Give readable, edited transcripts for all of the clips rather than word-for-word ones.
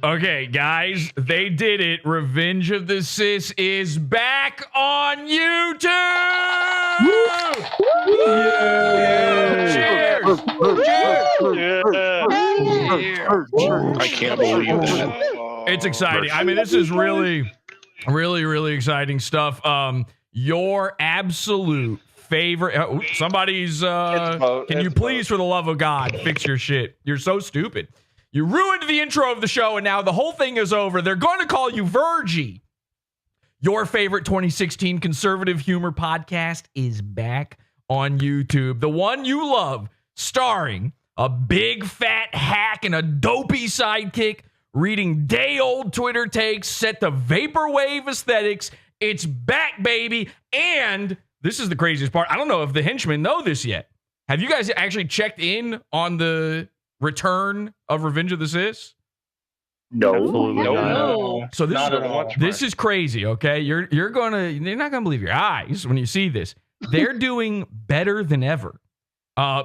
Okay, guys, they did it. Revenge of the Sis is back on YouTube! Cheers! I can't believe that. It's exciting. I mean, this is really, really exciting stuff. Your absolute favorite... somebody's... can you please, for the love of God, fix your shit? You're so stupid. You ruined the intro of the show, and now the whole thing is over. They're going to call you Virgie. Your favorite 2016 conservative humor podcast is back on YouTube. The one you love, starring a big fat hack and a dopey sidekick, reading day-old Twitter takes set to vaporwave aesthetics. It's back, baby. And this is the craziest part. I don't know if the henchmen know this yet. Have you guys actually checked in on the return of Revenge of the Sis? No. Absolutely No. So this Not at all. this is crazy, okay? You're not gonna believe your eyes when you see this. They're doing better than ever.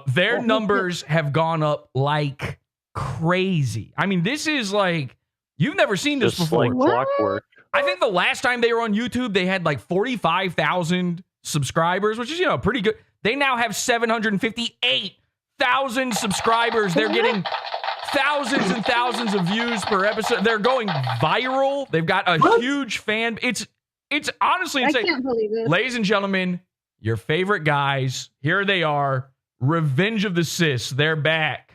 Their numbers have gone up like crazy. I mean, this is like, you've never seen this Just before. like clockwork. I think the last time they were on YouTube, they had like 45,000 subscribers, which is, pretty good. They now have 758,000 subscribers. They're getting thousands and thousands of views per episode. They're going viral. They've got a huge fan. It's honestly insane. I can't believe it. Ladies and gentlemen, your favorite guys, here they are. Revenge of the Sis. They're back.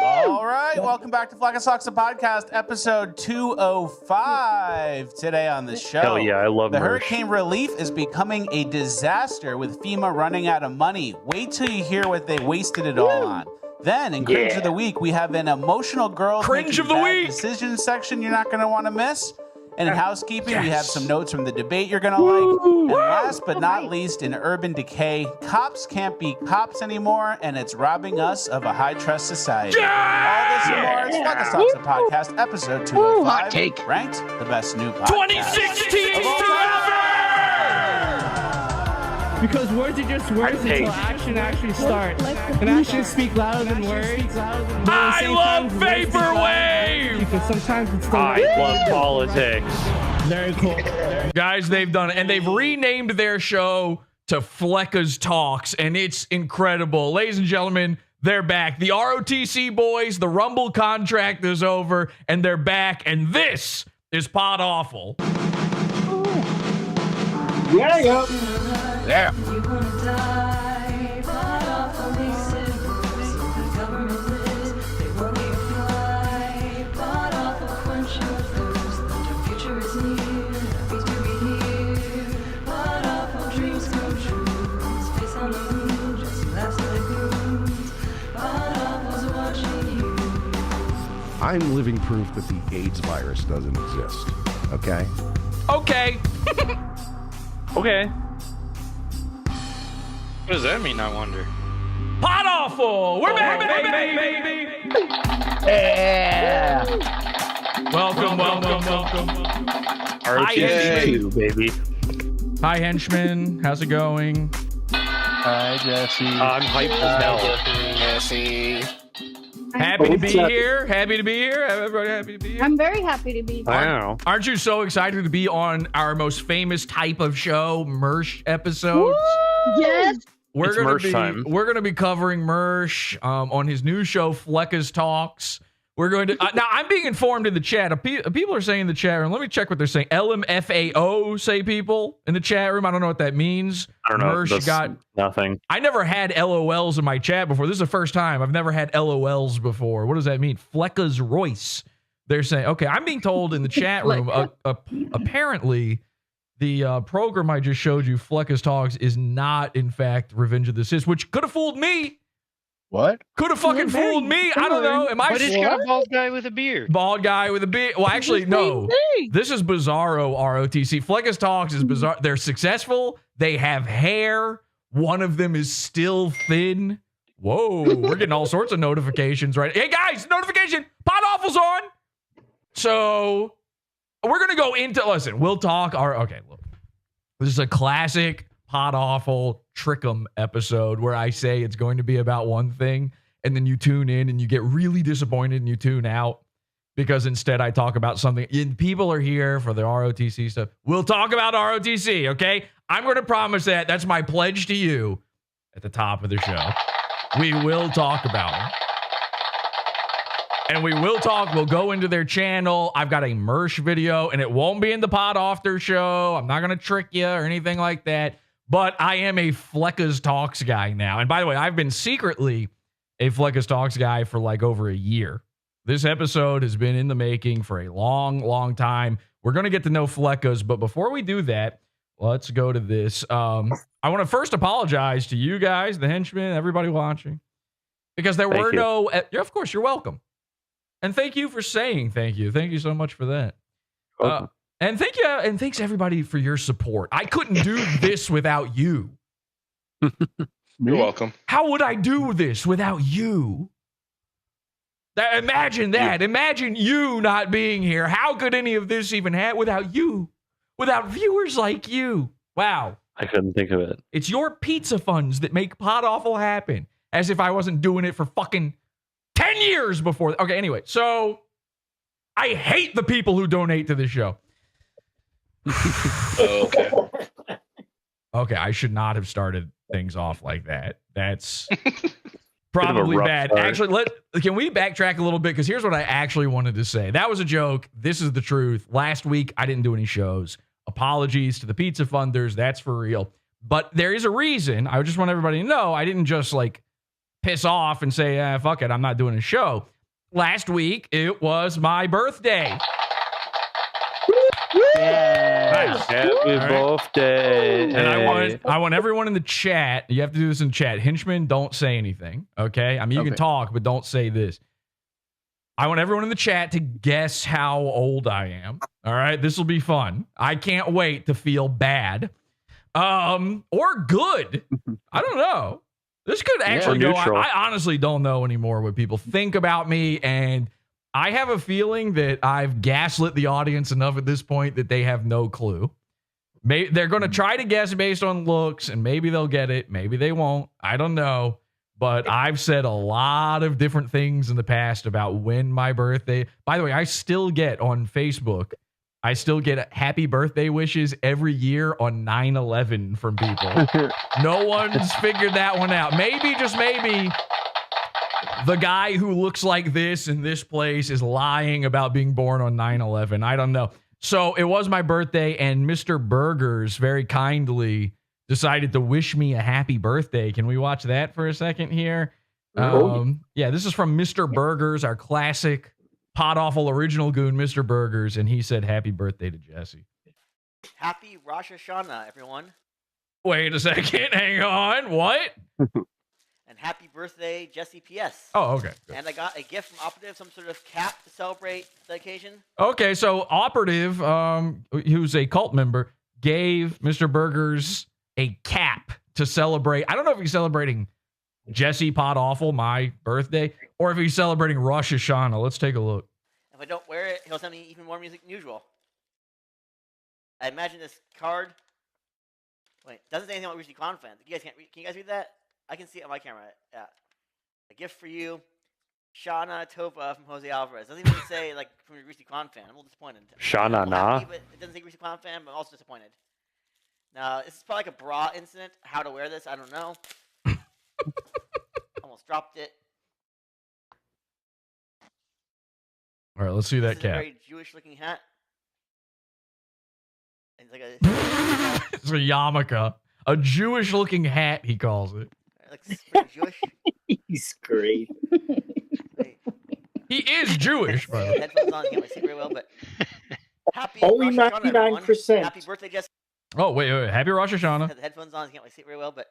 All right, welcome back to Fleccas, the podcast, episode 205. Today on the show, Hell yeah, I love the merch. hurricane relief is becoming a disaster with FEMA running out of money. Wait till you hear what they wasted it all on. Then, in Cringe of the Week, we have an emotional girl Cringe of the bad Week decision section you're not going to want to miss. And in housekeeping, we have some notes from the debate you're going to like. And last but not least, in urban decay, cops can't be cops anymore, and it's robbing us of a high-trust society. All this and more is Fleccas Talks, the podcast, episode 205, ranked the best new podcast 2016 of all time. forever! Because words are just words until action actually starts. And actions speak louder than words. I love Vaporwave! Because sometimes it's the I love politics. Very cool. Guys, they've done it. And they've renamed their show to Fleccas Talks, and it's incredible. Ladies and gentlemen, they're back. The ROTC boys, the Rumble contract is over, and they're back. And this is Podawful. Yeah. I'm living proof that the AIDS virus doesn't exist. Okay? Okay. Okay. What does that mean, I wonder? Podawful! We're back, baby! Yeah. Welcome. ROTC2, baby. Hi, henchman. How's it going? Hi, Jesse. I'm hyped as hell. Jesse. Happy to be here. Everybody happy to be here. I'm very happy to be here. I know. Aren't you so excited to be on our most famous type of show, Mersh episodes? Yes. We're It's gonna Mersh time. We're gonna be covering Mersh on his new show, Fleccas Talks, We're going to now. I'm being informed in the chat. People are saying in the chat room. Let me check what they're saying. LMFAO say people in the chat room. I don't know what that means. I don't know. Mersh got nothing. I never had LOLs in my chat before. This is the first time. I've never had LOLs before. What does that mean? Fleccas Royce. They're saying, okay, I'm being told in the chat room, apparently the program I just showed you, Fleccas Talks, is not, in fact, Revenge of the Sith, which could have fooled me. What? Could have fucking fooled me. I don't know. Am I But it's got a bald guy with a beard. Bald guy with a beard. Well, actually, no. This is Bizarro ROTC. Fleccas Talks is bizarre. They're successful. They have hair. One of them is still thin. Whoa, we're getting all sorts of notifications, right? Hey, guys, notification. Podawful's on. So we're going to go into, listen, we'll talk. Okay, look. This is a classic Podawful Trickum episode where I say it's going to be about one thing, and then you tune in and you get really disappointed and you tune out because instead I talk about something. And people are here for the ROTC stuff. We'll talk about ROTC, okay? I'm going to promise that. That's my pledge to you at the top of the show. We will talk about it. And we will talk. We'll go into their channel. I've got a Mersh video, and it won't be in the Pod After show. I'm not going to trick you or anything like that. But I am a Fleccas Talks guy now. And by the way, I've been secretly a Fleccas Talks guy for like over a year. This episode has been in the making for a long, long time. We're going to get to know Fleccas. But before we do that, let's go to this. I want to first apologize to you guys, the henchmen, everybody watching. Because there were no... of course, you're welcome. And thank you for saying thank you. Thank you so much for that. And thank you, and thanks everybody for your support. I couldn't do this without you. You're welcome. How would I do this without you? Imagine that. Imagine you not being here. How could any of this even happen without you? Without viewers like you. Wow. I couldn't think of it. It's your pizza funds that make Podawful happen. As if I wasn't doing it for fucking 10 years before. Okay, anyway. So, I hate the people who donate to this show. Okay. Okay, I should not have started things off like that. That's probably bad. Start. Actually, can we backtrack a little bit? Because here's what I actually wanted to say. That was a joke. This is the truth. Last week, I didn't do any shows. Apologies to the pizza funders. That's for real. But there is a reason. I just want everybody to know I didn't just like piss off and say, fuck it, I'm not doing a show. Last week, it was my birthday. Nice. Happy birthday. And I want everyone in the chat. You have to do this in chat. Henchmen, don't say anything. Okay? I mean, you can talk, but don't say this. I want everyone in the chat to guess how old I am. All right? This will be fun. I can't wait to feel bad. Or good. I don't know. This could actually go. I honestly don't know anymore what people think about me, and I have a feeling that I've gaslit the audience enough at this point that they have no clue. They're going to try to guess based on looks, and maybe they'll get it. Maybe they won't. I don't know. But I've said a lot of different things in the past about when my birthday. By the way, I still get on Facebook. I still get happy birthday wishes every year on 9/11 from people. No one's figured that one out. Maybe, just maybe, the guy who looks like this in this place is lying about being born on 9/11. I don't know. So it was my birthday, and Mr. Burgers very kindly decided to wish me a happy birthday. Can we watch that for a second here? Yeah, this is from Mr. Burgers, our classic Podawful original goon, Mr. Burgers, and he said happy birthday to Jesse. Happy Rosh Hashanah, everyone. Wait a second. Hang on. What? And happy birthday, Jesse PS. Oh, okay. Good. And I got a gift from Operative, some sort of cap to celebrate the occasion. Okay, so Operative, who's a cult member, gave Mr. Burgers a cap to celebrate. I don't know if he's celebrating Jesse Podawful, my birthday, or if he's celebrating Rosh Hashanah. Let's take a look. If I don't wear it, he'll send me even more music than usual. I imagine this card. Wait, doesn't say anything about Weekly Con fans. Can you guys read that? I can see it on my camera. Yeah. A gift for you, Shana Tova from Jose Alvarez. Doesn't even say like from your Weekly Con fan. I'm a little disappointed. Shana Na. It doesn't say Weekly Con fan, but I'm also disappointed. Now, this is probably like a bra incident. How to wear this, I don't know. Almost dropped it. All right, let's see that This is a cap. very Jewish-looking hat. And it's like It's a yarmulke. A Jewish-looking hat, he calls it. looks pretty Jewish. He's great. Wait, He is Jewish, by the way. headphones on. Can't really see very well, but happy Only Rosh Hashanah, everyone. 99%. Happy birthday, Jesse. Oh, wait. Happy Rosh Hashanah. Had the headphones on. Can't really see it very well, but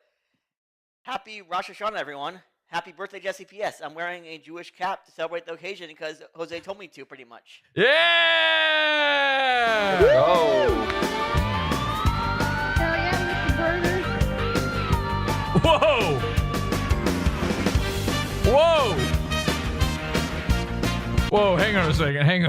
happy Rosh Hashanah, everyone. Happy birthday, Jesse. P.S. I'm wearing a Jewish cap to celebrate the occasion because Jose told me to, pretty much. Yeah! Oh. Hell yeah, Mr. Burgers. Whoa! Whoa! Whoa, hang on a second. Hang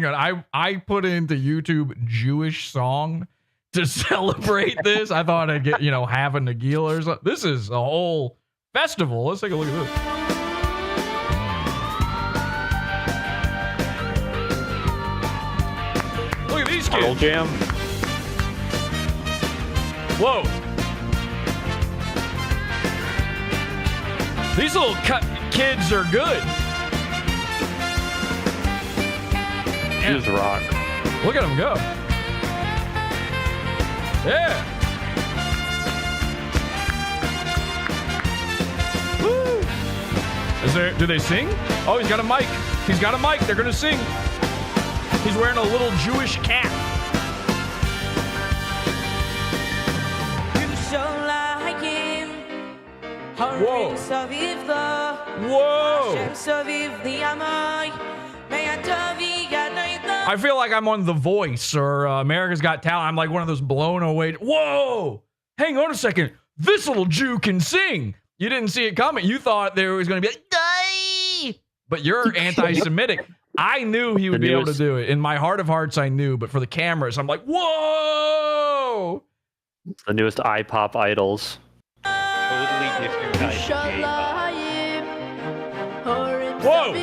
on. I put into YouTube Jewish song to celebrate this. I thought I'd get, have a Nagila or something. This is a whole festival. Let's take a look at this. Look at these kids. Pearl Jam. Whoa. These little kids are good. Just rock. Look at them go. Yeah. Woo. Do they sing? Oh, he's got a mic. He's got a mic. They're going to sing. He's wearing a little Jewish cap. Whoa. Whoa. I feel like I'm on The Voice or America's Got Talent. I'm like one of those blown away. Whoa! Hang on a second. This little Jew can sing. You didn't see it coming. You thought there was going to be like, die! But you're anti-Semitic. I knew he would be able to do it. In my heart of hearts, I knew. But for the cameras, I'm like, whoa! The newest iPop idols. Totally different type of Whoa!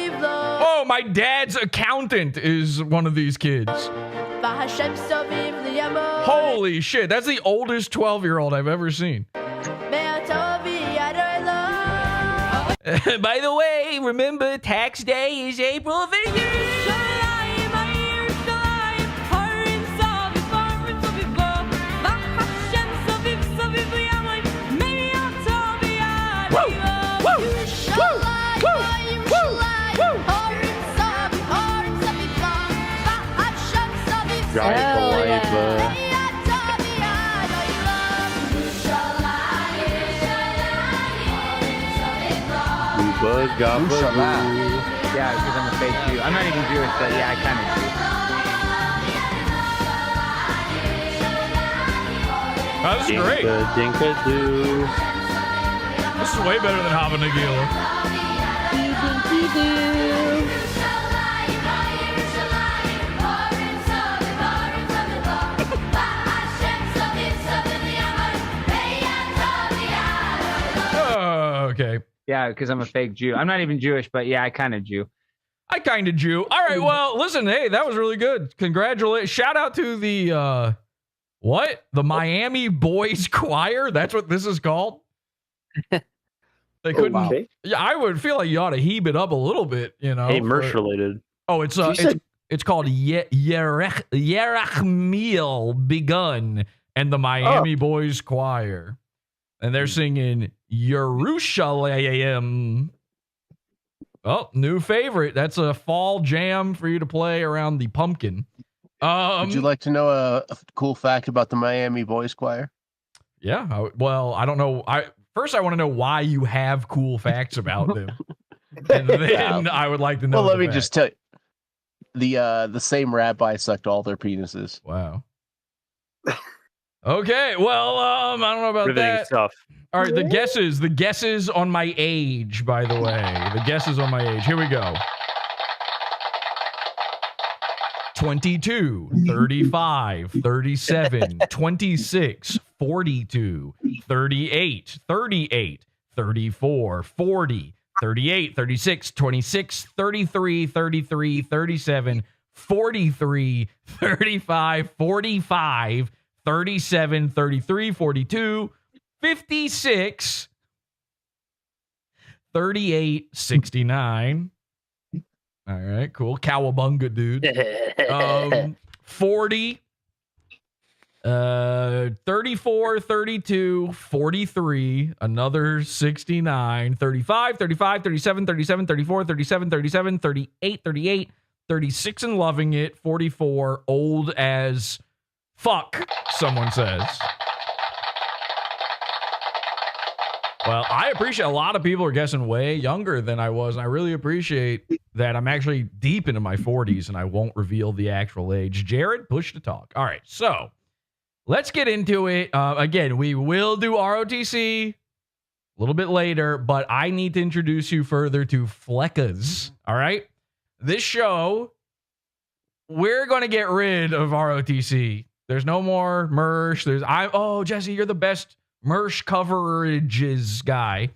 Oh, my dad's accountant is one of these kids. Holy shit, that's the oldest 12-year-old I've ever seen. By the way, remember tax day is April 15th. Yeah, because I'm a fake Jew. I'm not even Jewish, but yeah, I kind of do. Oh, this is great. This is way better than Hava Nagila. Okay. Yeah, because I'm a fake Jew. I'm not even Jewish, but yeah, I kind of Jew. I kind of Jew. All right. Well, listen. Hey, that was really good. Congratulations. Shout out to the the Miami Boys Choir. That's what this is called. They couldn't. wow. Yeah, I would feel like you ought to heave it up a little bit. Hey, merch related. Oh, it's called Yerachmiel Begun and the Miami Boys Choir, and they're singing Yerushalayim. Oh, new favorite. That's a fall jam for you to play around the pumpkin. Would you like to know a cool fact about the Miami Boys Choir? Yeah. I don't know. First, I want to know why you have cool facts about them, and then I would like to know. Well, let me just tell you. The same rabbi sucked all their penises. Wow. Okay. Well, I don't know about that. Stuff. All right, the guesses on my age, by the way. The guesses on my age. Here we go. 22, 35, 37, 26, 42, 38, 38, 34, 40, 38, 36, 26, 33, 33, 37, 43, 35, 45, 37, 33, 42, 56, 38, 69, All right, cool. Cowabunga, dude. 40, 34, 32, 43, another 69, 35, 35, 37, 37, 34, 37, 37, 38, 38, 36 and loving it, 44, old as fuck, someone says. Well, I appreciate a lot of people are guessing way younger than I was. And I really appreciate that I'm actually deep into my 40s and I won't reveal the actual age. Jared, push to talk. All right, so let's get into it. Again, we will do ROTC a little bit later, but I need to introduce you further to Fleccas. All right? This show, we're going to get rid of ROTC. There's no more merch. Jesse, you're the best merch coverages guy.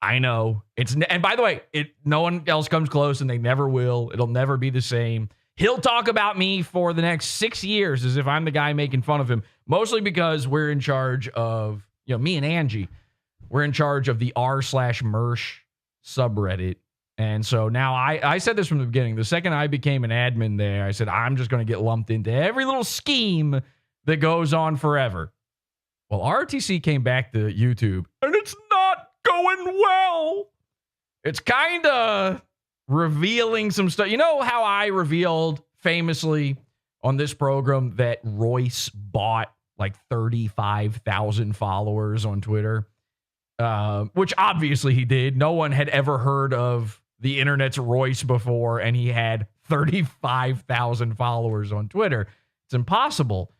I know. And by the way, no one else comes close and they never will. It'll never be the same. He'll talk about me for the next 6 years as if I'm the guy making fun of him, mostly because we're in charge of, me and Angie, we're in charge of the r/merch subreddit. And so now I said this from the beginning. The second I became an admin there, I said, I'm just going to get lumped into every little scheme that goes on forever. Well, ROTC came back to YouTube, and it's not going well. It's kind of revealing some stuff. You know how I revealed famously on this program that Royce bought like 35,000 followers on Twitter, which obviously he did. No one had ever heard of the internet's Royce before, and he had 35,000 followers on Twitter. It's impossible.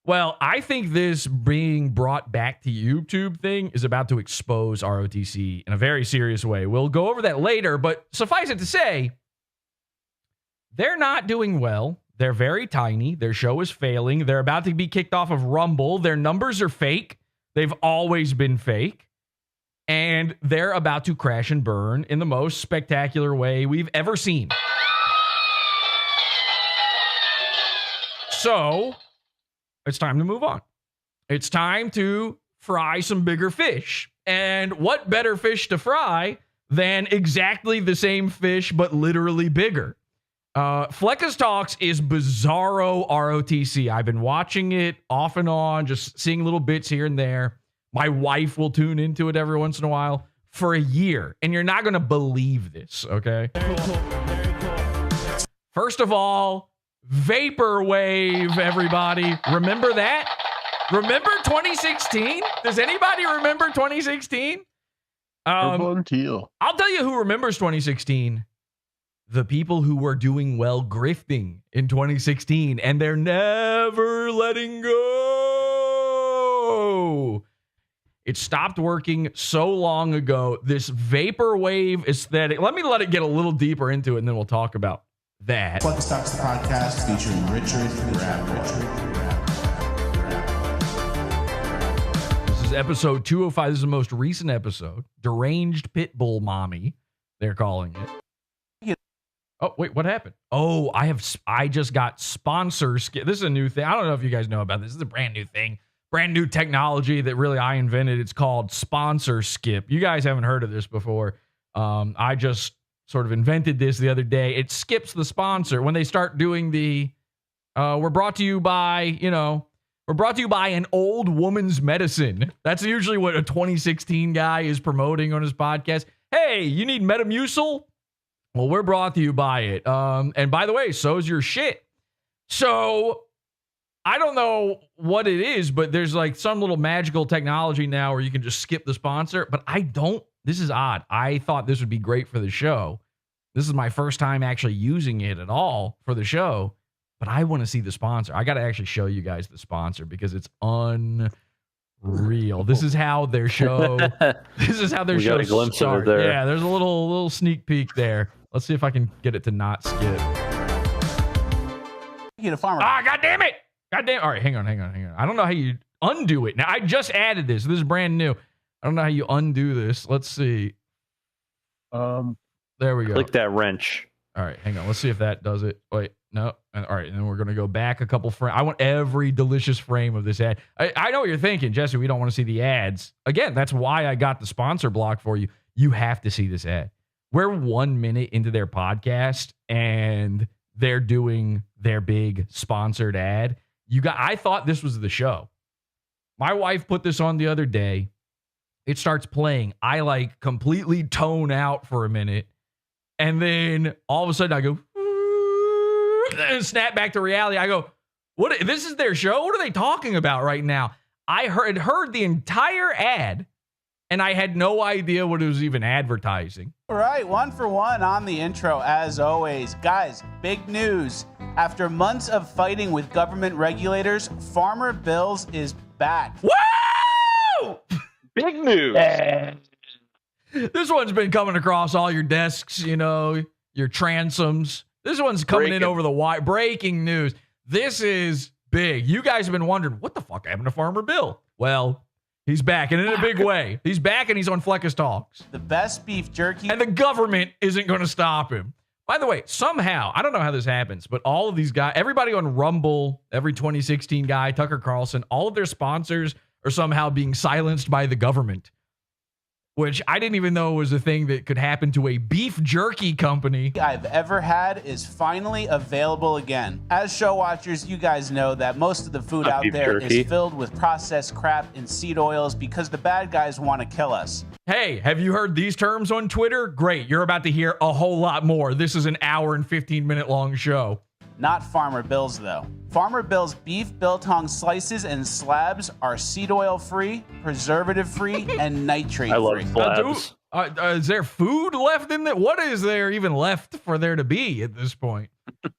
Well, I think this being brought back to YouTube thing is about to expose ROTC in a very serious way. We'll go over that later, but suffice it to say, they're not doing well. They're very tiny. Their show is failing. They're about to be kicked off of Rumble. Their numbers are fake. They've always been fake. And they're about to crash and burn in the most spectacular way we've ever seen. So it's time to move on. It's time to fry some bigger fish. And what better fish to fry than exactly the same fish, but literally bigger? Fleccas Talks is bizarro ROTC. I've been watching it off and on, just seeing little bits here and there. My wife will tune into it every once in a while for a year. And you're not going to believe this, okay? Very cool. First of all, Vaporwave, everybody. Remember that? Remember 2016? Does anybody remember 2016? I'll tell you who remembers 2016. The people who were doing well grifting in 2016, and they're never letting go. It stopped working so long ago. This Vaporwave aesthetic. Let it get a little deeper into it, and then we'll talk about that. Fleccas Talks, the podcast featuring Richard This is episode 205. This is the most recent episode. Deranged Pitbull Mommy, they're calling it. Oh, wait, what happened? Oh, I just got sponsor skip. This is a new thing. I don't know if you guys know about this. This is a brand new thing. Brand new technology that really I invented. It's called sponsor skip. You guys haven't heard of this before. I just sort of invented this the other day. It skips the sponsor when they start doing the we're brought to you by an old woman's medicine. That's usually what a 2016 guy is promoting on his podcast. Hey, you need Metamucil? Well, we're brought to you by it. And by the way, so's your shit. So I don't know what it is, but there's like some little magical technology now where you can just skip the sponsor. But this is odd. I thought this would be great for the show. This is my first time actually using it at all for the show. But I want to see the sponsor. I got to actually show you guys the sponsor because it's unreal. This is how their show. This is how their show starts. There. Yeah, there's a little sneak peek there. Let's see if I can get it to not skip. Get a farmer. God damn it! God damn. All right, hang on. I don't know how you undo it. Now I just added this. This is brand new. I don't know how you undo this. Let's see. There we go. Click that wrench. All right, hang on. Let's see if that does it. Wait, no. All right, and then we're going to go back a couple frames. I want every delicious frame of this ad. I know what you're thinking, Jesse. We don't want to see the ads. Again, that's why I got the sponsor block for you. You have to see this ad. we're 1 minute into their podcast and they're doing their big sponsored ad. I thought this was the show. My wife put this on the other day. It starts playing. I like completely tone out for a minute. And then all of a sudden I go, and snap back to reality. I go, what? This is their show? What are they talking about right now? I heard the entire ad and I had no idea what it was even advertising. All right, 1 for 1 on the intro, as always. Guys, big news. After months of fighting with government regulators, Farmer Bills is back. Woo! Big news. This one's been coming across all your desks, your transoms. This one's coming in over the wire. Breaking news. This is big. You guys have been wondering, what the fuck happened to Farmer Bill? Well, he's back, and in a big way. He's back, and he's on Fleccas Talks. The best beef jerky. And the government isn't going to stop him. By the way, somehow, I don't know how this happens, but all of these guys, everybody on Rumble, every 2016 guy, Tucker Carlson, all of their sponsors are somehow being silenced by the government, which I didn't even know was a thing that could happen to a beef jerky company I've ever had is finally available again. As show watchers, you guys know that most of the food out there is filled with processed crap and seed oils because the bad guys want to kill us. Hey, have you heard these terms on Twitter? Great, you're about to hear a whole lot more. This is an hour and 15-minute long show. Not Farmer Bill's, though. Farmer Bill's beef biltong slices and slabs are seed oil free, preservative free, and nitrate free. I love slabs. Is there food left in there? What is there even left for there to be at this point?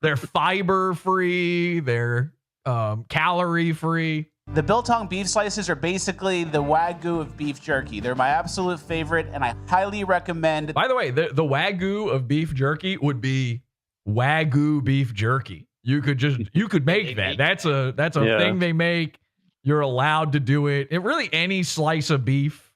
They're fiber free. They're calorie free. The biltong beef slices are basically the Wagyu of beef jerky. They're my absolute favorite, and I highly recommend. By the way, the Wagyu of beef jerky would be Wagyu beef jerky. You could make that. That's a thing they make. You're allowed to do it. Really, any slice of beef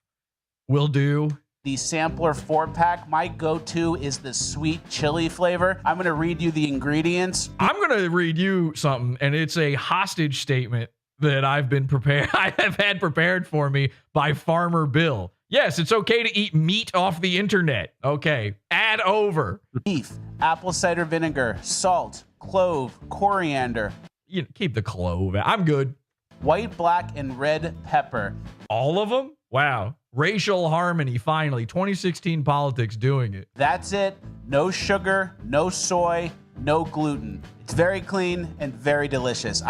will do. The sampler 4-pack, my go-to is the sweet chili flavor. I'm going to read you the ingredients. I'm going to read you something, and it's a hostage statement that I have had prepared for me by Farmer Bill. Yes, it's okay to eat meat off the internet. Okay, add over. Beef, apple cider vinegar, salt, clove, coriander. You keep the clove. I'm good. White, black, and red pepper. All of them? Wow. Racial harmony, finally. 2016 politics doing it. That's it. No sugar, no soy, no gluten. It's very clean and very delicious.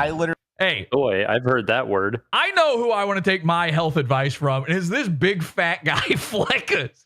Hey, boy, I've heard that word. I know who I want to take my health advice from. And it's this big fat guy, Fleccas.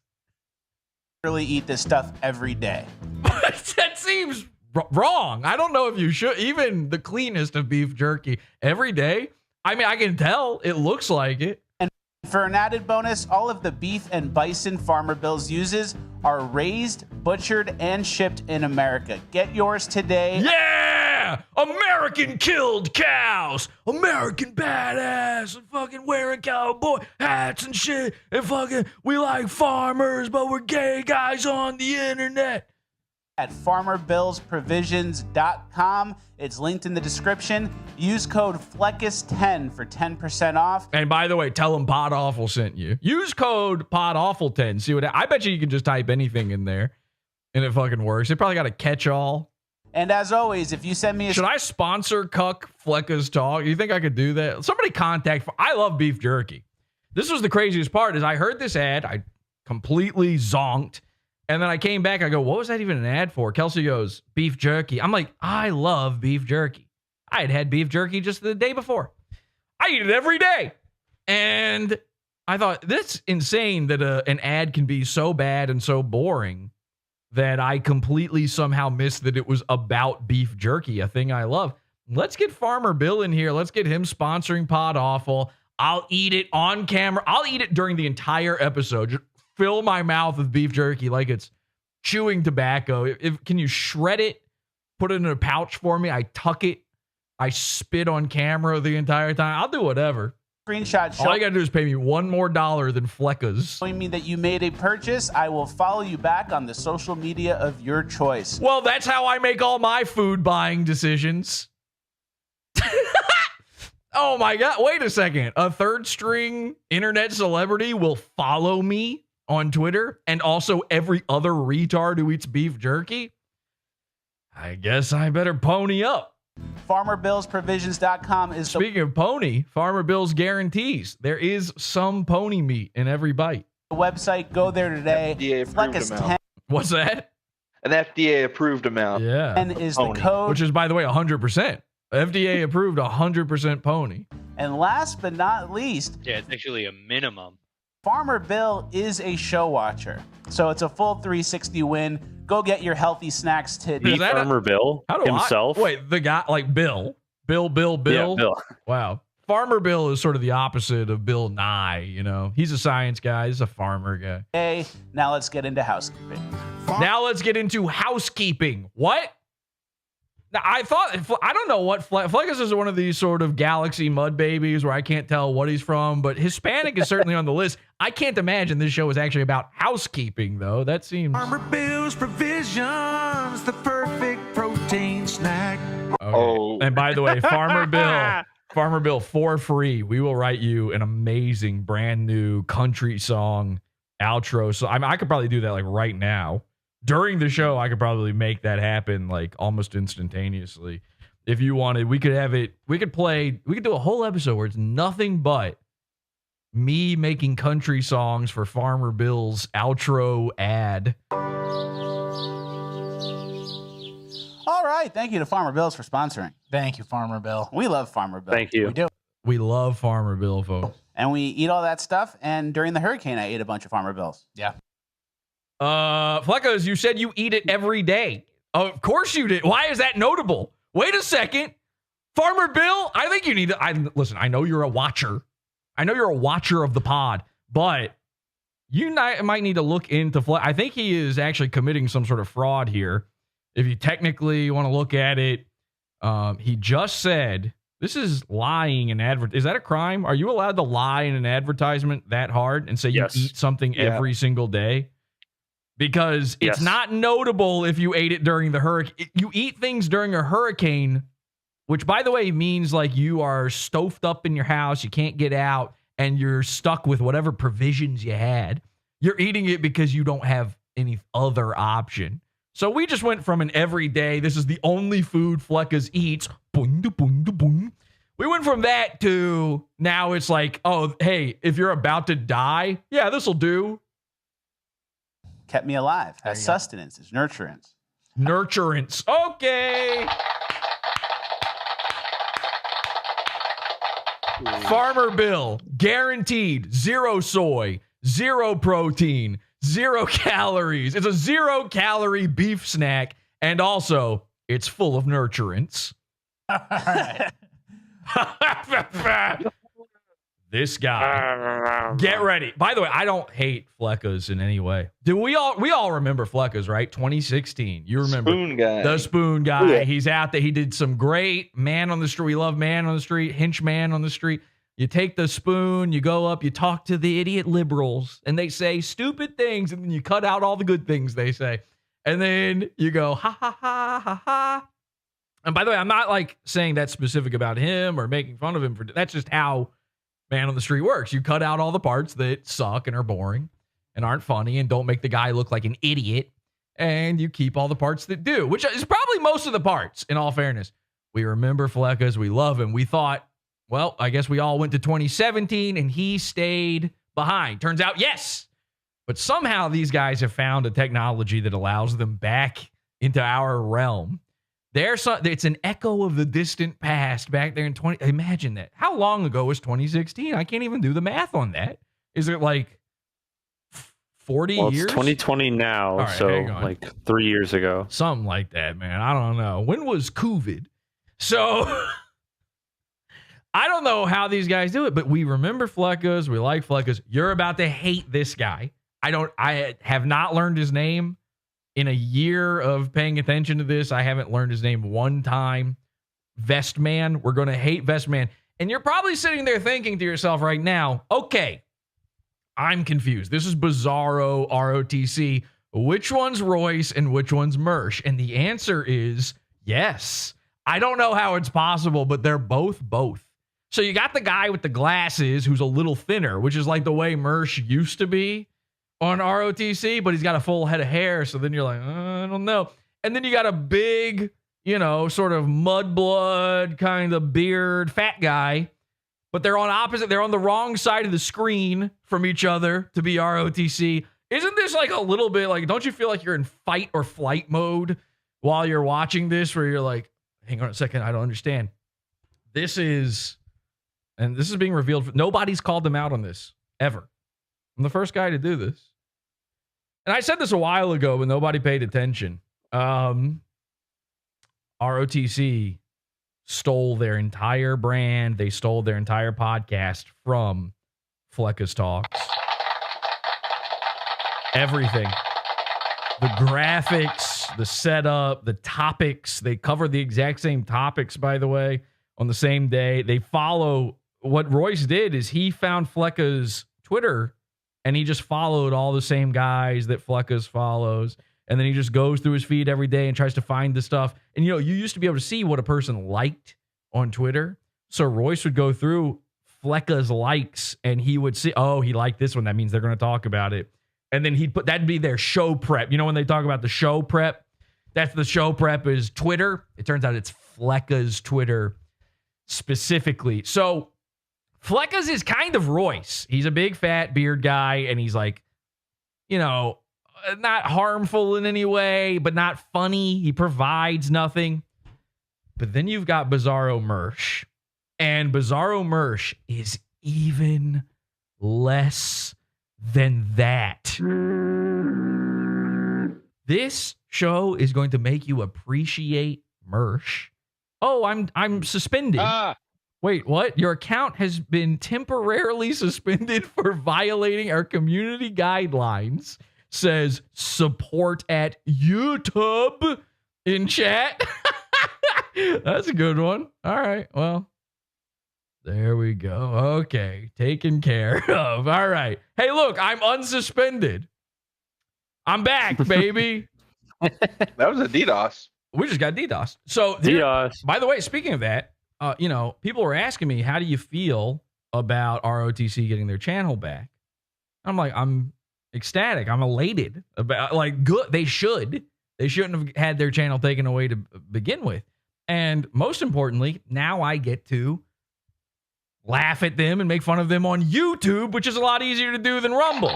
Really eat this stuff every day. That seems wrong. I don't know if you should. Even the cleanest of beef jerky every day. I mean, I can tell. It looks like it. And for an added bonus, all of the beef and bison Farmer Bills uses are raised, butchered, and shipped in America. Get yours today. Yeah! American killed cows! American badass! And fucking wearing cowboy hats and shit. And fucking, we like farmers, but we're gay guys on the internet. At farmerbillsprovisions.com. It's linked in the description. Use code Fleccas10 for 10% off. And by the way, tell them Podawful sent you. Use code Podawful10. See what I bet you can just type anything in there and it fucking works. They probably got a catch-all. And as always, if you send me Should I sponsor Cuck Fleccas Talk? You think I could do that? Somebody contact. I love beef jerky. This was the craziest part is I heard this ad. I completely zonked. And then I came back. I go, what was that even an ad for? Kelsey goes, beef jerky. I'm like, I love beef jerky. I had beef jerky just the day before. I eat it every day. And I thought, that's insane that an ad can be so bad and so boring that I completely somehow missed that it was about beef jerky, a thing I love. Let's get Farmer Bill in here. Let's get him sponsoring Podawful. I'll eat it on camera. I'll eat it during the entire episode. Just fill my mouth with beef jerky like it's chewing tobacco. Can you shred it? Put it in a pouch for me. I tuck it. I spit on camera the entire time. I'll do whatever. Screenshot. All I gotta do is pay me $1 more than Fleccas. Showing me that you made a purchase. I will follow you back on the social media of your choice. Well, that's how I make all my food buying decisions. Oh my God. Wait a second. A third string internet celebrity will follow me on Twitter and also every other retard who eats beef jerky, I guess I better pony up. FarmerBillsProvisions.com is Speaking of pony, Farmer Bill's guarantees. There is some pony meat in every bite. the website. Go there today. FDA approved Fleccas amount. What's that? An FDA approved amount. Yeah. 10 is the Pony. code. Which is, by the way, 100%. FDA approved 100% pony. And last but not least, Yeah, it's actually a minimum. Farmer Bill is a show watcher. So it's a full 360 win. Go get your healthy snacks today. Is that Farmer Bill How do himself. Wait, the guy, like Bill. Bill. Yeah, Bill. Wow. Farmer Bill is sort of the opposite of Bill Nye, you know. He's a science guy. He's a farmer guy. Hey, now let's get into housekeeping. Now let's get into housekeeping. What? Now, I don't know what Fleccas is one of these sort of galaxy mud babies where I can't tell what he's from, but Hispanic is certainly on the list. I can't imagine this show is actually about housekeeping, though. That seems. Farmer Bill's Provisions, the perfect protein snack. Okay. Oh. And by the way, Farmer Bill, for free, we will write you an amazing brand new country song outro. So I could probably do that like right now. During the show, I could probably make that happen like almost instantaneously. If you wanted, we could do a whole episode where it's nothing but me making country songs for Farmer Bill's outro ad. All right. Thank you to Farmer Bills for sponsoring. Thank you, Farmer Bill. We love Farmer Bill. Thank you. We do. We love Farmer Bill, folks. And we eat all that stuff. And during the hurricane, I ate a bunch of Farmer Bills. Yeah. Fleccas, you said you eat it every day. Of course you did. Why is that notable? Wait a second. Farmer Bill, I think you need to, listen, I know you're a watcher. I know you're a watcher of the pod, but you might need to look into I think he is actually committing some sort of fraud here. If you technically want to look at it, he just said, this is lying in is that a crime? Are you allowed to lie in an advertisement that hard and say Yes. you eat something every single day? Because it's not notable if you ate it during the hurricane. You eat things during a hurricane, which, by the way, means like you are stofed up in your house, you can't get out, and you're stuck with whatever provisions you had. You're eating it because you don't have any other option. So we just went from an everyday, this is the only food Fleccas eats, boing, da, boing, da, boing. We went from that to now it's like, oh, hey, if you're about to die, yeah, this'll do. Kept me alive. Has sustenance. It's nurturance. Nurturance. Okay. Farmer Bill, guaranteed 0 soy, 0 protein, 0 calories. It's a 0-calorie beef snack, and also it's full of nurturance. All right. This guy. Get ready. By the way, I don't hate Fleccas in any way. Do we all remember Fleccas, right? 2016. You remember Spoon guy. the spoon guy. Yeah. He's out there. He did some great Man on the Street. We love Man on the Street, Hinch Man on the Street. You take the spoon, you go up, you talk to the idiot liberals, and they say stupid things, and then you cut out all the good things they say. And then you go, ha, ha, ha, ha, ha. And by the way, I'm not like saying that's specific about him or making fun of him. That's just how Man on the Street works. You cut out all the parts that suck and are boring and aren't funny and don't make the guy look like an idiot. And you keep all the parts that do, which is probably most of the parts, in all fairness. We remember Fleccas. We love him. We thought, well, I guess we all went to 2017 and he stayed behind. Turns out, yes. But somehow these guys have found a technology that allows them back into our realm. It's an echo of the distant past back there in imagine that. How long ago was 2016? I can't even do the math on that. Is it like 40 Well, years? it's 2020 now, All right, so hang on. like 3 years ago. Something like that, man. I don't know. When was COVID? So I don't know how these guys do it, but we remember Fleccas. We like Fleccas. You're about to hate this guy. I have not learned his name. In a year of paying attention to this, I haven't learned his name one time. Vestman. We're going to hate Vestman. And you're probably sitting there thinking to yourself right now, okay, I'm confused. This is Bizarro ROTC. Which one's Royce and which one's Mersh? And the answer is yes. I don't know how it's possible, but they're both. So you got the guy with the glasses who's a little thinner, which is like the way Mersh used to be. on ROTC, but he's got a full head of hair. So then you're like, I don't know. And then you got a big, sort of mudblood kind of beard, fat guy, but they're on the wrong side of the screen from each other to be ROTC. Isn't this like a little bit like, don't you feel like you're in fight or flight mode while you're watching this, where you're like, hang on a second, I don't understand. This is being revealed. Nobody's called them out on this ever. I'm the first guy to do this. And I said this a while ago, but nobody paid attention. ROTC stole their entire brand. They stole their entire podcast from Fleccas Talks. Everything. The graphics, the setup, the topics. They cover the exact same topics, by the way, on the same day. They follow. What Royce did is he found Fleccas' Twitter, and he just followed all the same guys that Fleccas follows. And then he just goes through his feed every day and tries to find the stuff. And, you used to be able to see what a person liked on Twitter. So Royce would go through Fleccas likes, and he would see, oh, he liked this one. That means they're going to talk about it. And then that'd be their show prep. When they talk about the show prep, that's the show prep is Twitter. It turns out it's Fleccas' Twitter specifically. So Fleccas is kind of Royce. He's a big fat beard guy, and he's like, not harmful in any way, but not funny. He provides nothing. But then you've got Bizarro Mersh, and Bizarro Mersh is even less than that. This show is going to make you appreciate Mersh. Oh, I'm suspended. Wait, what? Your account has been temporarily suspended for violating our community guidelines. Says support at YouTube in chat. That's a good one. All right. Well, there we go. Okay. Taken care of. All right. Hey, look, I'm unsuspended. I'm back, baby. That was a DDoS. We just got DDoS. So, DDoS. By the way, speaking of that, people were asking me, how do you feel about ROTC getting their channel back? I'm like, I'm ecstatic. I'm elated about, like, good. They shouldn't have had their channel taken away to begin with. And most importantly, now I get to laugh at them and make fun of them on YouTube, which is a lot easier to do than Rumble.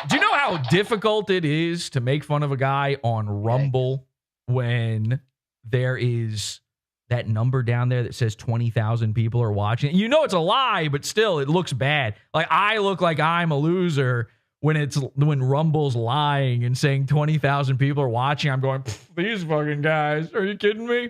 Do you know how difficult it is to make fun of a guy on Rumble when there is that number down there that says 20,000 people are watching? It's a lie, but still, it looks bad. Like, I look like I'm a loser when Rumble's lying and saying 20,000 people are watching. I'm going, these fucking guys, are you kidding me?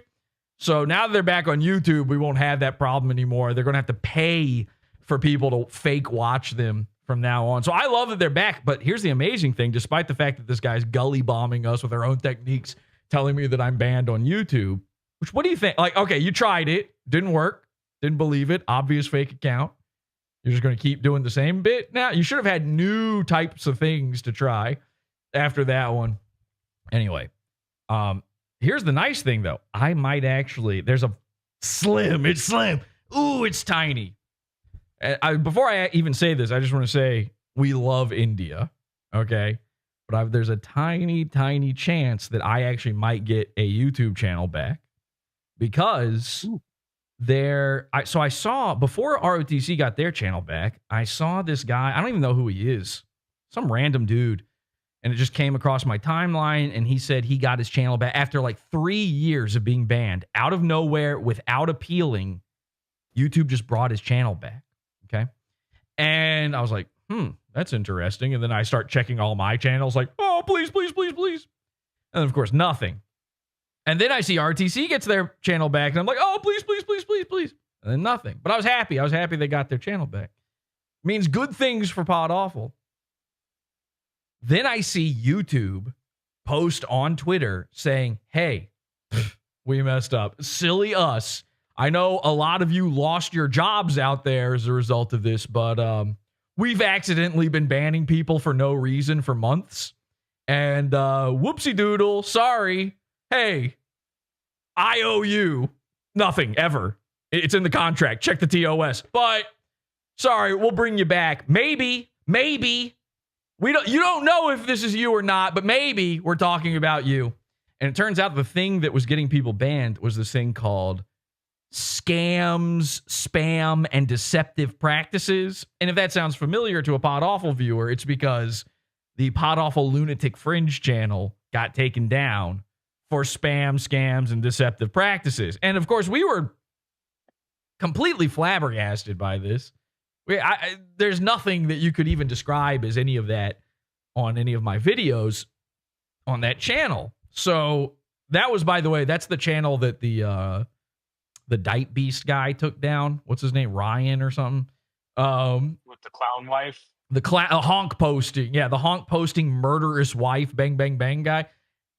So now that they're back on YouTube, we won't have that problem anymore. They're going to have to pay for people to fake watch them from now on. So I love that they're back, but here's the amazing thing. Despite the fact that this guy's gully bombing us with our own techniques, telling me that I'm banned on YouTube, which, what do you think? Like, okay, you tried it. Didn't work. Didn't believe it. Obvious fake account. You're just going to keep doing the same bit? Now, you should have had new types of things to try after that one. Anyway, here's the nice thing, though. I might actually, there's a slim. It's slim. Ooh, it's tiny. Before I even say this, I just want to say we love India, okay? But there's a tiny, tiny chance that I actually might get a YouTube channel back because I saw, before ROTC got their channel back, I saw this guy. I don't even know who he is. Some random dude. And it just came across my timeline, and he said he got his channel back after like 3 years of being banned. Out of nowhere, without appealing, YouTube just brought his channel back. Okay. And I was like, that's interesting. And then I start checking all my channels like, oh, please, please, please, please. And of course, nothing. And then I see RTC gets their channel back, and I'm like, oh, please, please, please, please, please. And then nothing. But I was happy. I was happy they got their channel back. Means good things for Podawful. Then I see YouTube post on Twitter saying, hey, we messed up. Silly us. I know a lot of you lost your jobs out there as a result of this, but we've accidentally been banning people for no reason for months. And whoopsie doodle, sorry. Hey, I owe you nothing ever. It's in the contract. Check the TOS. But sorry, we'll bring you back. Maybe. You don't know if this is you or not, but maybe we're talking about you. And it turns out the thing that was getting people banned was this thing called scams, spam, and deceptive practices. And if that sounds familiar to a Podawful viewer, it's because the Podawful Lunatic Fringe channel got taken down for spam, scams, and deceptive practices. And of course, we were completely flabbergasted by this. There's nothing that you could even describe as any of that on any of my videos on that channel. So that was, by the way, that's the channel that the Diet Beast guy took down. What's his name? Ryan or something? With the clown wife? The honk posting. Yeah, the honk posting murderous wife, bang, bang, bang guy.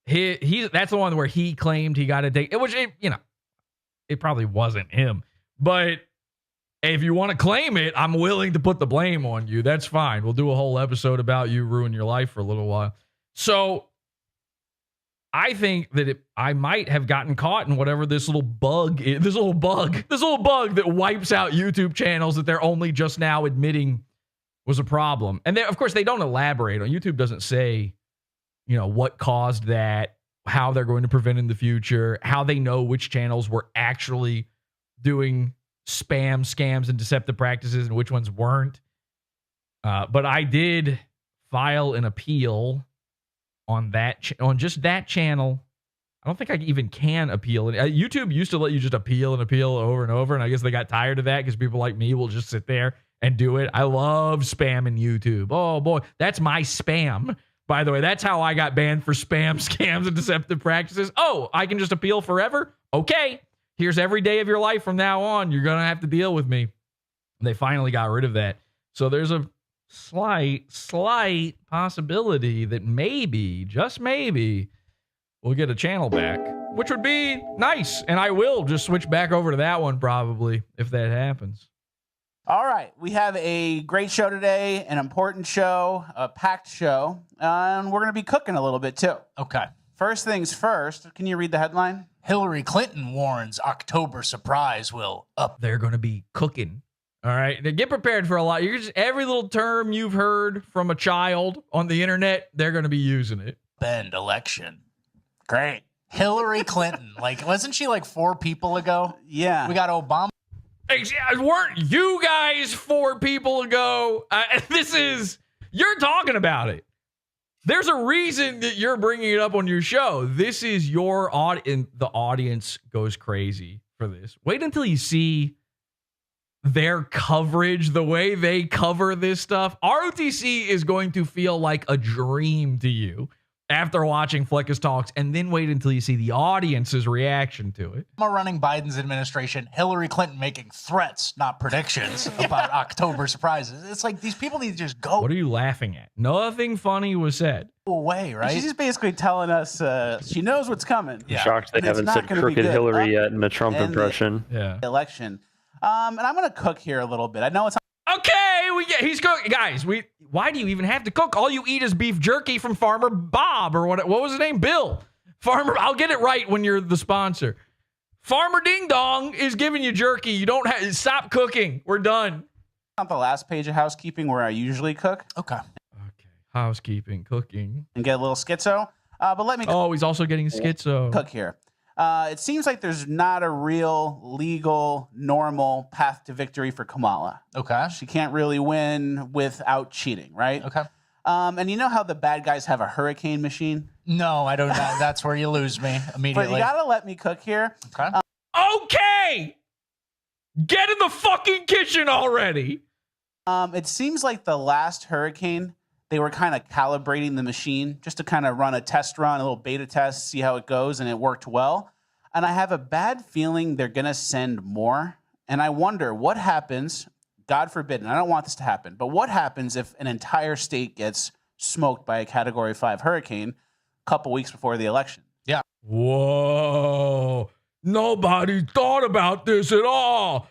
That's the one where he claimed he got a date. It probably wasn't him. But if you want to claim it, I'm willing to put the blame on you. That's fine. We'll do a whole episode about you ruin your life for a little while. So I think that I might have gotten caught in whatever this little bug is. This little bug that wipes out YouTube channels that they're only just now admitting was a problem. And of course, they don't elaborate on. YouTube doesn't say, what caused that, how they're going to prevent in the future, how they know which channels were actually doing spam, scams, and deceptive practices and which ones weren't. But I did file an appeal on just that channel. I don't think I even can appeal. YouTube used to let you just appeal over and over, and I guess they got tired of that because people like me will just sit there and do it. I love spamming YouTube. Oh boy, that's my spam. By the way, that's how I got banned for spam, scams, and deceptive practices. Oh, I can just appeal forever? Okay, here's every day of your life from now on. You're going to have to deal with me. They finally got rid of that. So there's a slight possibility that maybe, just maybe, we'll get a channel back, which would be nice. And I will just switch back over to that one probably if that happens. All right, we have a great show today, an important show, a packed show, and we're going to be cooking a little bit too. Okay. First things first, can you read the headline? Hillary Clinton warns October surprise will up. They're going to be cooking. All right, now get prepared for a lot. Every little term you've heard from a child on the internet, they're going to be using it. Bend election. Great. Hillary Clinton, wasn't she 4 people ago? Yeah. We got Obama. Weren't you guys 4 people ago? You're talking about it. There's a reason that you're bringing it up on your show. This is your audience. The audience goes crazy for this. Wait until you see their coverage, the way they cover this stuff. ROTC is going to feel like a dream to you after watching Fleccas Talks, and then wait until you see the audience's reaction to it. Running Biden's administration, Hillary Clinton making threats, not predictions, about October surprises. It's these people need to just go. What are you laughing at? Nothing funny was said. Away, right? She's just basically telling us she knows what's coming. I'm shocked they haven't said crooked Hillary yet in a Trump impression. Yeah. Election. And I'm going to cook here a little bit. I know it's okay. He's cooking, guys. Why do you even have to cook? All you eat is beef jerky from Farmer Bob or what was his name? Bill. Farmer. I'll get it right when you're the sponsor. Farmer Ding Dong is giving you jerky. You don't have stop cooking. We're done. On the last page of housekeeping where I usually cook. Okay. Housekeeping, cooking, and get a little schizo. But let me. Oh, he's also getting schizo. Cook here. It seems like there's not a real legal, normal path to victory for Kamala. Okay. She can't really win without cheating, right? Okay. And you know how the bad guys have a hurricane machine? No, I don't know. That's where you lose me immediately. But you gotta let me cook here. Okay. Okay. Get in the fucking kitchen already. It seems like the last hurricane, they were kind of calibrating the machine just to kind of run a test run, a little beta test, see how it goes, and it worked well. And I have a bad feeling they're going to send more. And I wonder what happens, God forbid, and I don't want this to happen, but what happens if an entire state gets smoked by a Category 5 hurricane a couple weeks before the election? Yeah. Whoa. Nobody thought about this at all.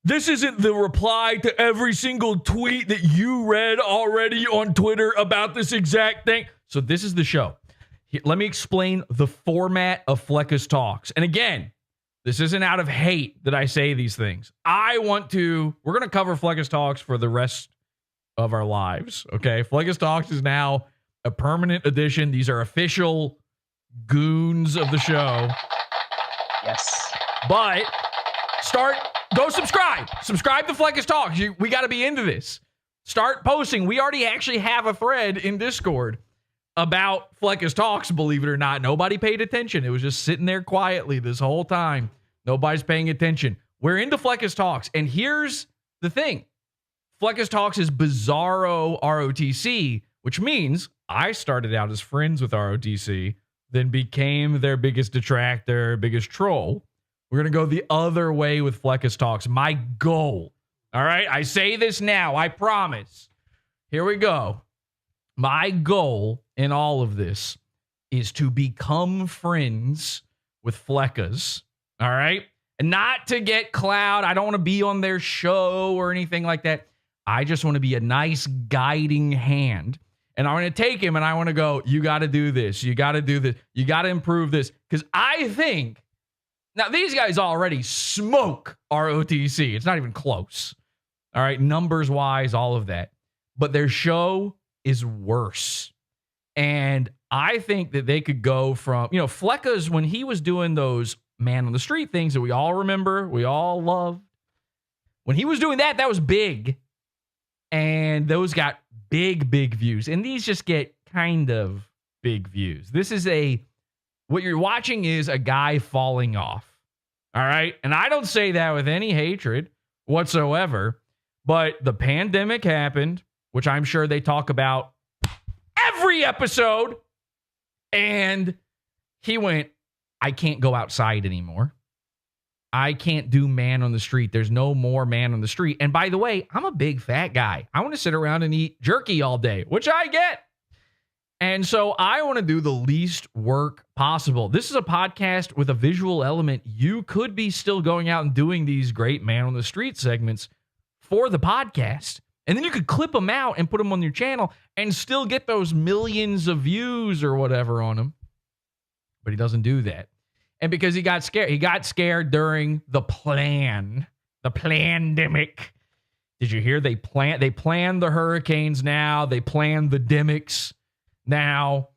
This isn't the reply to every single tweet that you read already on Twitter about this exact thing. So this is the show. Let me explain the format of Fleccas Talks. And again, This isn't out of hate that I say these things. We're going to cover Fleccas Talks for the rest of our lives. Okay. Fleccas Talks is now a permanent addition. These are official goons of the show. Yes. But go subscribe to Fleccas Talks. We got to be into this. Start posting. We already actually have a thread in Discord about Fleccas Talks, believe it or not. Nobody paid attention. It was just sitting there quietly this whole time. Nobody's paying attention. We're into Fleccas Talks. And here's the thing. Fleccas Talks is Bizarro ROTC, which means I started out as friends with ROTC, then became their biggest detractor, biggest troll. We're going to go the other way with Fleccas Talks. My goal, all right? I say this now. I promise. Here we go. My goal in all of this is to become friends with Fleccas, all right? And not to get clout. I don't want to be on their show or anything like that. I just want to be a nice guiding hand. And I want to take him and I want to go, you got to do this. You got to do this. You got to improve this. Because I think, now these guys already smoke ROTC. It's not even close. All right. Numbers wise, all of that. But their show is worse. And I think that they could go from, Fleccas, when he was doing those man on the street things that we all remember, we all love. When he was doing that, that was big. And those got big views. And these just get kind of big views. What you're watching is a guy falling off. All right. And I don't say that with any hatred whatsoever, but the pandemic happened, which I'm sure they talk about every episode. And he went, I can't go outside anymore. I can't do man on the street. There's no more man on the street. And by the way, I'm a big fat guy. I want to sit around and eat jerky all day, which I get. And so I want to do the least work possible. This is a podcast with a visual element. You could be still going out and doing these great man on the street segments for the podcast. And then you could clip them out and put them on your channel and still get those millions of views or whatever on them. But he doesn't do that. And because he got scared during the pandemic. Did you hear they planned the hurricanes now? They planned the demics now.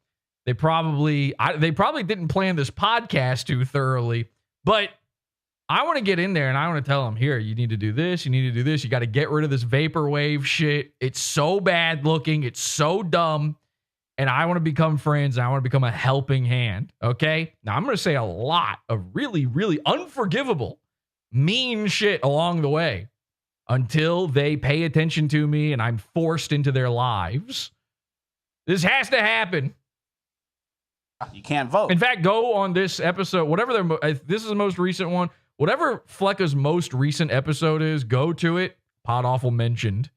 They probably didn't plan this podcast too thoroughly, but I want to get in there and I want to tell them, here, you need to do this. You need to do this. You got to get rid of this vaporwave shit. It's so bad looking. It's so dumb. And I want to become friends. And I want to become a helping hand. Okay. Now I'm going to say a lot of really, really unforgivable, mean shit along the way until they pay attention to me and I'm forced into their lives. This has to happen. You can't vote. In fact, go on this episode, this is the most recent one. Whatever Fleccas' most recent episode is, go to it. Podawful mentioned.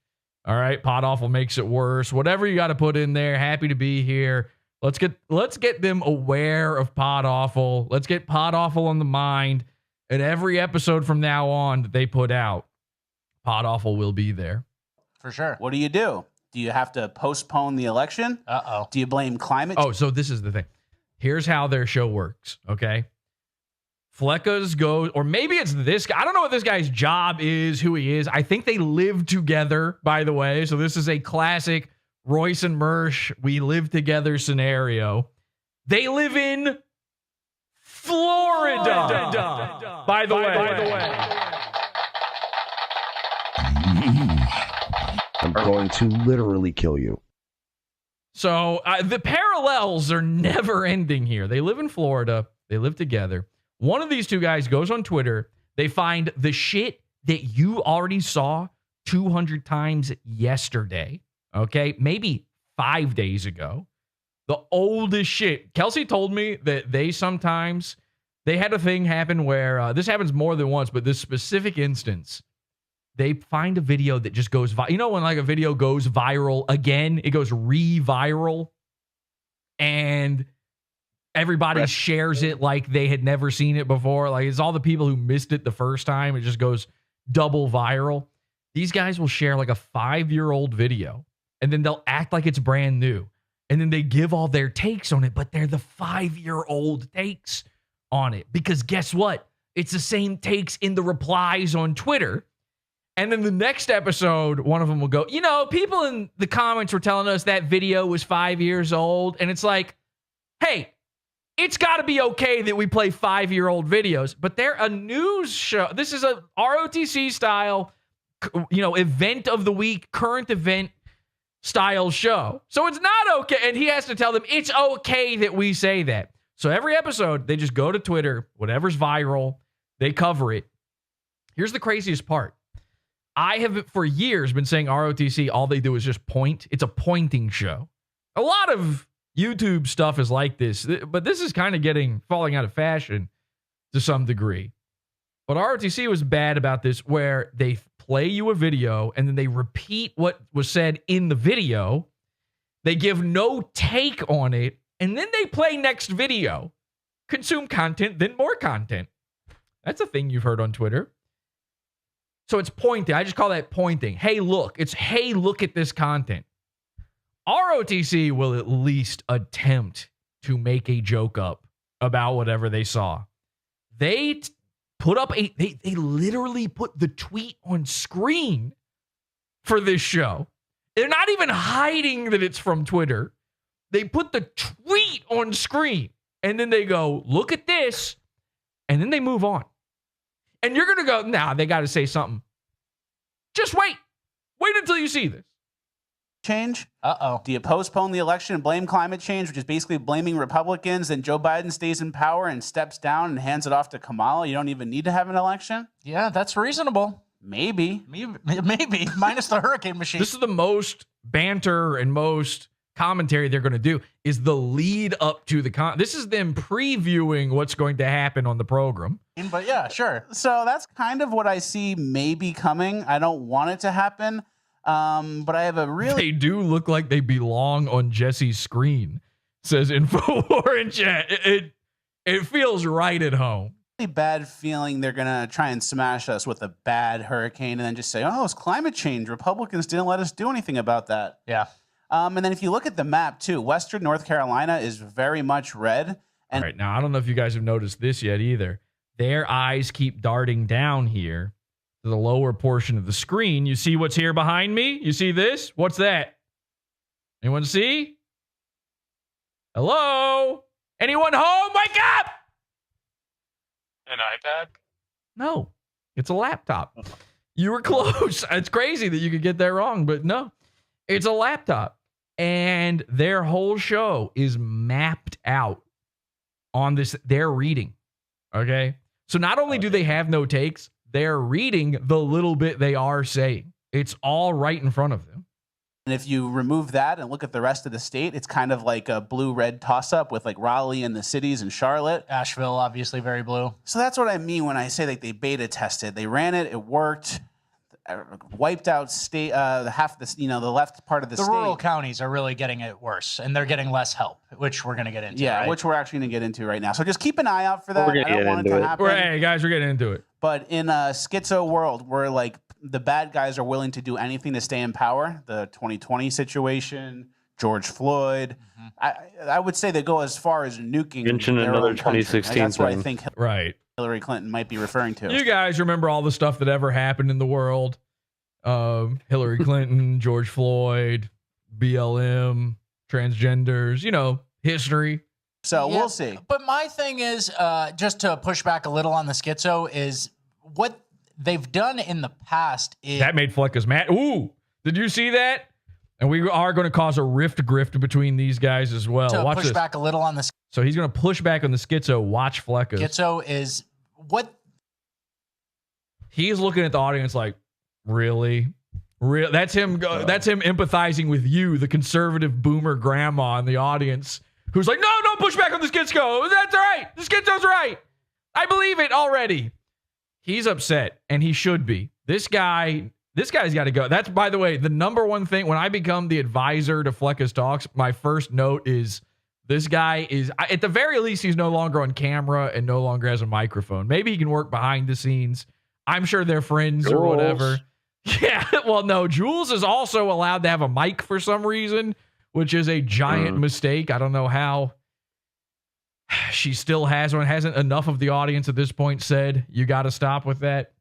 All right, Podawful makes it worse. Whatever you got to put in there. Happy to be here. Let's get them aware of Podawful. Let's get Podawful on the mind. And every episode from now on that they put out, Podawful will be there. For sure. What do? Do you have to postpone the election? Uh-oh. Do you blame climate change? Oh, so this is the thing. Here's how their show works, okay? Fleccas goes, or maybe it's this guy. I don't know what this guy's job is, who he is. I think they live together, by the way. So this is a classic Royce and Mersh, we live together scenario. They live in Florida. By the way. I'm going to literally kill you. So the parallels are never ending here. They live in Florida. They live together. One of these two guys goes on Twitter. They find the shit that you already saw 200 times yesterday. Okay, maybe 5 days ago. The oldest shit. Kelsey told me that they had a thing happen where this happens more than once, but this specific instance, they find a video that just goes viral. You know when like a video goes viral again, it goes re-viral, and everybody shares it like they had never seen it before. Like it's all the people who missed it the first time. It just goes double viral. These guys will share like a 5-year-old video, and then they'll act like it's brand new. And then they give all their takes on it, but they're the 5-year-old takes on it. Because guess what? it's the same takes in the replies on Twitter. And then the next episode, one of them will go, people in the comments were telling us that video was 5 years old. And it's like, hey, it's got to be okay that we play 5-year-old videos, but they're a news show. This is a ROTC style, event of the week, current event style show. So it's not okay. And he has to tell them it's okay that we say that. So every episode, they just go to Twitter, whatever's viral, they cover it. Here's the craziest part. I have for years been saying ROTC, all they do is just point. It's a pointing show. A lot of YouTube stuff is like this, but this is kind of falling out of fashion to some degree. But ROTC was bad about this, where they play you a video and then they repeat what was said in the video. They give no take on it, and then they play next video. Consume content, then more content. That's a thing you've heard on Twitter. So it's pointing. I just call that pointing. Hey, look. It's, hey, look at this content. ROTC will at least attempt to make a joke up about whatever they saw. They put up they literally put the tweet on screen for this show. They're not even hiding that it's from Twitter. They put the tweet on screen and then they go, look at this. And then they move on. And you're going to go, nah, they got to say something. Just wait. Wait until you see this. Change? Do you postpone the election and blame climate change, which is basically blaming Republicans, and Joe Biden stays in power and steps down and hands it off to Kamala? You don't even need to have an election? Yeah, that's reasonable. Maybe. Maybe. Minus the hurricane machine. This is the most banter and most commentary they're going to do, is the lead up to the this is them previewing what's going to happen on the program. But yeah, sure. So that's kind of what I see maybe coming. I don't want it to happen. But I have a really... They do look like they belong on Jesse's screen, says InfoWar in chat. It feels right at home. Really bad feeling they're going to try and smash us with a bad hurricane and then just say, oh, it's climate change. Republicans didn't let us do anything about that. Yeah. And then if you look at the map, too, Western North Carolina is very much red. And all right, now, I don't know if you guys have noticed this yet either. Their eyes keep darting down here to the lower portion of the screen. You see what's here behind me? You see this? What's that? Anyone see? Hello? Anyone home? Wake up! An iPad? No, it's a laptop. You were close. It's crazy that you could get that wrong, but no, it's a laptop. And their whole show is mapped out on this. They're reading. Okay. So not only do they have no takes, they're reading the little bit they are saying. It's all right in front of them. And if you remove that and look at the rest of the state, it's kind of like a blue-red toss-up with like Raleigh and the cities and Charlotte. Asheville, obviously very blue. So that's what I mean when I say like they beta tested. They ran it, it worked, wiped out state half the the left part of the state. The rural counties are really getting it worse, and they're getting less help, which we're going to get into. Yeah, right? which we're actually going to get into right now. So just keep an eye out for that. I don't want it to happen. Hey guys, we're getting into it. But in a schizo world where like the bad guys are willing to do anything to stay in power, the 2020 situation, George Floyd, I would say they go as far as nuking. Mention another 2016 That's what I thing. think Hillary Clinton might be referring to. You guys remember all the stuff that ever happened in the world? Hillary Clinton, George Floyd, BLM, transgenders, history. So we'll see. But my thing is, just to push back a little on the schizo, is what they've done in the past is... That made Fleccas mad. Ooh, did you see that? And we are going to cause a grift between these guys as well. To Watch push this. back a little on the... So he's going to push back on the schizo. Watch Fleccas. Schizo is what... He's looking at the audience like, really? That's him. That's him empathizing with you, the conservative boomer grandma in the audience, who's like, no, don't push back on the schizo. That's all right. The schizo's right. I believe it already. He's upset, and he should be. This guy's got to go. That's, by the way, the number one thing. When I become the advisor to Fleccas Talks, my first note is this guy is, at the very least, he's no longer on camera and no longer has a microphone. Maybe he can work behind the scenes. I'm sure they're friends or whatever. Yeah, well, no, Jules is also allowed to have a mic for some reason, which is a giant mistake. I don't know how. she still has one. Hasn't enough of the audience at this point said, you got to stop with that.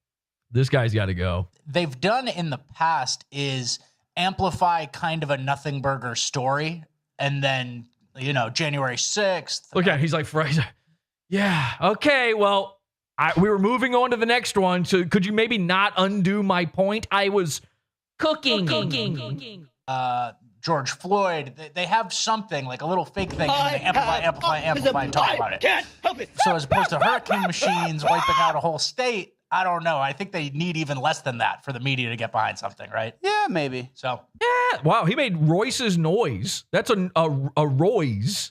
This guy's got to go. They've done in the past is amplify kind of a nothing burger story. And then, January 6th. Look at he's like, yeah, okay, well, we were moving on to the next one. So could you maybe not undo my point? I was cooking. George Floyd, they have something like a little fake thing, and they amplify, and talk about it. So as opposed to hurricane machines wiping out a whole state, I don't know. I think they need even less than that for the media to get behind something, right? Yeah, maybe. So yeah, wow, he made Royce's noise. That's a Royce,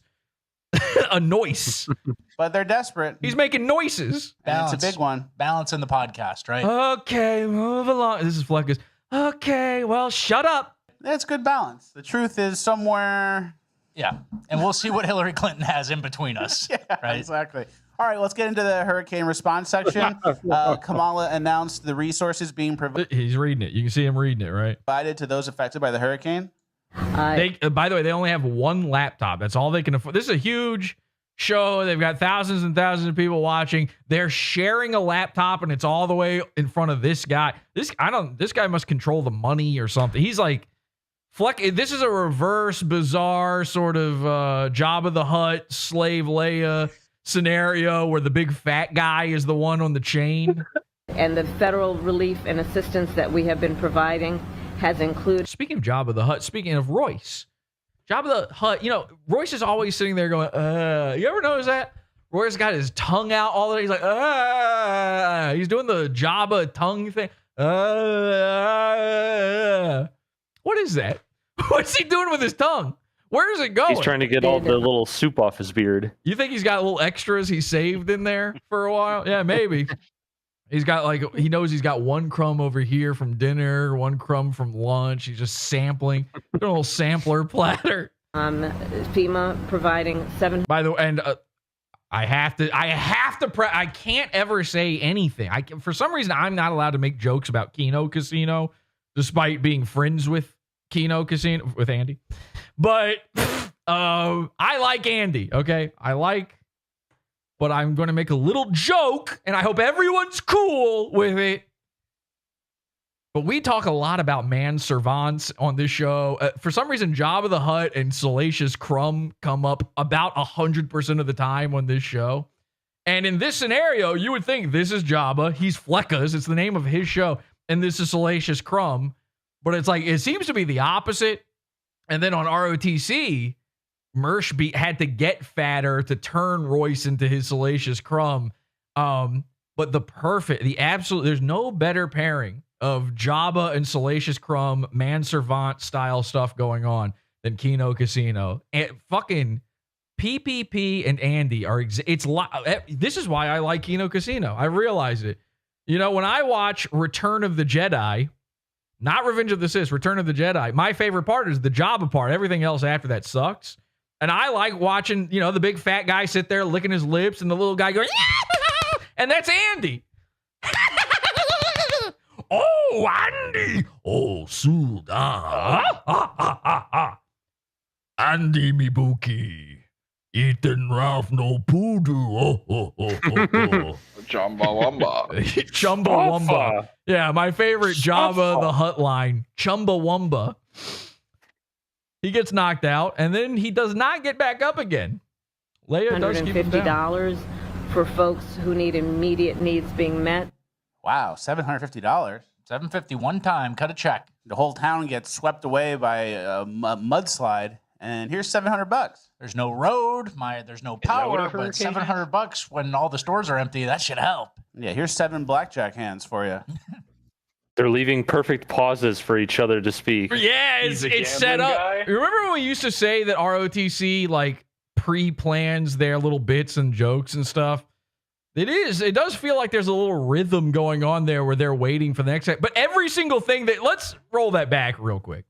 a noise. But they're desperate. He's making noises. It's a big one. Balance in the podcast, right? Okay, move along. This is Fleccas. Okay, well, shut up. That's good balance. The truth is somewhere. Yeah. And we'll see what Hillary Clinton has in between us. Yeah, right? Exactly. All right, let's get into the hurricane response section. Kamala announced the resources being He's reading it. You can see him reading it, right? provided to those affected by the hurricane. By the way, they only have one laptop. That's all they can afford. This is a huge show. They've got thousands and thousands of people watching. They're sharing a laptop, and it's all the way in front of this guy. This guy must control the money or something. He's like, this is a reverse, bizarre sort of Jabba the Hutt, Slave Leia scenario where the big fat guy is the one on the chain. And the federal relief and assistance that we have been providing has included. Speaking of Jabba the Hutt, speaking of Royce, Jabba the Hutt, Royce is always sitting there going, you ever notice that? Royce got his tongue out all the day. He's like, he's doing the Jabba tongue thing. What is that? What's he doing with his tongue? Where is it going? He's trying to get all the little soup off his beard. You think he's got little extras he saved in there for a while? Yeah, maybe. He's got he knows he's got one crumb over here from dinner, one crumb from lunch. He's just sampling. A little sampler platter. FEMA providing By the way, and I can't ever say anything. For some reason, I'm not allowed to make jokes about Keno Casino, despite being friends with Keno Casino with Andy. But I like Andy, okay? But I'm going to make a little joke, and I hope everyone's cool with it. But we talk a lot about manservants on this show. For some reason, Jabba the Hutt and Salacious Crumb come up about 100% of the time on this show. And in this scenario, you would think this is Jabba. He's Fleccas. It's the name of his show. And this is Salacious Crumb. But it's like, it seems to be the opposite. And then on ROTC, Mersh had to get fatter to turn Royce into his Salacious Crumb. But the absolute, there's no better pairing of Jabba and Salacious Crumb, manservant style stuff going on than Keno Casino. And fucking PPP and Andy are, this is why I like Keno Casino. I realize it. When I watch Return of the Jedi, not Revenge of the Sith, Return of the Jedi, my favorite part is the Jabba part. Everything else after that sucks. And I like watching, the big fat guy sit there licking his lips and the little guy going, yeah! And that's Andy. Oh, Andy. Oh, Suda. Andy Mibuki. Ethan Ralph no Poodoo. Chumbawamba. Chumbawamba. Yeah, my favorite Jabba the Hutt line. Chumbawamba. He gets knocked out, and then he does not get back up again. Leia does keep him down. $150 for folks who need immediate needs being met. Wow, $750. $750 one time, cut a check. The whole town gets swept away by a mudslide, and here's $700. There's no road, there's no power, but $700 when all the stores are empty, that should help. Yeah, here's 7 blackjack hands for you. They're leaving perfect pauses for each other to speak. Yeah, it's set up. Guy. Remember when we used to say that ROTC pre-plans their little bits and jokes and stuff? It does feel like there's a little rhythm going on there where they're waiting for the next. But every single thing let's roll that back real quick.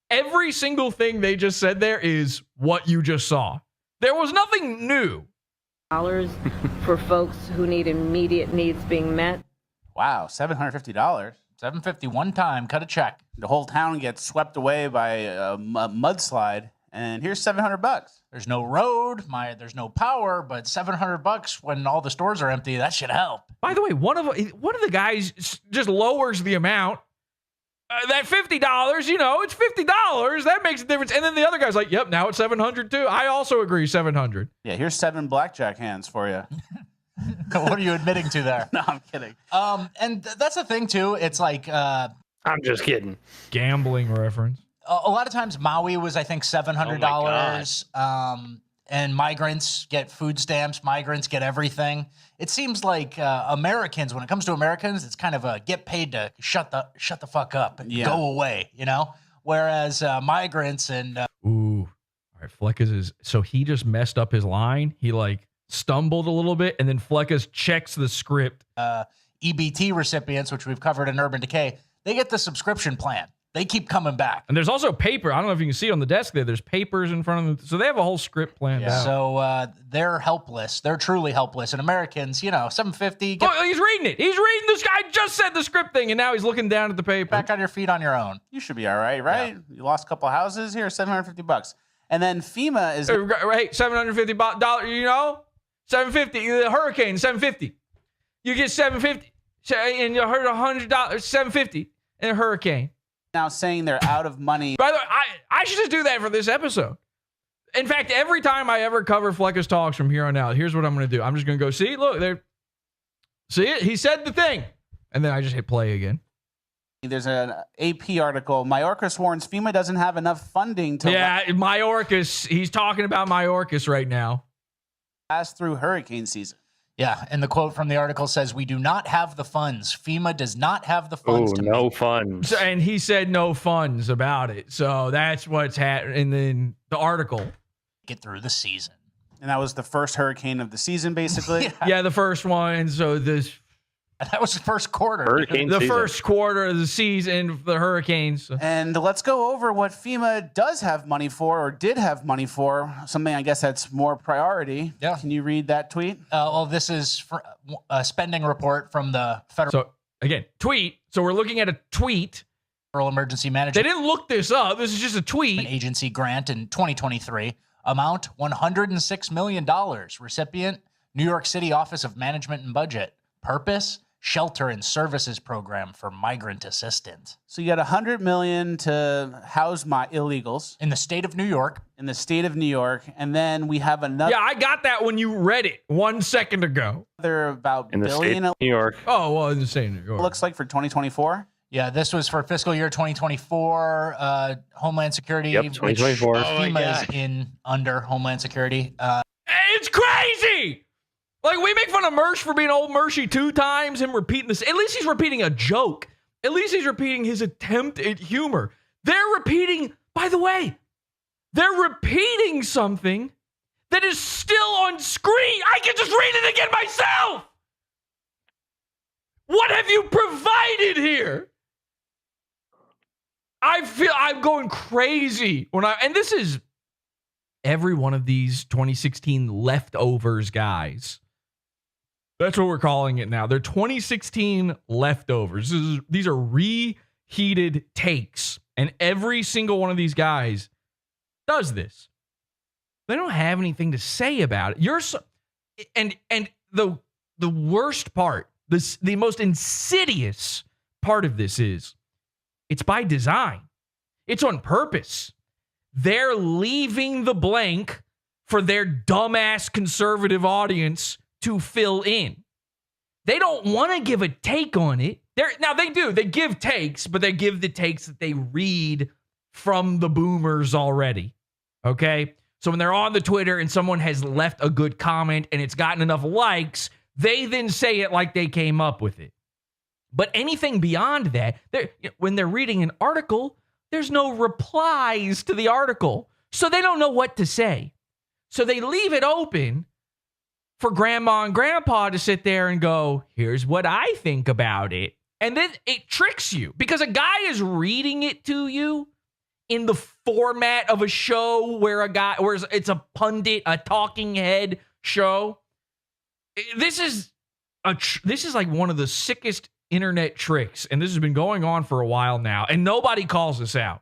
Every single thing they just said there is what you just saw. There was nothing new. For folks who need immediate needs being met. Wow, $750. $750 one time, cut a check. The whole town gets swept away by a mudslide, And here's $700. There's no road, there's no power, but $700 when all the stores are empty, that should help. By the way, one of the guys just lowers the amount. That $50, you know, it's $50. That makes a difference. And then the other guy's like, "Yep, now it's $700 too." I also agree, $700. Yeah, here's 7 blackjack hands for you. What are you admitting to there? No, I'm kidding. And that's the thing too. It's like I'm just kidding. Gambling reference. A lot of times Maui was, I think, $700. And migrants get food stamps. Migrants get everything. It seems like Americans, when it comes to Americans, it's kind of a get paid to shut the fuck up and go away, you know? Whereas migrants and... Ooh. All right, Fleccas is... So he just messed up his line. He, like, stumbled a little bit, and then Fleccas checks the script. EBT recipients, which we've covered in Urban Decay, they get the subscription plan. They keep coming back. And there's also paper. I don't know if you can see on the desk there. There's papers in front of them. So they have a whole script planned out. So they're helpless. They're truly helpless. And Americans, you know, $750. Oh, he's reading it. He's reading this guy just said the script thing, and now he's looking down at the paper. Back on your feet on your own. You should be all right, right? Yeah. You lost a couple of houses here, $750. And then FEMA is... Right, $750, you know? $750. The hurricane, $750. You get $750. And you heard $100, $750 in a hurricane. Now saying they're out of money. By the way, I should just do that for this episode. In fact, every time I ever cover Fleccas Talks from here on out, here's what I'm going to do. I'm just going to go, see, look, there. See it? He said the thing. And then I just hit play again. There's an AP article. Mayorkas warns FEMA doesn't have enough funding to... Yeah, Mayorkas. He's talking about Mayorkas right now. Pass through hurricane season. Yeah, and the quote from the article says, "We do not have the funds. FEMA does not have the funds to no make funds." So, and he said no funds about it. So that's what's happening in the article. Get through the season. And that was the first hurricane of the season, basically? Yeah, the first one. So this... That was the first quarter. The first quarter of the season, the hurricanes. And let's go over what FEMA does have money for, or did have money for. Something I guess that's more priority. Yeah. Can you read that tweet? Well, this is for a spending report from the federal. So again, tweet. So we're looking at a tweet. Federal Emergency Management. They didn't look this up. This is just a tweet. An agency grant in 2023. Amount $106 million. Recipient New York City Office of Management and Budget. Purpose: Shelter and Services Program for Migrant Assistance. So you got $100 million to house my illegals in the state of New York. In the state of New York, and then we have another. Yeah, I got that when you read it 1 second ago. They're about in the billion. State of New York. Oh well, in the state of New York. Looks like for 2024. Yeah, this was for fiscal year 2024. Homeland Security. Yep, 2024. FEMA is in under Homeland Security. It's crazy. Like, we make fun of Mersh for being old Mershy 2 times, him repeating this. At least he's repeating a joke. At least he's repeating his attempt at humor. They're repeating, by the way, they're repeating something that is still on screen. I can just read it again myself. What have you provided here? I feel I'm going crazy and this is every one of these 2016 leftovers guys. That's what we're calling it now. They're 2016 leftovers. These are reheated takes. And every single one of these guys does this. They don't have anything to say about it. And the worst part, the most insidious part of this is it's by design. It's on purpose. They're leaving the blank for their dumbass conservative audience to fill in. They don't want to give a take on it. Now they do. They give takes, but they give the takes that they read from the boomers already. Okay? So when they're on the Twitter and someone has left a good comment and it's gotten enough likes, they then say it like they came up with it. But anything beyond that, when they're reading an article, there's no replies to the article. So they don't know what to say. So they leave it open for grandma and grandpa to sit there and go, here's what I think about it. And then it tricks you because a guy is reading it to you in the format of a show where it's a pundit, a talking head show. This is like one of the sickest internet tricks, and this has been going on for a while now, and nobody calls this out.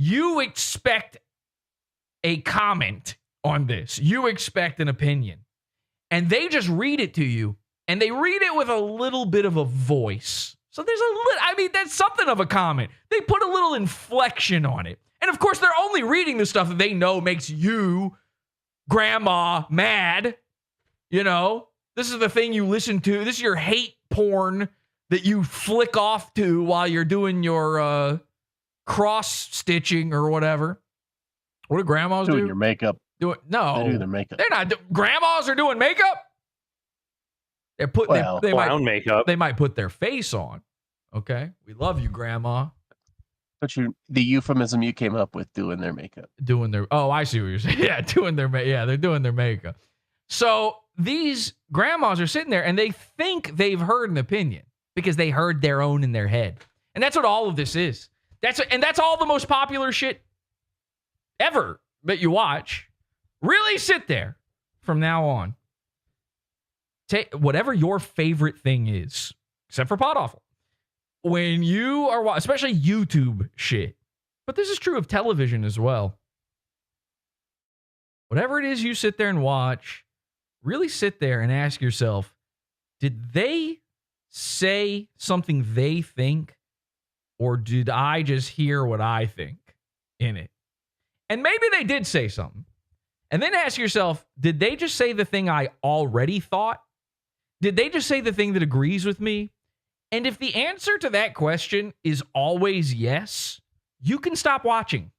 you expect a comment on this. You expect an opinion. And they just read it to you, and they read it with a little bit of a voice. So there's a little, I mean, that's something of a comment. They put a little inflection on it. And of course, they're only reading the stuff that they know makes you, grandma, mad. You know, this is the thing you listen to. This is your hate porn that you flick off to while you're doing your cross stitching or whatever. What do grandmas do? Doing your makeup. No, they do their makeup. They're not. Grandmas are doing makeup. They're putting. They might makeup. They might put their face on. Okay, we love you, grandma. But the euphemism you came up with, doing their makeup. Doing their. Oh, I see what you're saying. Yeah, doing their. Yeah, they're doing their makeup. So these grandmas are sitting there and they think they've heard an opinion because they heard their own in their head, and that's what all of this is. That's all the most popular shit ever that you watch. Really sit there from now on. Take whatever your favorite thing is, except for Podawful. When you are, especially YouTube shit, but this is true of television as well. Whatever it is you sit there and watch, really sit there and ask yourself, did they say something they think, or did I just hear what I think in it? And maybe they did say something. And then ask yourself, did they just say the thing I already thought? Did they just say the thing that agrees with me? And if the answer to that question is always yes, you can stop watching.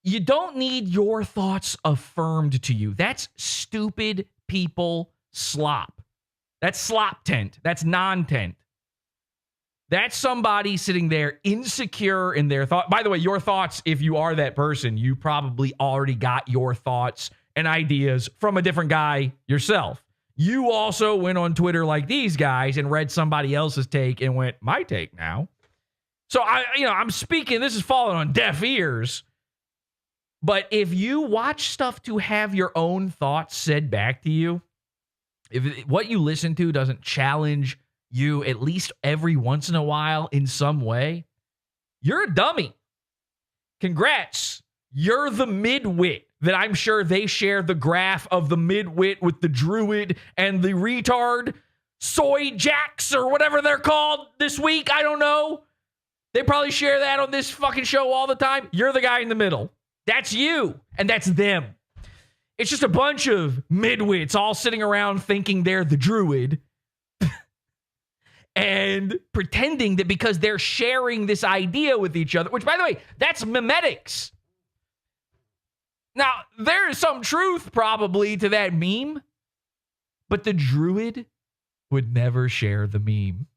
You don't need your thoughts affirmed to you. That's stupid people slop. That's slop tent. That's non-tent. That's somebody sitting there insecure in their thought. By the way, your thoughts, if you are that person, you probably already got your thoughts and ideas from a different guy yourself. You also went on Twitter like these guys and read somebody else's take and went, my take now. So I'm speaking, this is falling on deaf ears. But if you watch stuff to have your own thoughts said back to you, if what you listen to doesn't challenge you at least every once in a while in some way, you're a dummy. Congrats. You're the midwit that I'm sure they share the graph of the midwit with the druid and the retard soy jacks or whatever they're called this week. I don't know. They probably share that on this fucking show all the time. You're the guy in the middle. That's you. And that's them. It's just a bunch of midwits all sitting around thinking they're the druid and pretending that because they're sharing this idea with each other, which, by the way, that's memetics. Now, there is some truth probably to that meme, but the druid would never share the meme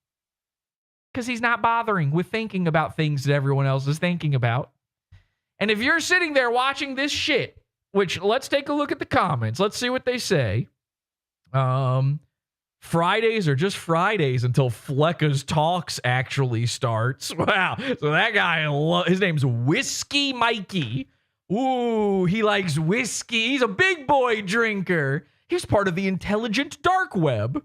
because he's not bothering with thinking about things that everyone else is thinking about. And if you're sitting there watching this shit, which let's take a look at the comments. Let's see what they say. Fridays are just Fridays until Fleccas Talks actually starts. Wow. So that guy, his name's Whiskey Mikey. Ooh, he likes whiskey. He's a big boy drinker. He's part of the intelligent dark web.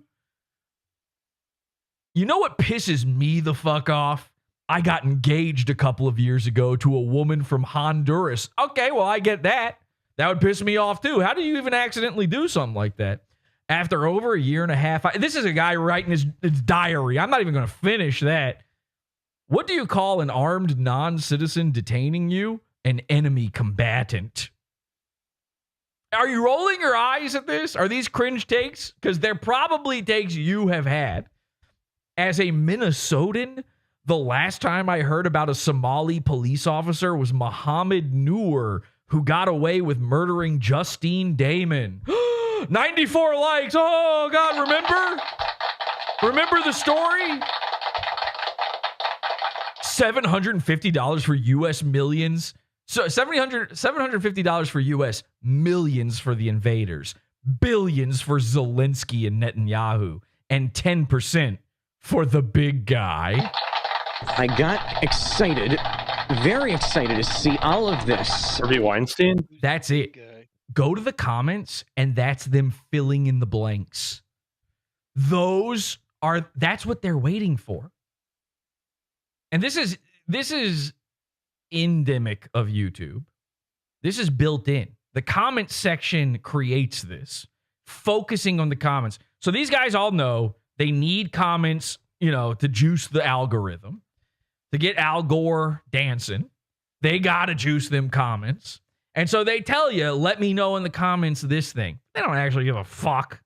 You know what pisses me the fuck off? I got engaged a couple of years ago to a woman from Honduras. Okay, well, I get that. That would piss me off too. How do you even accidentally do something like that? After over a year and a half, this is a guy writing his diary. I'm not even going to finish that. What do you call an armed non-citizen detaining you? An enemy combatant. Are you rolling your eyes at this? Are these cringe takes? Because they're probably takes you have had. As a Minnesotan, the last time I heard about a Somali police officer was Mohammed Noor, who got away with murdering Justine Damon. 94 likes. Oh, God, remember? Remember the story? $750 for U.S. millions. So $750 for U.S. millions for the invaders. Billions for Zelensky and Netanyahu. And 10% for the big guy. I got excited, very excited to see all of this. Harvey Weinstein? That's it. Go to the comments, and that's them filling in the blanks. That's what they're waiting for. And this is endemic of YouTube. This is built in. The comment section creates this, focusing on the comments. So these guys all know they need comments, to juice the algorithm, to get Al Gore dancing. They got to juice them comments. And so they tell you, let me know in the comments this thing. They don't actually give a fuck.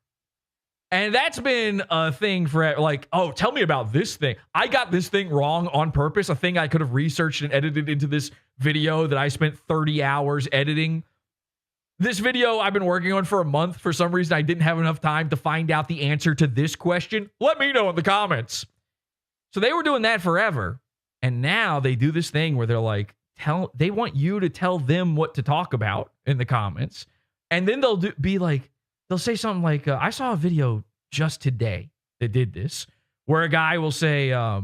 And that's been a thing for tell me about this thing. I got this thing wrong on purpose, a thing I could have researched and edited into this video that I spent 30 hours editing. This video I've been working on for a month. For some reason, I didn't have enough time to find out the answer to this question. Let me know in the comments. So they were doing that forever. And now they do this thing where they're like, they want you to tell them what to talk about in the comments. And then they'll say something like, I saw a video just today that did this, where a guy will say, I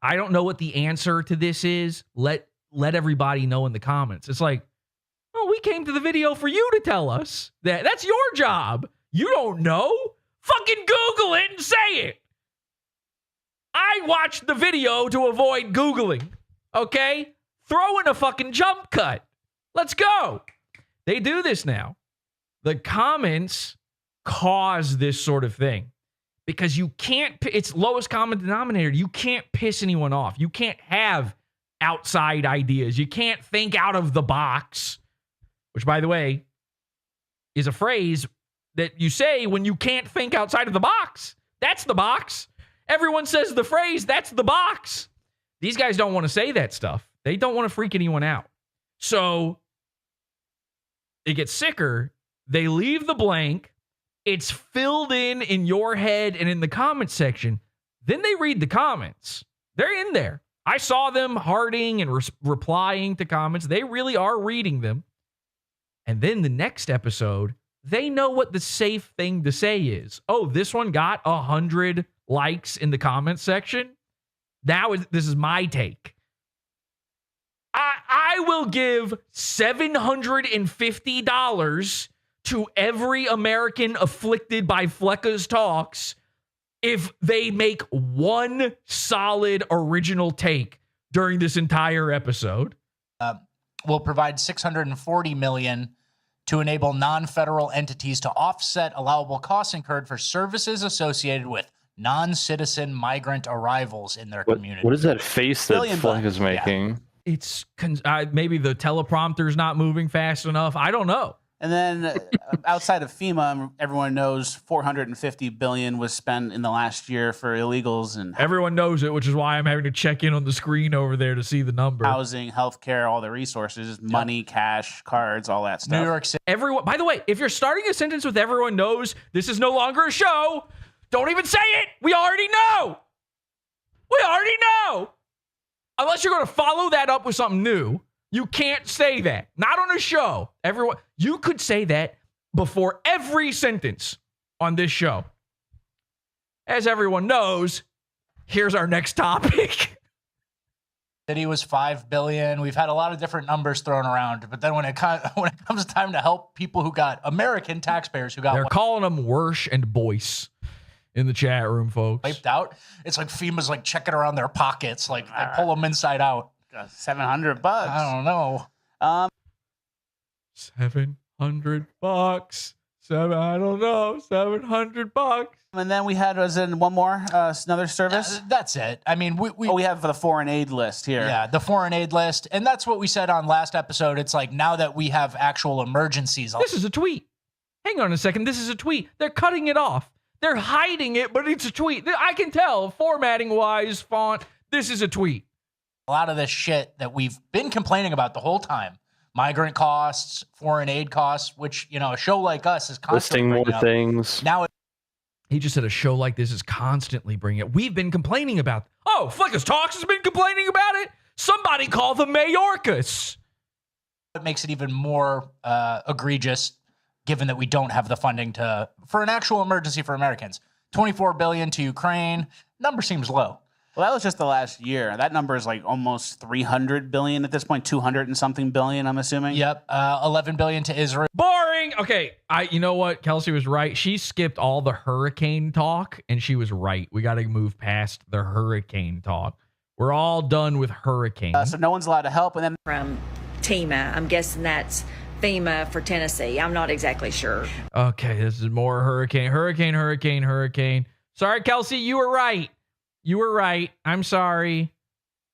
don't know what the answer to this is. Let everybody know in the comments. It's like, oh, we came to the video for you to tell us that. That's your job. You don't know. Fucking Google it and say it. I watched the video to avoid Googling. Okay? Throw in a fucking jump cut. Let's go. They do this now. The comments cause this sort of thing because you can't, it's lowest common denominator. You can't piss anyone off. You can't have outside ideas. You can't think out of the box, which, by the way, is a phrase that you say when you can't think outside of the box. That's the box. Everyone says the phrase, that's the box. These guys don't want to say that stuff. They don't want to freak anyone out. So it gets sicker. They leave the blank. It's filled in your head and in the comment section. Then they read the comments. They're in there. I saw them hearting and replying to comments. They really are reading them. And then the next episode, they know what the safe thing to say is. Oh, this one got 100 likes in the comment section. This is my take. I will give $750 to every American afflicted by Fleccas talks if they make one solid original take during this entire episode. We'll provide $640 million to enable non-federal entities to offset allowable costs incurred for services associated with non-citizen migrant arrivals in their community. What is that face that Fleck is making? Yeah. It's maybe the teleprompter's not moving fast enough. I don't know. And then outside of FEMA, everyone knows $450 billion was spent in the last year for illegals and everyone knows it, which is why I'm having to check in on the screen over there to see the number. Housing, healthcare, all the resources, money, cash, cards, all that stuff. New York City. Everyone. By the way, if you're starting a sentence with "everyone knows," this is no longer a show. Don't even say it. We already know. We already know. Unless you're going to follow that up with something new. You can't say that. Not on a show. You could say that before every sentence on this show. As everyone knows, here's our next topic. City was $5 billion. We've had a lot of different numbers thrown around, but then when it comes time to help people who got American taxpayers who got they're calling them Wersch and Boyce in the chat room, folks. Wiped out. It's like FEMA's like checking around their pockets, like they pull them inside out. $700. I don't know. $700. I don't know. $700. And then we had one more another service. That's it. I mean, we have the foreign aid list here. Yeah, the foreign aid list, and that's what we said on last episode. It's like now that we have actual emergencies. This is a tweet. Hang on a second. This is a tweet. They're cutting it off. They're hiding it, but it's a tweet. I can tell formatting wise, font. This is a tweet. A lot of this shit that we've been complaining about the whole time. Migrant costs, foreign aid costs, which, a show like us is constantly listing more things. Now he just said a show like this is constantly bringing it. We've been complaining about. Oh, Fleccas Talks has been complaining about it. Somebody call the Mayorkas. It makes it even more egregious, given that we don't have the funding for an actual emergency for Americans. $24 billion to Ukraine. Number seems low. Well, that was just the last year. That number is like almost $300 billion at this point, 200 and something billion, I'm assuming. Yep, $11 billion to Israel. Boring. Okay, you know what? Kelsey was right. She skipped all the hurricane talk, and she was right. We got to move past the hurricane talk. We're all done with hurricane. So no one's allowed to help. And then from TEMA, I'm guessing that's FEMA for Tennessee. I'm not exactly sure. Okay, this is more hurricane. Sorry, Kelsey, you were right. I'm sorry.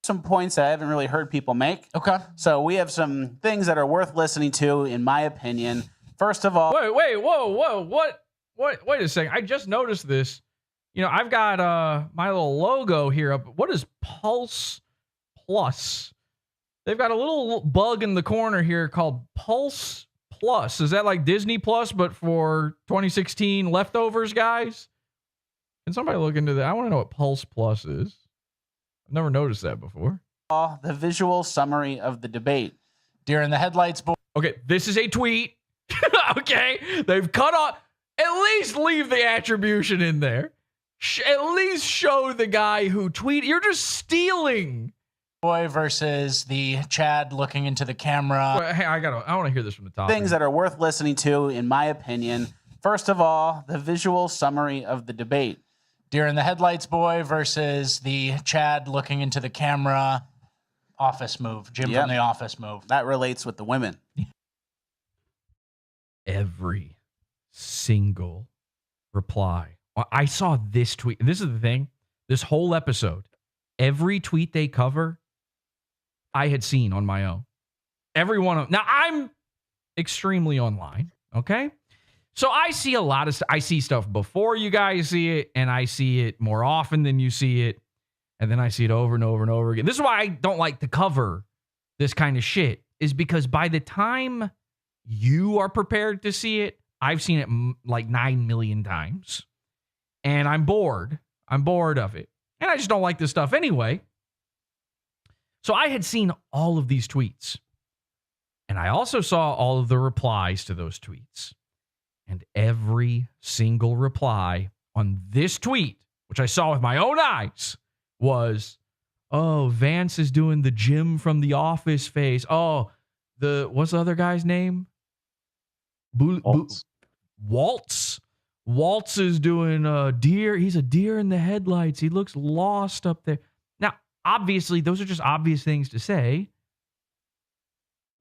some points that I haven't really heard people make. Okay. So we have some things that are worth listening to, in my opinion. First of all, wait a second. I just noticed this. You know, I've got my little logo here up. What is Pulse Plus? They've got a little bug in the corner here called Pulse Plus. Is that like Disney Plus, but for 2016 leftovers, guys? Can somebody look into that? I want to know what Pulse Plus is. I've never noticed that before. The visual summary of the debate. Deer in the headlights. Okay, this is a tweet. Okay, they've cut off. At least leave the attribution in there. At least show the guy who tweeted. You're just stealing. Boy versus the Chad looking into the camera. Wait, hey, I want to hear this from the top. Things that are worth listening to, in my opinion. First of all, the visual summary of the debate. Deer in the headlights boy versus the Chad looking into the camera. Office move. Jim from the Office move. That relates with the women. Every single reply. I saw this tweet. This is the thing. This whole episode, every tweet they cover, I had seen on my own. Every one of them. Now, I'm extremely online, okay? So I see a lot of stuff. I see stuff before you guys see it, and I see it more often than you see it, and then I see it over and over and over again. This is why I don't like to cover this kind of shit, is because by the time you are prepared to see it, I've seen it like 9 million times. And I'm bored. I'm bored of it. And I just don't like this stuff anyway. So I had seen all of these tweets. And I also saw all of the replies to those tweets. And every single reply on this tweet, which I saw with my own eyes, was, oh, Vance is doing the Jim from The Office face. Oh, what's the other guy's name? Waltz. Waltz is doing a deer. He's a deer in the headlights. He looks lost up there. Now, obviously, those are just obvious things to say.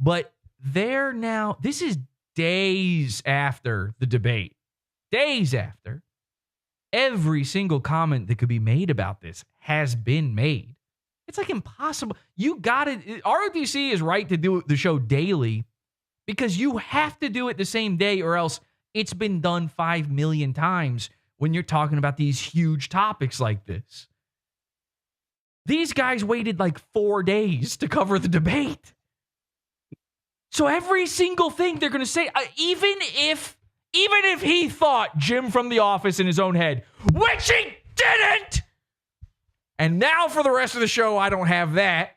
But they're now, this is days after the debate. Days after. Every single comment that could be made about this has been made. It's like impossible. You got it. ROTC is right to do the show daily because you have to do it the same day or else it's been done 5 million times when you're talking about these huge topics like this. These guys waited like 4 days to cover the debate. So every single thing they're going to say, even if he thought Jim from The Office in his own head, which he didn't. And now for the rest of the show, I don't have that.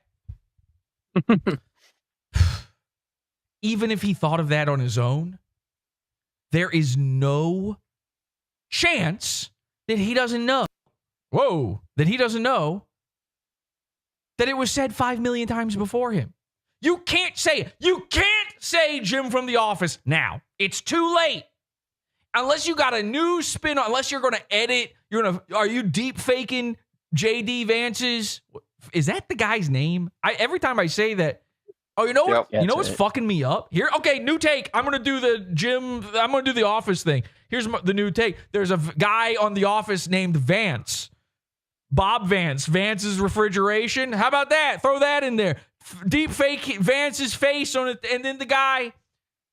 Even if he thought of that on his own, there is no chance that he doesn't know. That he doesn't know that it was said 5 million times before him. You can't say it. You can't say Jim from The Office now. It's too late. Unless you got a new spin, unless you're going to edit, are you deep faking JD Vance's? Is that the guy's name? Every time I say that, you know what? Yep. You know what's fucking me up? Here, okay, new take. I'm going to do the Office thing. Here's the new take. There's a guy on The Office named Vance. Bob Vance. Vance's refrigeration. How about that? Throw that in there. Deep fake Vance's face on it, and then the guy.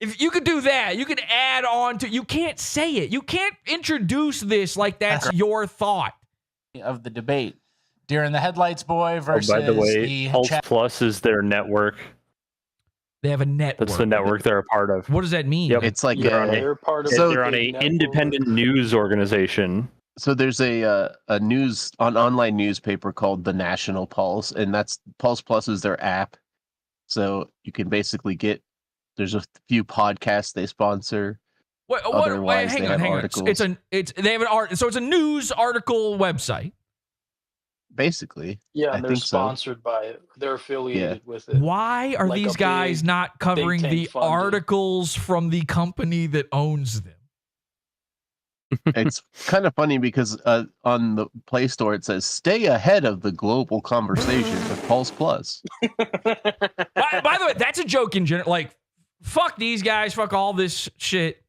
If you could do that, you could add on to. You can't say it. You can't introduce this like that's your thought of the debate. Deer in the headlights boy versus by the way, Pulse Plus is their network. They have a network. That's the network they're a part of. What does that mean? Yep. It's like they're part of. They're on an independent news organization. So there's a online newspaper called The National Pulse, and that's Pulse Plus is their app. So you can basically there's a few podcasts they sponsor. Wait, hang on. So it's a news article website. Basically. Yeah, they're sponsored by it. They're affiliated with it. Why are these guys not covering the articles from the company that owns them? It's kind of funny because on the Play Store it says "Stay ahead of the global conversation with Pulse Plus." By the way, that's a joke in general. Like, fuck these guys. Fuck all this shit.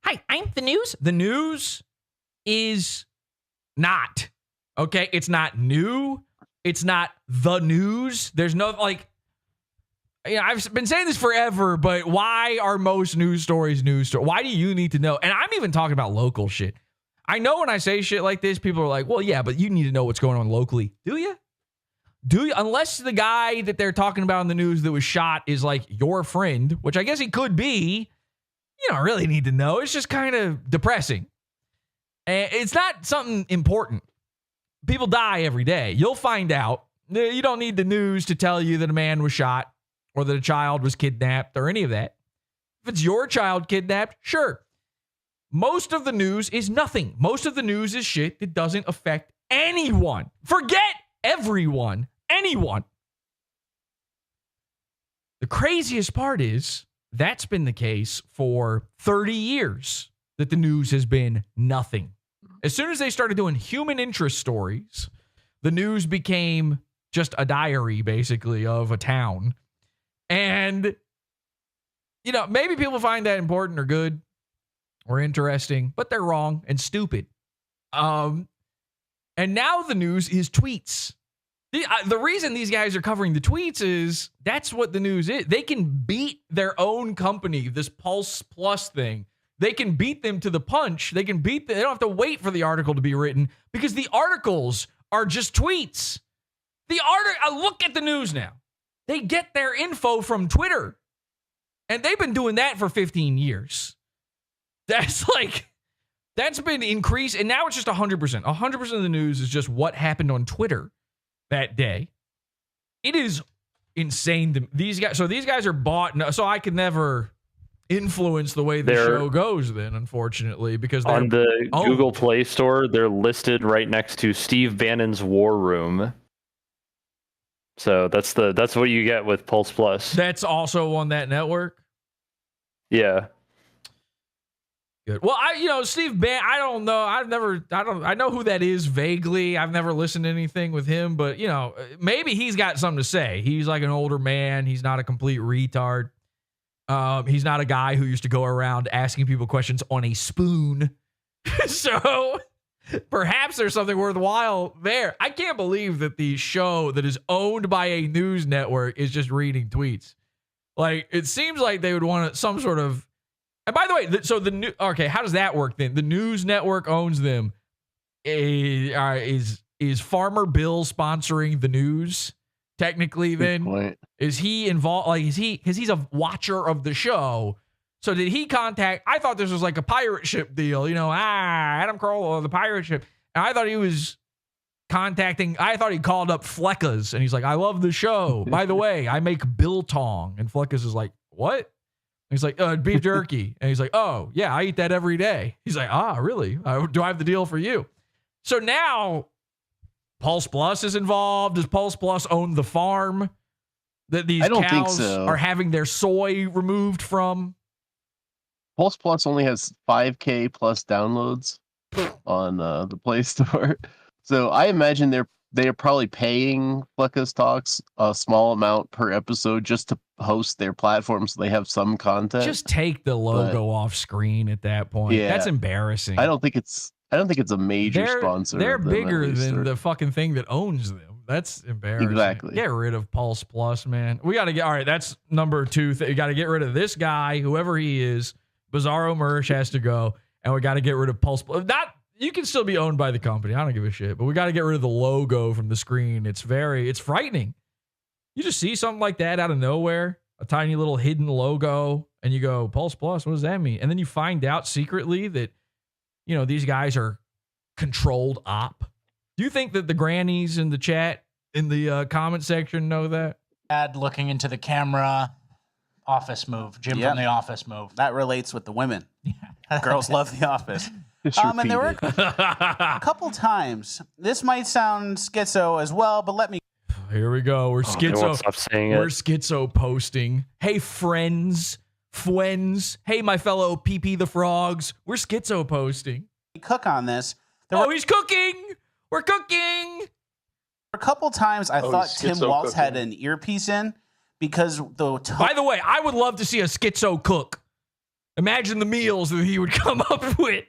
Hi, I'm the news. The news is not. Okay? It's not new. It's not the news. There's no, like, you know, I've been saying this forever, but why are most news stories news stories? Why do you need to know? And I'm even talking about local shit. I know when I say shit like this, people are like, well, yeah, but you need to know what's going on locally. Do you? Do you? Unless the guy that they're talking about in the news that was shot is like your friend, which I guess he could be, you don't really need to know. It's just kind of depressing. And it's not something important. People die every day. You'll find out. You don't need the news to tell you that a man was shot or that a child was kidnapped or any of that. If it's your child kidnapped, sure. Most of the news is nothing. Most of the news is shit that doesn't affect anyone. Forget everyone. Anyone. The craziest part is that's been the case for 30 years that the news has been nothing. As soon as they started doing human interest stories, the news became just a diary, basically, of a town. And, you know, maybe people find that important or good or interesting, but they're wrong and stupid. And now the news is tweets. The reason these guys are covering the tweets is that's what the news is. They can beat their own company, this Pulse Plus thing. They can beat them to the punch. They can beat them. They don't have to wait for the article to be written because the articles are just tweets. The article, look at the news now. They get their info from Twitter. And they've been doing that for 15 years. That's been increased. And now it's just 100%. 100% of the news is just what happened on Twitter that day. It is insane. These guys are bought. So I can never influence the way the show goes then, unfortunately, because they're on the Google Play Store, they're listed right next to Steve Bannon's War Room. So that's what you get with Pulse Plus. That's also on that network. Yeah. Good. Well, Steve Bannon, I don't know. I know who that is vaguely. I've never listened to anything with him, but maybe he's got something to say. He's like an older man. He's not a complete retard. He's not a guy who used to go around asking people questions on a spoon. So perhaps there's something worthwhile there. I can't believe that the show that is owned by a news network is just reading tweets. Like, it seems like they would want some sort of. And by the way, so how does that work then? The news network owns them. Is Farmer Bill sponsoring the news? Technically, then is he involved? Like, because he's a watcher of the show. So did he contact? I thought this was like a pirate ship deal. Adam Carolla, the pirate ship. And I thought he was contacting. I thought he called up Fleccas, and he's like, "I love the show. By the way, I make biltong." And Fleccas is like, "What?" And he's like, "Beef jerky." And he's like, "Oh yeah, I eat that every day." He's like, "Ah, really? Do I have the deal for you?" So now Pulse Plus is involved. Does Pulse Plus own the farm that these cows are having their soy removed from? Pulse Plus only has 5K plus downloads on the Play Store. So I imagine they're probably paying Fleccas Talks a small amount per episode just to host their platform so they have some content. Just take the logo off screen at that point. Yeah, that's embarrassing. I don't think it's a major sponsor. They're bigger than the fucking thing that owns them. That's embarrassing. Exactly. Get rid of Pulse Plus, man. We got to get, all right, that's number 2. You got to get rid of this guy, whoever he is. Bizarro Merch has to go, and we got to get rid of Pulse Plus. You can still be owned by the company. I don't give a shit, but we got to get rid of the logo from the screen. It's frightening. You just see something like that out of nowhere, a tiny little hidden logo, and you go, Pulse Plus, what does that mean? And then you find out secretly that, these guys are controlled op. Do you think that the grannies in the chat, in the comment section know that? Dad looking into the camera. Office move. Jim from The Office move. That relates with the women. Girls love The Office. And there were a couple times. This might sound schizo as well, but let me. Here we go. We're schizo. We're schizo posting. Hey, friends Fwens. Hey, my fellow PP the Frogs. We're schizo posting. Cook on this. He's cooking. We're cooking. A couple times I thought Tim Waltz had an earpiece in because By the way, I would love to see a schizo cook. Imagine the meals that he would come up with.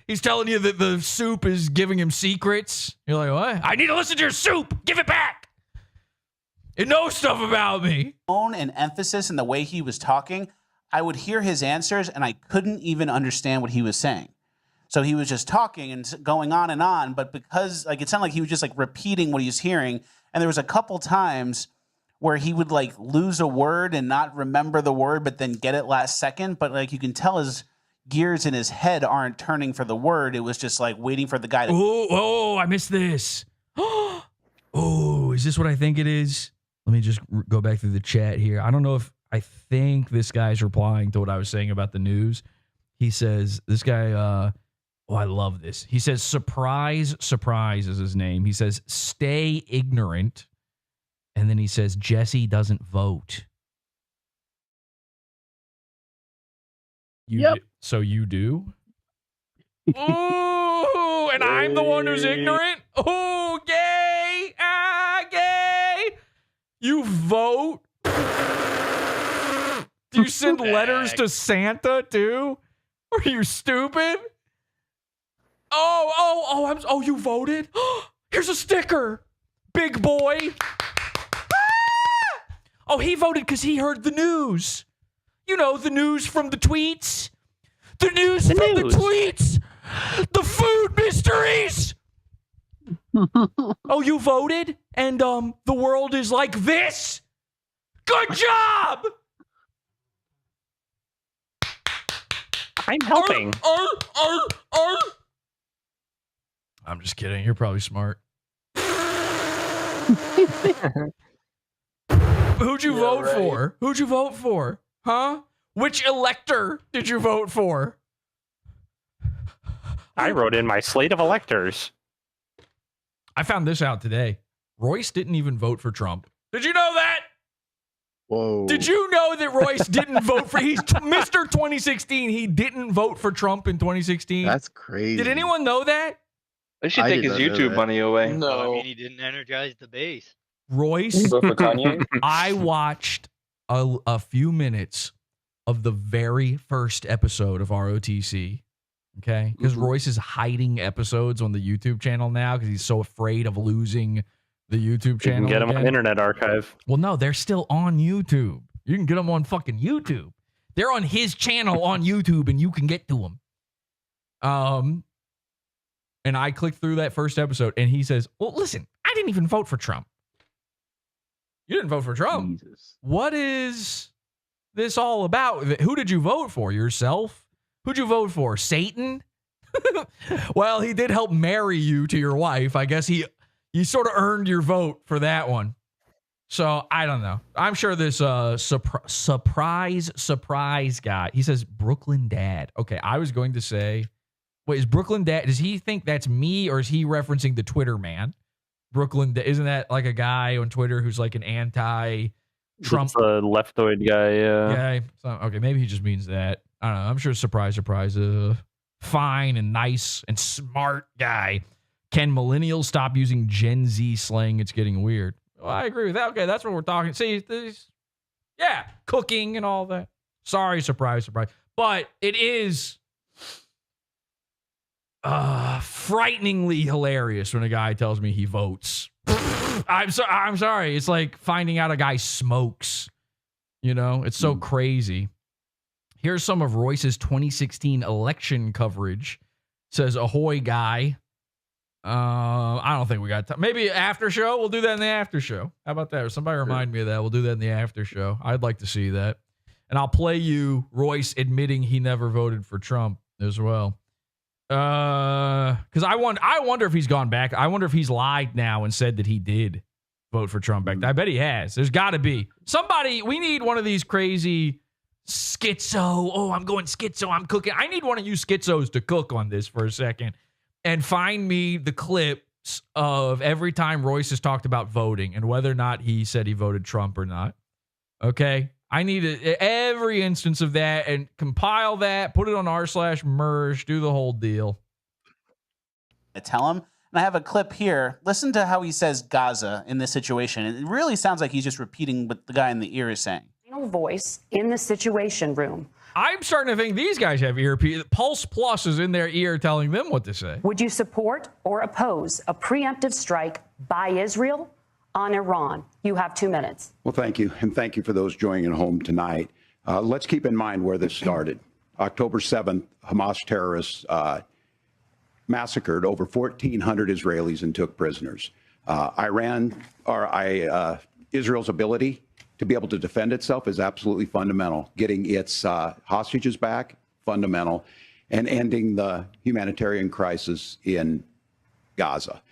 He's telling you that the soup is giving him secrets. You're like, what? I need to listen to your soup. Give it back. It knows stuff about me. Tone and emphasis in the way he was talking, I would hear his answers and I couldn't even understand what he was saying. So he was just talking and going on, but because like it sounded like he was just like repeating what he was hearing, and there was a couple times where he would like lose a word and not remember the word, but then get it last second. But like you can tell his gears in his head aren't turning for the word. It was just like waiting for the guy to. Oh, I missed this. Oh, is this what I think it is? Let me just go back through the chat here. I don't know if I think this guy's replying to what I was saying about the news. He says, this guy, I love this. He says, surprise is his name. He says, stay ignorant. And then he says, Jesse doesn't vote. So you do? Ooh, and I'm the one who's ignorant? Ooh, gay. Gay. You vote? Do you send letters to Santa too? Are you stupid? Oh, you voted? Here's a sticker. Big boy. Oh, he voted because he heard the news. You know, the news from the tweets. The news from the tweets. The food mysteries. Oh, you voted? And the world is like this? Good job! I'm helping. I'm just kidding. You're probably smart. Who'd you vote for? Who'd you vote for? Huh? Which elector did you vote for? I wrote in my slate of electors. I found this out today. Royce didn't even vote for Trump. Did you know that? Whoa. Did you know that Royce didn't vote for... He's Mr. 2016. He didn't vote for Trump in 2016. That's crazy. Did anyone know that? They should take his YouTube money away. No. I mean, he didn't energize the base. Royce, Vote for Kanye? I watched a few minutes of the very first episode of ROTC. Okay? Because Royce is hiding episodes on the YouTube channel now because he's so afraid of losing the YouTube channel. You can get them on Internet Archive. Well, no, they're still on YouTube. You can get them on fucking YouTube. They're on his channel on YouTube, and you can get to them. And I clicked through that first episode, and he says, well, listen, I didn't even vote for Trump. You didn't vote for Trump. Jesus. What is this all about? Who did you vote for? Yourself? Who'd you vote for? Satan? Well, he did help marry you to your wife. I guess he sort of earned your vote for that one. So, I don't know. I'm sure this surprise guy, he says Brooklyn Dad. Okay, I was going to say, wait, is Brooklyn Dad, does he think that's me or is he referencing the Twitter man? Brooklyn, isn't that like a guy on Twitter who's like an anti-Trump? A leftoid guy, yeah. Guy. So, okay, maybe he just means that. I don't know. I'm sure surprise is a fine and nice and smart guy. Can millennials stop using Gen Z slang? It's getting weird. Well, I agree with that. Okay, that's what we're talking. See, yeah, cooking and all that. Sorry, surprise. But it is frighteningly hilarious when a guy tells me he votes. I'm sorry. It's like finding out a guy smokes. You know, it's so crazy. Here's some of Royce's 2016 election coverage. Says, ahoy, guy. I don't think we got time. Maybe after show. We'll do that in the after show. How about that? Or somebody remind me of that. We'll do that in the after show. I'd like to see that. And I'll play you Royce admitting he never voted for Trump as well. Because I wonder if he's gone back. I wonder if he's lied now and said that he did vote for Trump back then. I bet he has. There's got to be somebody. We need one of these crazy schizo. Oh, I'm going schizo. I'm cooking. I need one of you schizos to cook on this for a second and find me the clips of every time Royce has talked about voting and whether or not he said he voted Trump or not. Okay. I need every instance of that and compile that, put it on r/merge, do the whole deal. I tell him, and I have a clip here. Listen to how he says Gaza in this situation. It really sounds like he's just repeating what the guy in the ear is saying. Voice in the Situation Room. I'm starting to think these guys have earpiece. Pulse Plus is in their ear telling them what to say. Would you support or oppose a preemptive strike by Israel on Iran? You have 2 minutes. Well, thank you. And thank you for those joining at home tonight. Let's keep in mind where this started. October 7th, Hamas terrorists massacred over 1,400 Israelis and took prisoners. Israel's ability to be able to defend itself is absolutely fundamental. Getting its hostages back, fundamental, and ending the humanitarian crisis in Gaza.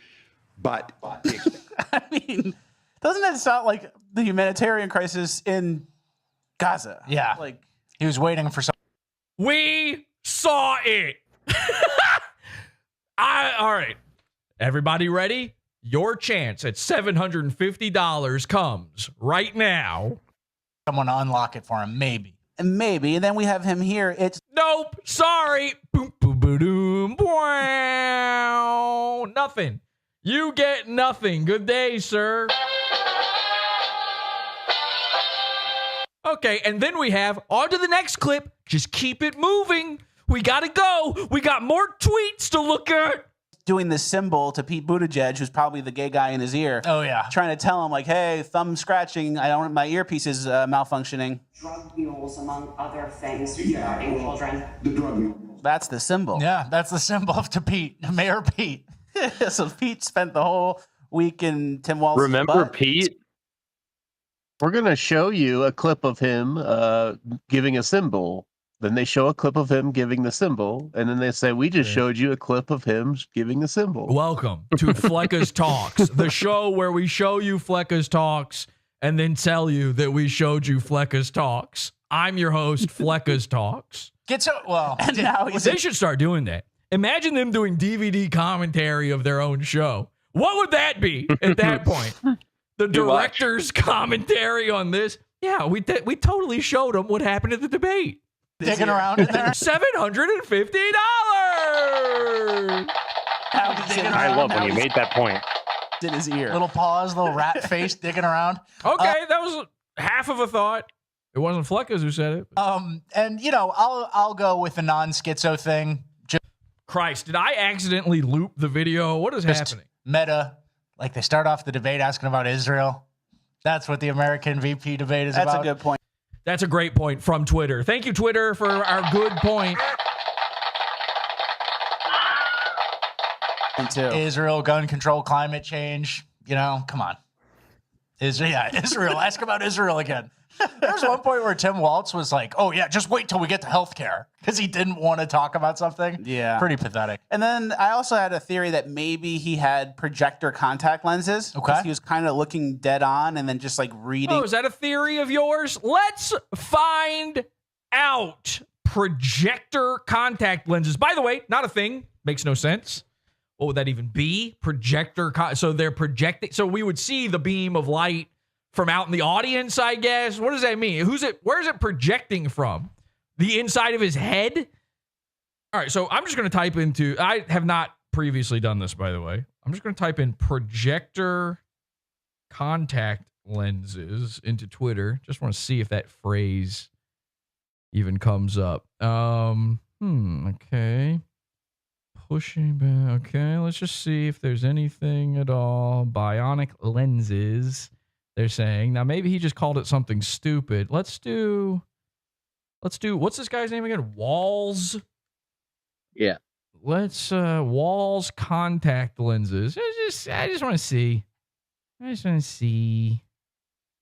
But I mean, doesn't it sound like the humanitarian crisis in Gaza? Yeah. Like, he was waiting for some. We saw it. All right. Everybody ready? Your chance at $750 comes right now. Someone to unlock it for him, maybe. And maybe. And then we have him here. It's nope. Sorry. Boom, boom, boom, boom, boom. Nothing. You get nothing. Good day, sir. Okay, and then we have on to the next clip. Just keep it moving. We got to go. We got more tweets to look at. Doing this symbol to Pete Buttigieg, who's probably the gay guy in his ear. Oh, yeah. Trying to tell him, like, hey, thumb scratching. My earpiece is malfunctioning. Drug mules, among other things, regarding children. The drug mule. That's the symbol. Yeah, that's the symbol of to Pete, Mayor Pete. So Pete spent the whole week in Tim Walz's Remember butt. Pete? We're going to show you a clip of him giving a symbol. Then they show a clip of him giving the symbol, and then they say, we just showed you a clip of him giving the symbol. Welcome to Fleccas Talks, the show where we show you Fleccas Talks and then tell you that we showed you Fleccas Talks. I'm your host, Fleccas Talks. And now they should start doing that. Imagine them doing DVD commentary of their own show. What would that be at that point? The director's commentary on this? Yeah, we totally showed them what happened at the debate. Digging around in there. $750. I love when you made that point. In his ear. Little paws, little rat face digging around. Okay, that was half of a thought. It wasn't Fleccas who said it. And you know, I'll go with the non-schizo thing. Christ, did I accidentally loop the video? What is happening? Meta, like they start off the debate asking about Israel. That's what the American VP debate is about. That's a good point. That's a great point from Twitter. Thank you, Twitter, for our good point. Israel, gun control, climate change. You know, come on. Israel. Ask about Israel again. There was one point where Tim Walz was like, oh, yeah, just wait till we get to healthcare because he didn't want to talk about something. Yeah. Pretty pathetic. And then I also had a theory that maybe he had projector contact lenses. Okay. He was kind of looking dead on and then just like reading. Oh, is that a theory of yours? Let's find out. Projector contact lenses. By the way, not a thing. Makes no sense. What would that even be? Projector. So they're projecting. So we would see the beam of light from out in the audience, I guess. What does that mean? Where is it projecting from? The inside of his head? All right, so I'm just going to type into, I have not previously done this, by the way. I'm just going to type in projector contact lenses into Twitter. Just want to see if that phrase even comes up. Okay. Pushing back. Okay, let's just see if there's anything at all. Bionic lenses. They're saying. Now, maybe he just called it something stupid. Let's do, what's this guy's name again? Walls? Yeah. Let's, Walls contact lenses. I just want to see. I just want to see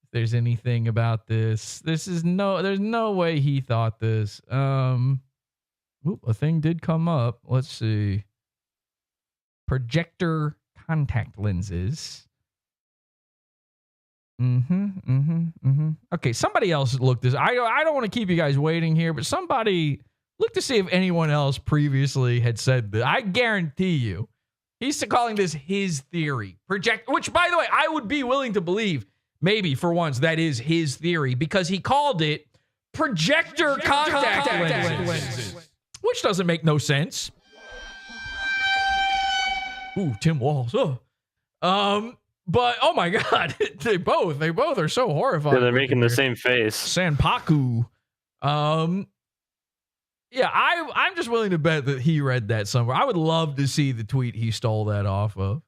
if there's anything about this. There's no way he thought this. A thing did come up. Let's see. Projector contact lenses. Okay, somebody else looked this. I don't want to keep you guys waiting here, but somebody look to see if anyone else previously had said this. I guarantee you, he's calling this his theory. Which, by the way, I would be willing to believe. maybe for once, that is his theory because he called it projector contact lenses, which doesn't make no sense. Ooh, Tim Walz. Oh. But oh my God, they both are so horrifying. Yeah, they're making the same face. Sanpaku. Yeah, I'm just willing to bet that he read that somewhere. I would love to see the tweet he stole that off of.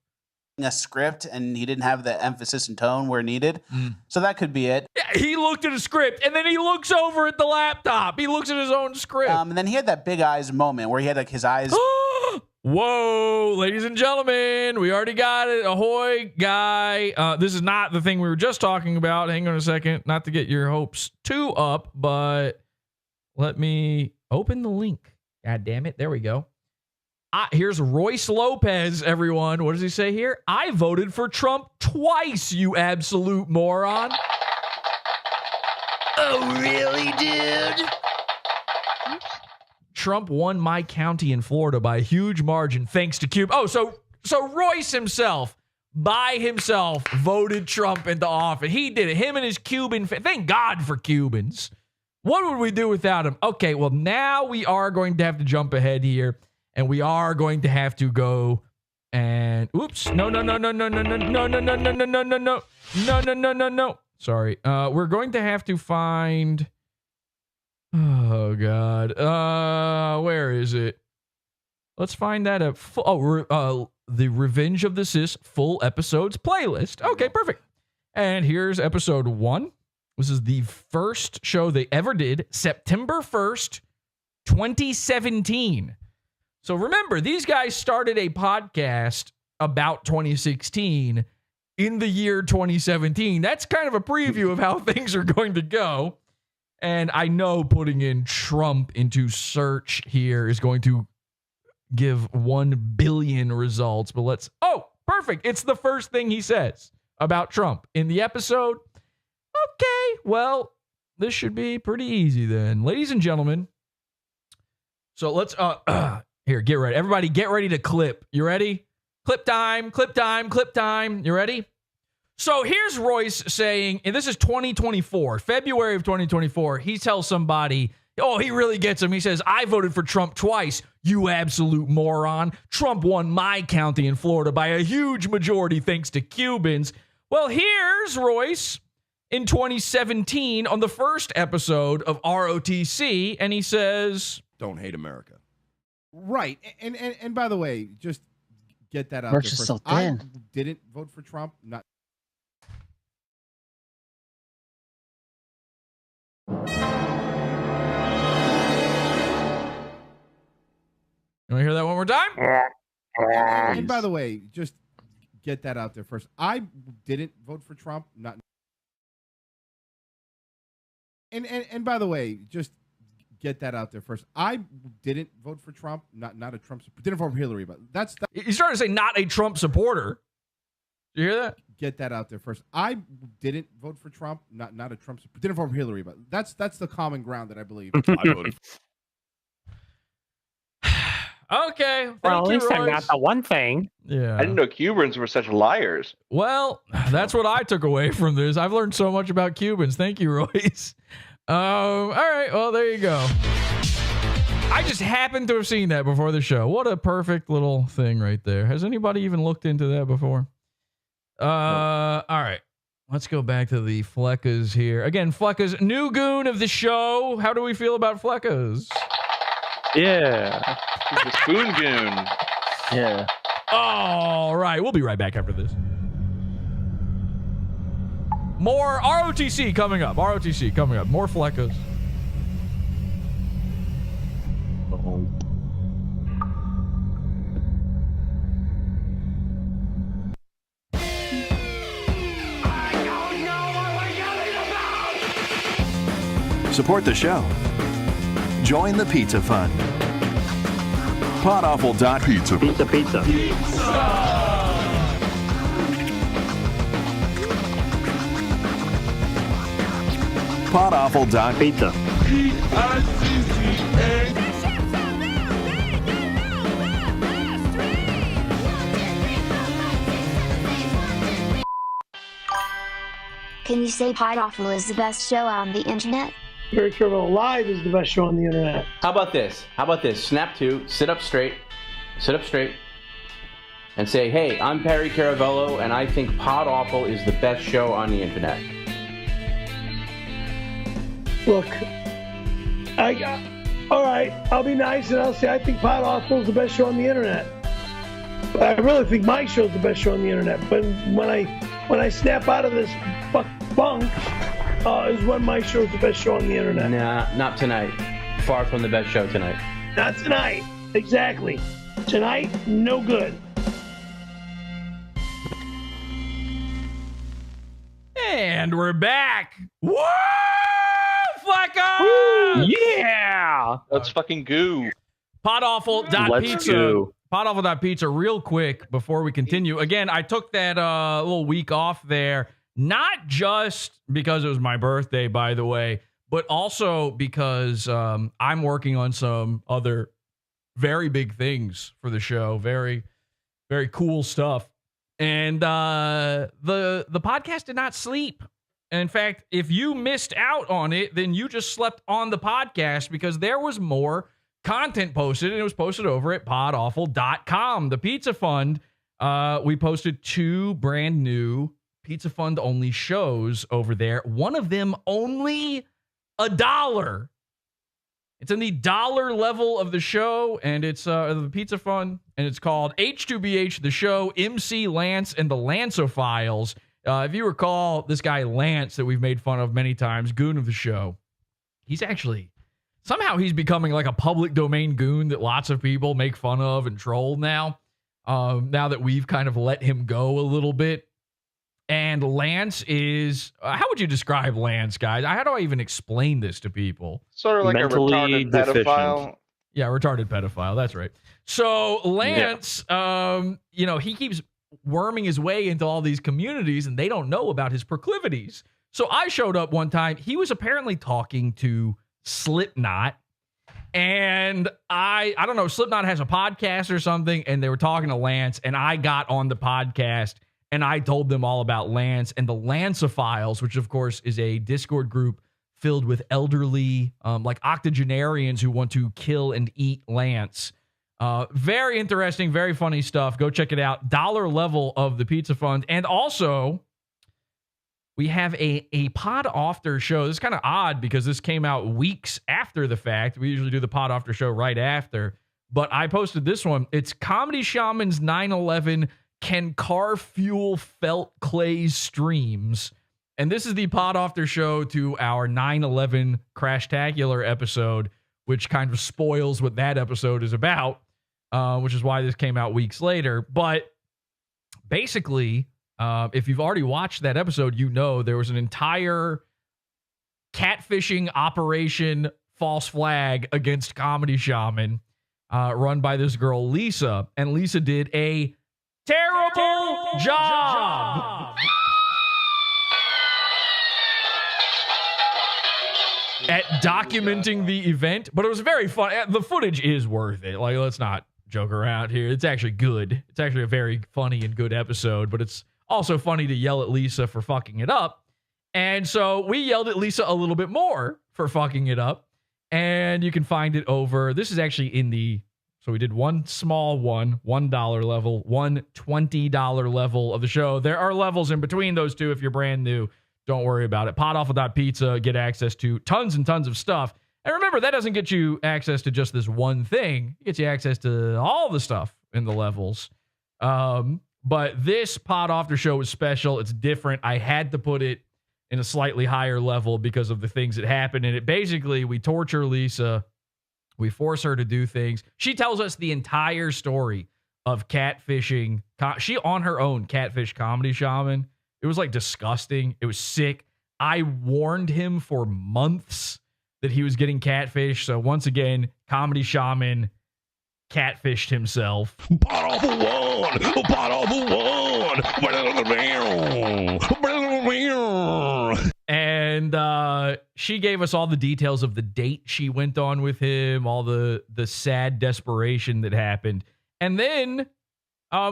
A script and he didn't have the emphasis and tone where needed. So that could be it. Yeah, he looked at a script and then he looks over at the laptop. He looks at his own script. And then he had that big eyes moment where he had like his eyes. Whoa, ladies and gentlemen, we already got it. Ahoy, guy. This is not the thing we were just talking about. Hang on a second. Not to get your hopes too up, but let me open the link. God damn it. There we go. Here's Royce Lopez, everyone. What does he say here? I voted for Trump twice, you absolute moron. Oh, really, dude? Trump won my county in Florida by a huge margin thanks to Cuba. Oh, so Royce himself, by himself, voted Trump into office. He did it. Him and his Cuban thank God for Cubans. What would we do without him? Okay, well, now we are going to have to jump ahead here, and we are going to have to go and oops. No. Sorry. We're going to have to find. Oh God. Where is it? Let's find that at the Revenge of the Sis full episodes playlist. Okay, perfect. And here's episode 1. This is the first show they ever did, September 1st, 2017. So remember, these guys started a podcast about 2016 in the year 2017. That's kind of a preview of how things are going to go. And I know putting in Trump into search here is going to give 1 billion results, but let's, perfect. It's the first thing he says about Trump in the episode. Okay, well, this should be pretty easy then. Ladies and gentlemen, so let's, here, get ready. Everybody get ready to clip. You ready? Clip time. You ready? So here's Royce saying, and this is 2024, February of 2024. He tells somebody, he really gets him. He says, I voted for Trump twice, you absolute moron. Trump won my county in Florida by a huge majority thanks to Cubans. Well, here's Royce in 2017 on the first episode of ROTC, and he says, don't hate America. Right. And by the way, just get that out there first. So I didn't vote for Trump. Not. You want to hear that one more time? And by the way, just get that out there first. I didn't vote for Trump. Not. And by the way, just get that out there first. I didn't vote for Trump. Not a Trump. Didn't vote for Hillary, but that's. He's starting to say not a Trump supporter. You hear that? Get that out there first. I didn't vote for Trump. Not a Trump. Didn't vote for Hillary, but that's the common ground that I believe. I voted. Okay. Well, at least I got the one thing. Yeah. I didn't know Cubans were such liars. Well, that's what I took away from this. I've learned so much about Cubans. Thank you, Royce. All right. Well, there you go. I just happened to have seen that before the show. What a perfect little thing right there. Has anybody even looked into that before? All right. Let's go back to the Fleccas here. Again, Fleccas, new goon of the show. How do we feel about Fleccas? Yeah. He's the spoon goon. Yeah. All right. We'll be right back after this. More ROTC coming up. More Fleccas. Support the show. Join the Pizza Fund. Podawful.pizza. Pizza. Podawful.pizza. Can you say Podawful is the best show on the internet? Barry Caravello Live is the best show on the internet. How about this? Snap to, sit up straight, and say, hey, I'm Barry Caravello, and I think Podawful is the best show on the internet. Look, all right, I'll be nice and I'll say I think Podawful is the best show on the internet. But I really think my show's the best show on the internet. But when I snap out of this bunk, is when my show's the best show on the internet. Nah, not tonight. Far from the best show tonight. Not tonight. Exactly. Tonight, no good. And we're back. Woo! Fleccas! Yeah! Let's fucking goo. Podawful.pizza. Podawful.pizza, real quick before we continue. Again, I took that little week off there, not just because it was my birthday, by the way, but also because I'm working on some other very big things for the show. Very, very cool stuff. And the podcast did not sleep. And in fact, if you missed out on it, then you just slept on the podcast because there was more content posted, and it was posted over at podawful.com. The Pizza Fund, we posted 2 brand new Pizza Fund only shows over there. One of them only $1. It's in the dollar level of the show, and it's the Pizza Fund, and it's called H2BH, the show, MC Lance and the Lanceophiles. If you recall, this guy Lance that we've made fun of many times, goon of the show, he's actually, somehow he's becoming like a public domain goon that lots of people make fun of and troll now, now that we've kind of let him go a little bit. And Lance is, how would you describe Lance, guys? How do I even explain this to people? Sort of like mentally a retarded pedophile. Yeah, retarded pedophile. That's right. So Lance, he keeps worming his way into all these communities, and they don't know about his proclivities. So I showed up one time. He was apparently talking to Slipknot, and I don't know, Slipknot has a podcast or something, and they were talking to Lance, and I got on the podcast, and I told them all about Lance and the Lanceophiles, which of course is a Discord group filled with elderly, like octogenarians who want to kill and eat Lance. Very interesting, very funny stuff. Go check it out. Dollar level of the Pizza Fund. And also, we have a Pod After show. This is kind of odd because this came out weeks after the fact. We usually do the Pod After show right after. But I posted this one. It's Comedy Shaman's 9/11 Can Car Fuel Felt Clay Streams. And this is the Pod After show to our 9/11 Crashtacular episode, which kind of spoils what that episode is about, which is why this came out weeks later. But basically, if you've already watched that episode, you know there was an entire catfishing operation, false flag against Comedy Shaman, run by this girl, Lisa. And Lisa did a terrible job. At documenting the event, but it was very fun. The footage is worth it. Like, let's not joke around here. It's actually good. It's actually a very funny and good episode, but it's also funny to yell at Lisa for fucking it up. And so we yelled at Lisa a little bit more for fucking it up. And you can find it over. This is actually in the, so we did one small one, $1 level, one $20 level of the show. There are levels in between those two if you're brand new. Don't worry about it. Podawful.pizza, get access to tons and tons of stuff. And remember, that doesn't get you access to just this one thing. It gets you access to all the stuff in the levels. But this Pod After show is special. It's different. I had to put it in a slightly higher level because of the things that happen in it. Basically, we torture Lisa. We force her to do things. She tells us the entire story of catfishing. She, on her own, catfish Comedy Shaman. It was like disgusting. It was sick. I warned him for months that he was getting catfished. So once again, Comedy Shaman catfished himself. Podawful one. And she gave us all the details of the date she went on with him, all the sad desperation that happened. And then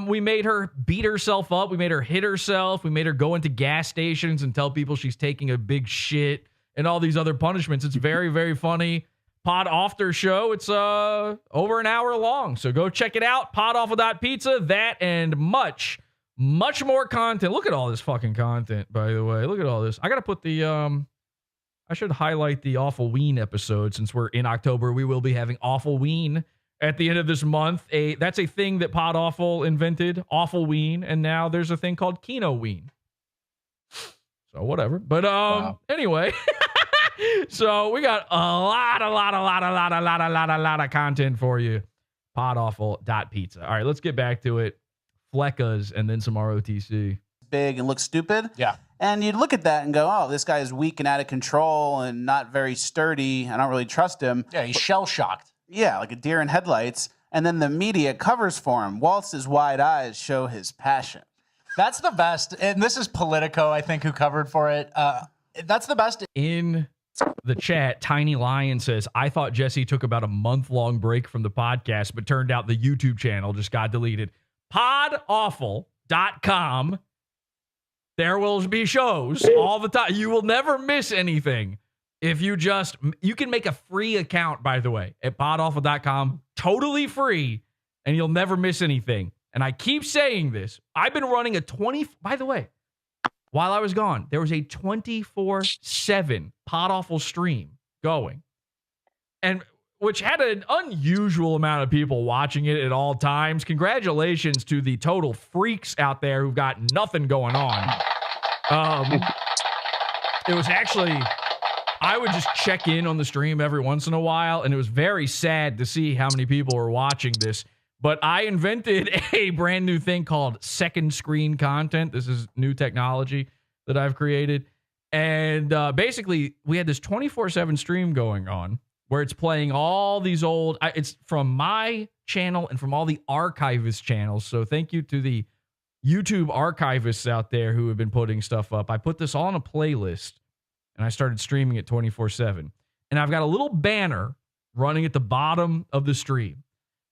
We made her beat herself up. We made her hit herself. We made her go into gas stations and tell people she's taking a big shit and all these other punishments. It's very, very funny. Pod After Show. It's over an hour long. So go check it out. Podawful.pizza. That and much more content. Look at all this fucking content, by the way. Look at all this. I got to put the... I should highlight the Awful Ween episode since we're in October. We will be having Awful Ween at the end of this month. That's a thing that Pod Awful invented, Awful Ween, and now there's a thing called Kino Ween. So whatever. But anyway, so we got a lot of content for you. Podawful.pizza. All right, let's get back to it. Fleccas and then some ROTC. Big and look stupid. Yeah. And you'd look at that and go, oh, this guy is weak and out of control and not very sturdy. I don't really trust him. Yeah, he's shell-shocked. Yeah, like a deer in headlights. And then the media covers for him. Waltz's wide eyes show his passion. That's the best. And this is Politico, I think, who covered for it. That's the best. In the chat, Tiny Lion says, I thought Jesse took about a month-long break from the podcast, but turned out the YouTube channel just got deleted. Podawful.com. There will be shows all the time. You will never miss anything. If you can make a free account, by the way, at podawful.com, totally free, and you'll never miss anything. And I keep saying this. I've been running by the way, while I was gone, there was a 24/7 Podawful stream going. And which had an unusual amount of people watching it at all times. Congratulations to the total freaks out there who've got nothing going on. It was actually, I would just check in on the stream every once in a while, and it was very sad to see how many people were watching this. But I invented a brand new thing called second screen content. This is new technology that I've created. And basically, we had this 24/7 stream going on, where it's playing all these old, it's from my channel and from all the archivist channels. So thank you to the YouTube archivists out there who have been putting stuff up. I put this all on a playlist and I started streaming it 24/7. And I've got a little banner running at the bottom of the stream.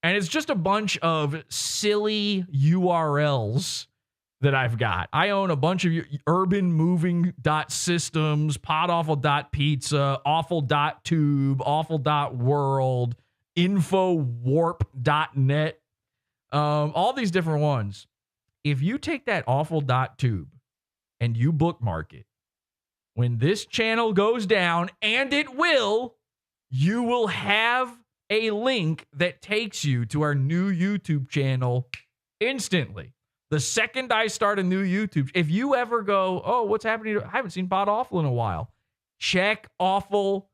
And it's just a bunch of silly URLs that I've got. I own a bunch of urbanmoving.systems, podawful.pizza, awful.tube, awful.world, infowarp.net, all these different ones. If you take that awful.tube and you bookmark it, when this channel goes down, and it will, you will have a link that takes you to our new YouTube channel instantly. The second I start a new YouTube, if you ever go, oh, what's happening? I haven't seen Pod Awful in a while. Check awful.tube.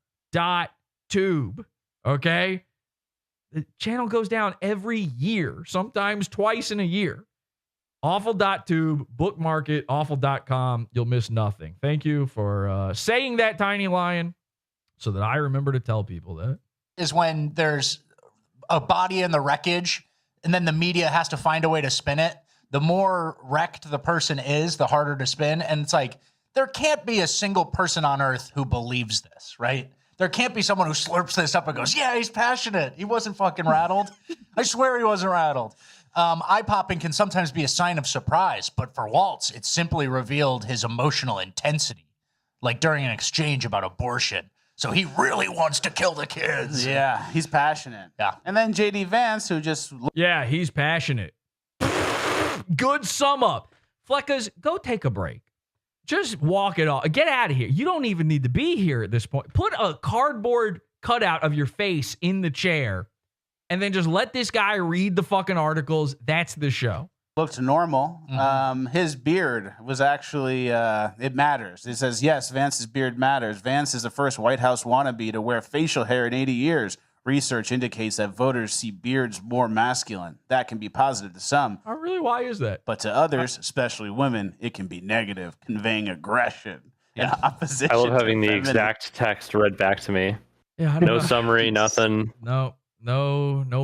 Okay? The channel goes down every year, sometimes twice in a year. Awful.tube, bookmark it, awful.com. You'll miss nothing. Thank you for saying that, Tiny Lion, so that I remember to tell people that. Is when there's a body in the wreckage, and then the media has to find a way to spin it. The more wrecked the person is, the harder to spin. And it's like, there can't be a single person on earth who believes this, right? There can't be someone who slurps this up and goes, yeah, he's passionate. He wasn't fucking rattled. I swear he wasn't rattled. Eye popping can sometimes be a sign of surprise, but for Waltz, it simply revealed his emotional intensity, like during an exchange about abortion. So he really wants to kill the kids. Yeah, he's passionate. Yeah. And then JD Vance, who just... Yeah, he's passionate. Good sum up. Fleccas, go take a break. Just walk it off. Get out of here. You don't even need to be here at this point. Put a cardboard cutout of your face in the chair and then just let this guy read the fucking articles. That's the show. Looked normal. Mm-hmm. His beard was actually, it matters. It says, yes, Vance's beard matters. Vance is the first White House wannabe to wear facial hair in 80 years. Research indicates that voters see beards more masculine. That can be positive to some. Oh, really? Why is that? But to others, especially women, it can be negative, conveying aggression and opposition. I love having the exact text read back to me. Yeah, no summary, nothing. No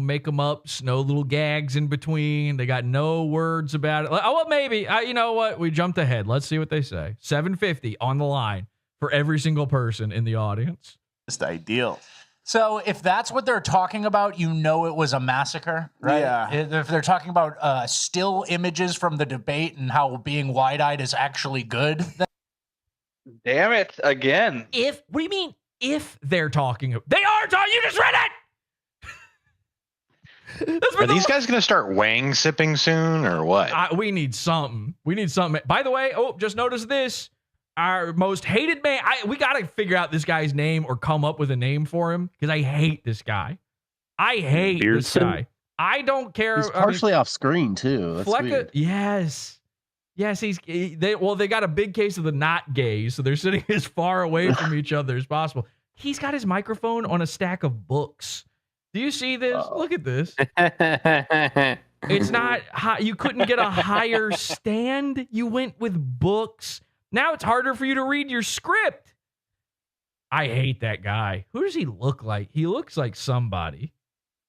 make 'em ups, no little gags in between. They got no words about it. Oh, well, maybe. You know what? We jumped ahead. Let's see what they say. $7.50 on the line for every single person in the audience. Just ideal. So if that's what they're talking about, you know it was a massacre, right? Yeah. If they're talking about still images from the debate and how being wide-eyed is actually good, then Damn it, again. What do you mean if they're talking? They are talking. You just read it. Are these guys going to start wang sipping soon or what? We need something. We need something. By the way, just notice this. Our most hated man. We got to figure out this guy's name or come up with a name for him because I hate this guy. I hate this guy. I don't care. He's partially off screen too. That's Fleccas, weird. yes. They got a big case of the not gays, so they're sitting as far away from each other as possible. He's got his microphone on a stack of books. Do you see this? Look at this. It's not high. You couldn't get a higher stand. You went with books. Now it's harder for you to read your script. I hate that guy. Who does he look like? He looks like somebody.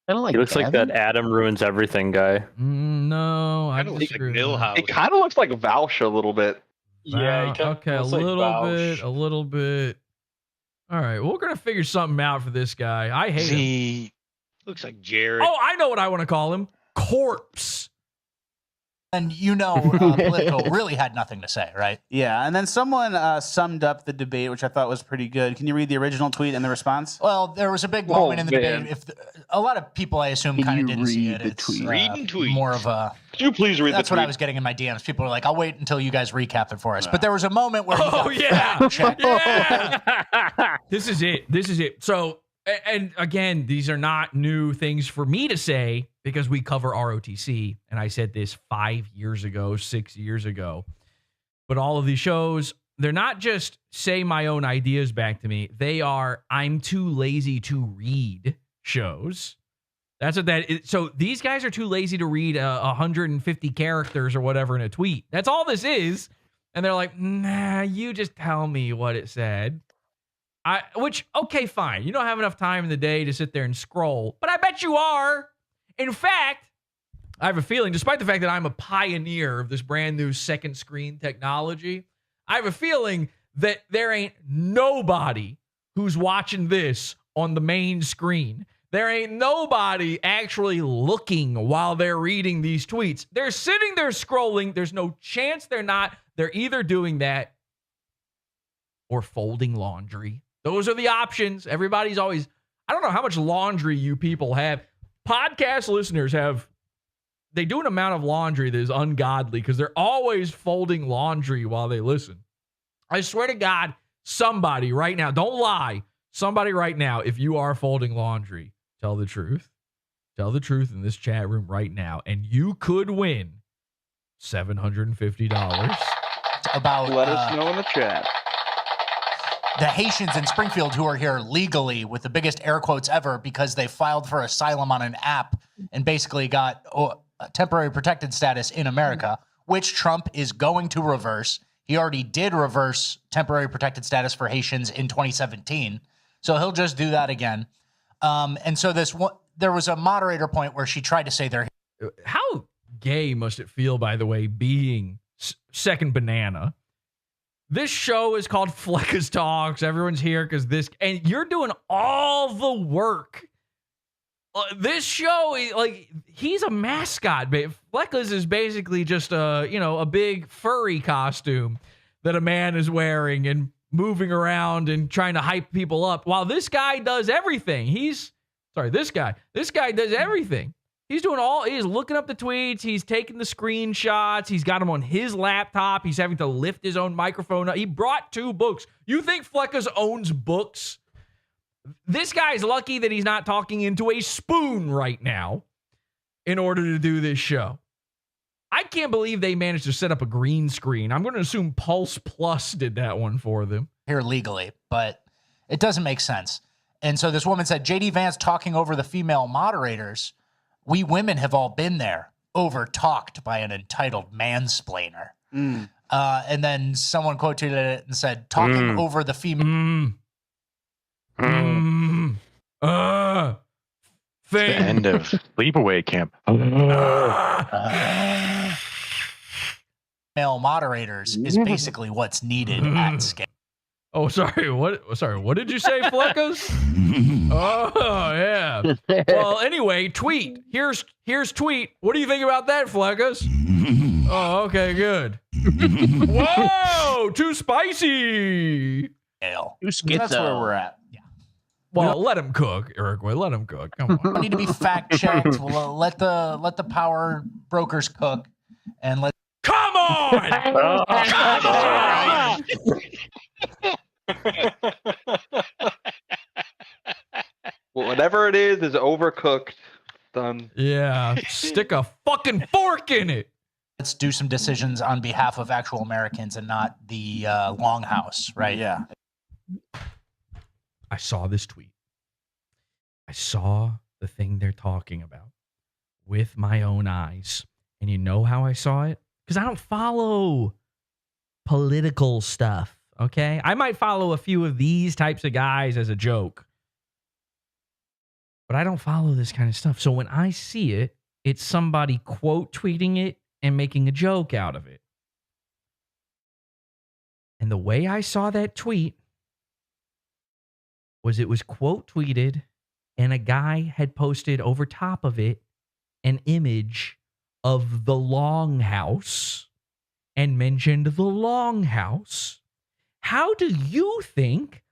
I don't like. He looks like that Adam Ruins Everything guy. No, I Kinda disagree. looks like Millhouse. It kind of looks like Vouch a little bit. Yeah, okay, a little bit. All right, well, we're gonna figure something out for this guy. I hate him. Looks like Jared. Oh, I know what I want to call him. Corpse. And Politico really had nothing to say, right? Yeah, and then someone summed up the debate, which I thought was pretty good. Can you read the original tweet and the response? Well, there was a big moment in the debate. A lot of people, I assume, kind of didn't see it. It's more of a. Could you please read That's the tweet? what I was getting in my DMs. People were like, "I'll wait until you guys recap it for us." But there was a moment where. This is it. So, and again, these are not new things for me to say because we cover ROTC, and I said this 5 years ago, 6 years ago. But all of these shows, they're not just say my own ideas back to me. They are I'm too lazy to read shows. That's what that is. So these guys are too lazy to read 150 characters or whatever in a tweet. That's all this is. And they're like, nah, you just tell me what it said. Okay, fine. You don't have enough time in the day to sit there and scroll, but I bet you are. In fact, I have a feeling, despite the fact that I'm a pioneer of this brand new second screen technology, I have a feeling that there ain't nobody who's watching this on the main screen. There ain't nobody actually looking while they're reading these tweets. They're sitting there scrolling. There's no chance they're not. They're either doing that or folding laundry. Those are the options. Everybody's always, I don't know how much laundry you people have. Podcast listeners they do an amount of laundry that is ungodly because they're always folding laundry while they listen. I swear to God, somebody right now, don't lie. Somebody right now, if you are folding laundry, tell the truth. Tell the truth in this chat room right now, and you could win $750. Let us know in the chat. The Haitians in Springfield who are here legally with the biggest air quotes ever because they filed for asylum on an app and basically got temporary protected status in America, which Trump is going to reverse. He already did reverse temporary protected status for Haitians in 2017. So he'll just do that again. And so there was a moderator point where she tried to say how gay must it feel, by the way, being second banana? This show is called Fleccas Talks. Everyone's here because and you're doing all the work. This show, he's a mascot. Fleccas is basically just a big furry costume that a man is wearing and moving around and trying to hype people up. While this guy does everything. This guy does everything. He's looking up the tweets. He's taking the screenshots. He's got them on his laptop. He's having to lift his own microphone up. He brought 2 books. You think Fleccas owns books? This guy's lucky that he's not talking into a spoon right now in order to do this show. I can't believe they managed to set up a green screen. I'm going to assume Pulse Plus did that one for them. here legally, but it doesn't make sense. And so this woman said, JD Vance talking over the female moderators. We women have all been there, over-talked by an entitled mansplainer. And then someone quoted it and said, talking over the female. The end of sleepaway camp. Male moderators is basically what's needed at scale. Oh, sorry. What? Sorry. What did you say, Fleccas? Oh, yeah. Well, anyway, tweet. Here's tweet. What do you think about that, Fleccas? Oh, okay, good. Whoa, too spicy. That's where we're at. Yeah. Well, let him cook, Eric. Let him cook. Come on. We need to be fact checked. We'll let the power brokers cook, and let. Come on! Come on! Well, whatever it is overcooked. Done. Yeah, stick a fucking fork in it. Let's do some decisions on behalf of actual Americans and not the longhouse, right? Yeah. I saw this tweet. I saw the thing they're talking about with my own eyes. And you know how I saw it? Because I don't follow political stuff, okay? I might follow a few of these types of guys as a joke. But I don't follow this kind of stuff. So when I see it, it's somebody quote tweeting it and making a joke out of it. And the way I saw that tweet was it was quote tweeted and a guy had posted over top of it an image of the Longhouse and mentioned the Longhouse. How do you think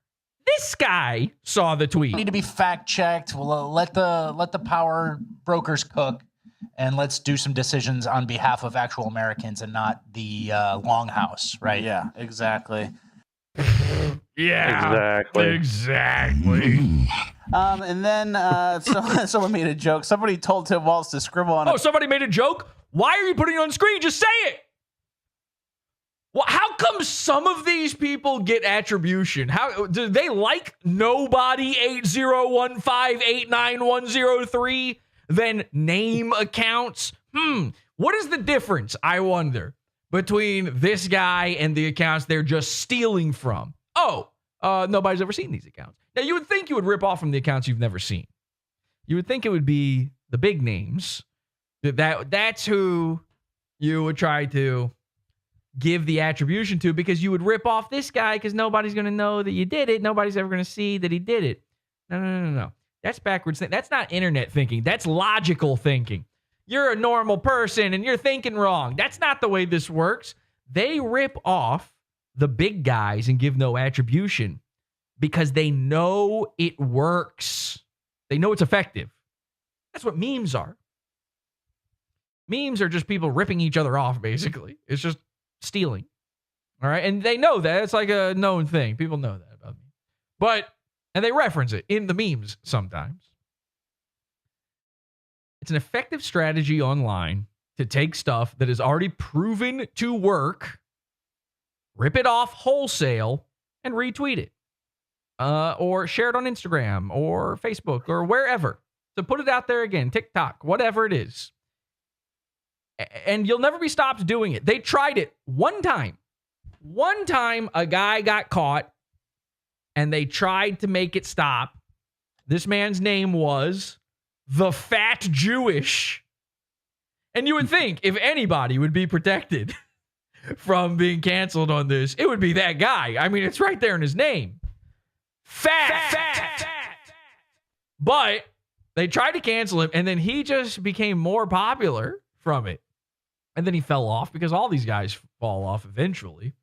this guy saw the tweet? We need to be fact checked. We'll let the power brokers cook, and let's do some decisions on behalf of actual Americans and not the longhouse, right? Yeah, exactly. Yeah, exactly. And then someone made a joke. Somebody told Tim Walz to scribble on. Oh, somebody made a joke? Why are you putting it on screen? Just say it. Well, how come some of these people get attribution? How do they like nobody 8015891003 then name accounts? What is the difference, I wonder, between this guy and the accounts they're just stealing from? Oh, nobody's ever seen these accounts. Now, you would think you would rip off from the accounts you've never seen. You would think it would be the big names. That's who you would try to give the attribution to, because you would rip off this guy because nobody's going to know that you did it. Nobody's ever going to see that he did it. No. That's backwards. That's not internet thinking. That's logical thinking. You're a normal person and you're thinking wrong. That's not the way this works. They rip off the big guys and give no attribution because they know it works. They know it's effective. That's what memes are. Memes are just people ripping each other off, basically. It's just stealing. All right. And they know that. It's like a known thing. People know that about me. And they reference it in the memes sometimes. It's an effective strategy online to take stuff that is already proven to work, rip it off wholesale, and retweet it. Or share it on Instagram or Facebook or wherever. So put it out there again, TikTok, whatever it is. And you'll never be stopped doing it. They tried it one time. One time a guy got caught and they tried to make it stop. This man's name was the Fat Jewish. And you would think if anybody would be protected from being canceled on this, it would be that guy. I mean, it's right there in his name. Fat. But they tried to cancel him, and then he just became more popular from it. And then he fell off because all these guys fall off eventually.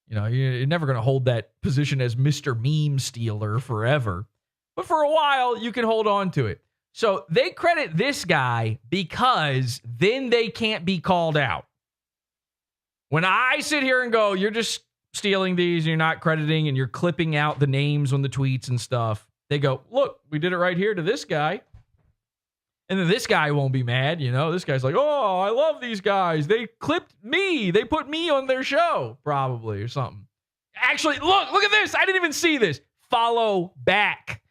You know, you're never going to hold that position as Mr. Meme Stealer forever. But for a while, you can hold on to it. So they credit this guy because then they can't be called out. When I sit here and go, you're just stealing these, and you're not crediting, and you're clipping out the names on the tweets and stuff, they go, look, we did it right here to this guy. And then this guy won't be mad, you know. This guy's like, oh, I love these guys. They clipped me. They put me on their show, probably, or something. Actually, look at this. I didn't even see this. Follow back,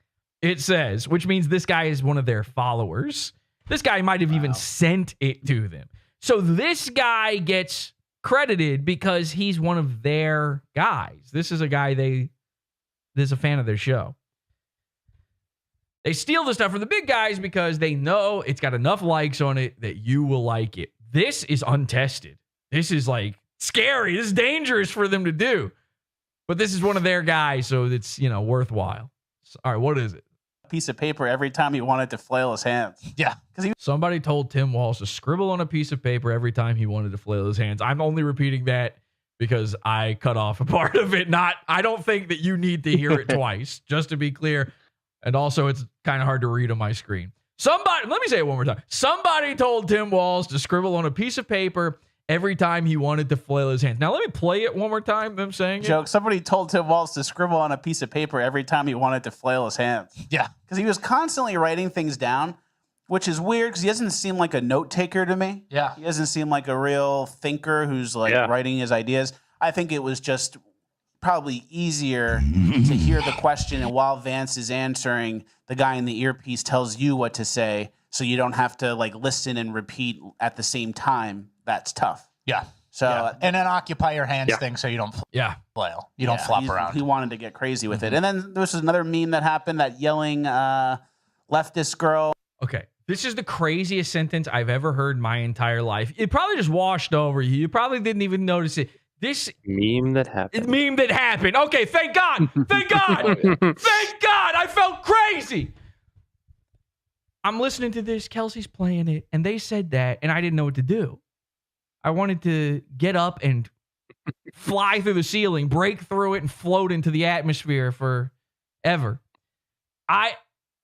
it says, which means this guy is one of their followers. This guy might have even sent it to them. So this guy gets credited because he's one of their guys. This is a guy this is a fan of their show. They steal the stuff from the big guys because they know it's got enough likes on it that you will like it. This is untested. This is like scary. This is dangerous for them to do. But this is one of their guys, so it's, worthwhile. All right, what is it? Piece of paper every time he wanted to flail his hands. Yeah. Somebody told Tim Walsh to scribble on a piece of paper every time he wanted to flail his hands. I'm only repeating that because I cut off a part of it. I don't think that you need to hear it twice, just to be clear. And also, it's kind of hard to read on my screen. Let me say it one more time. Somebody told Tim Walsh to scribble on a piece of paper every time he wanted to flail his hands. Now, let me play it one more time, them saying Joke. Somebody told Tim Walsh to scribble on a piece of paper every time he wanted to flail his hands. Yeah. Because he was constantly writing things down, which is weird because he doesn't seem like a note taker to me. Yeah. He doesn't seem like a real thinker who's writing his ideas. I think it was just probably easier to hear the question, and while Vance is answering, the guy in the earpiece tells you what to say, so you don't have to listen and repeat at the same time. That's tough. Yeah. So and then occupy your hands thing so you don't flail. You don't flop around. He wanted to get crazy with it. And then there was another meme that happened, that yelling leftist girl. Okay. This is the craziest sentence I've ever heard in my entire life. It probably just washed over you. You probably didn't even notice it. This meme that happened. Okay, thank God. Thank God. Thank God. I felt crazy. I'm listening to this. Kelsey's playing it, and they said that, and I didn't know what to do. I wanted to get up and fly through the ceiling, break through it, and float into the atmosphere forever.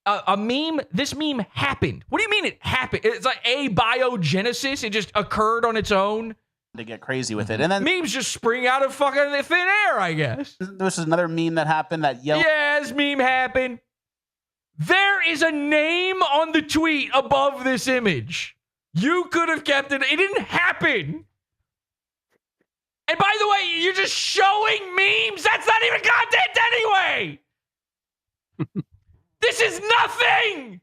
This meme happened. What do you mean it happened? It's like abiogenesis. It just occurred on its own. To get crazy with it. And then memes just spring out of fucking thin air, I guess. This is another meme that happened, that yelling. Yeah, this meme happened. There is a name on the tweet above this image. You could have kept it. It didn't happen. And by the way, you're just showing memes. That's not even content anyway. This is nothing.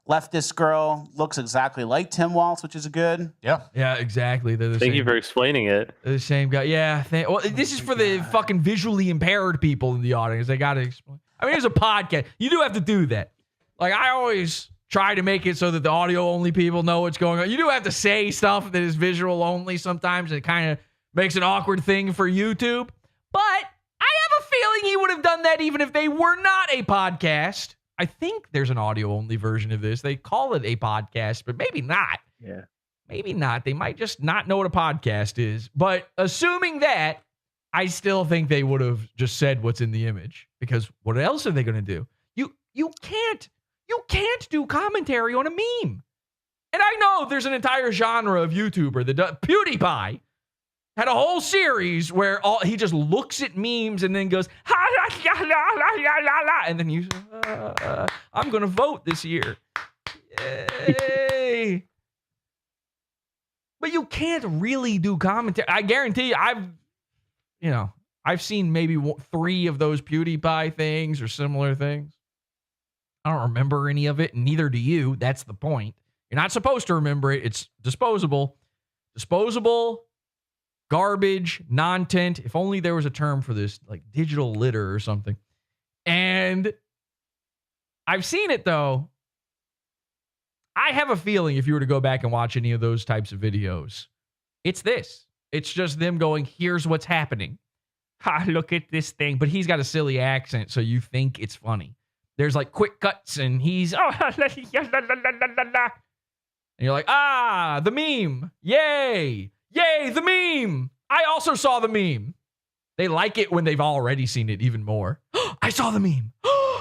Leftist girl looks exactly like Tim Walsh, which is good. Yeah. Yeah, exactly. They're the Thank same. you for explaining it. They're the same guy. Yeah. Well, this is for the fucking visually impaired people in the audience. They got to explain. I mean, it's a podcast. You do have to do that. I always try to make it so that the audio only people know what's going on. You do have to say stuff that is visual only sometimes. It kind of makes an awkward thing for YouTube. But I have a feeling he would have done that even if they were not a podcast. I think there's an audio only version of this. They call it a podcast, but maybe not. Yeah. Maybe not. They might just not know what a podcast is. But assuming that, I still think they would have just said what's in the image, because what else are they going to do? You can't do commentary on a meme. And I know there's an entire genre of YouTuber that does. PewDiePie had a whole series where he just looks at memes and then goes, and then you, I'm going to vote this year. Yay. But you can't really do commentary. I guarantee you, I've seen maybe 3 of those PewDiePie things or similar things. I don't remember any of it, and neither do you. That's the point. You're not supposed to remember it. It's disposable. Disposable, garbage, non-tent. If only there was a term for this, like digital litter or something. And I've seen it, though. I have a feeling if you were to go back and watch any of those types of videos, it's this. It's just them going, here's what's happening. Ha, look at this thing. But he's got a silly accent, so you think it's funny. There's like quick cuts, and he's, and you're like, the meme. Yay. Yay, the meme. I also saw the meme. They like it when they've already seen it even more. I saw the meme.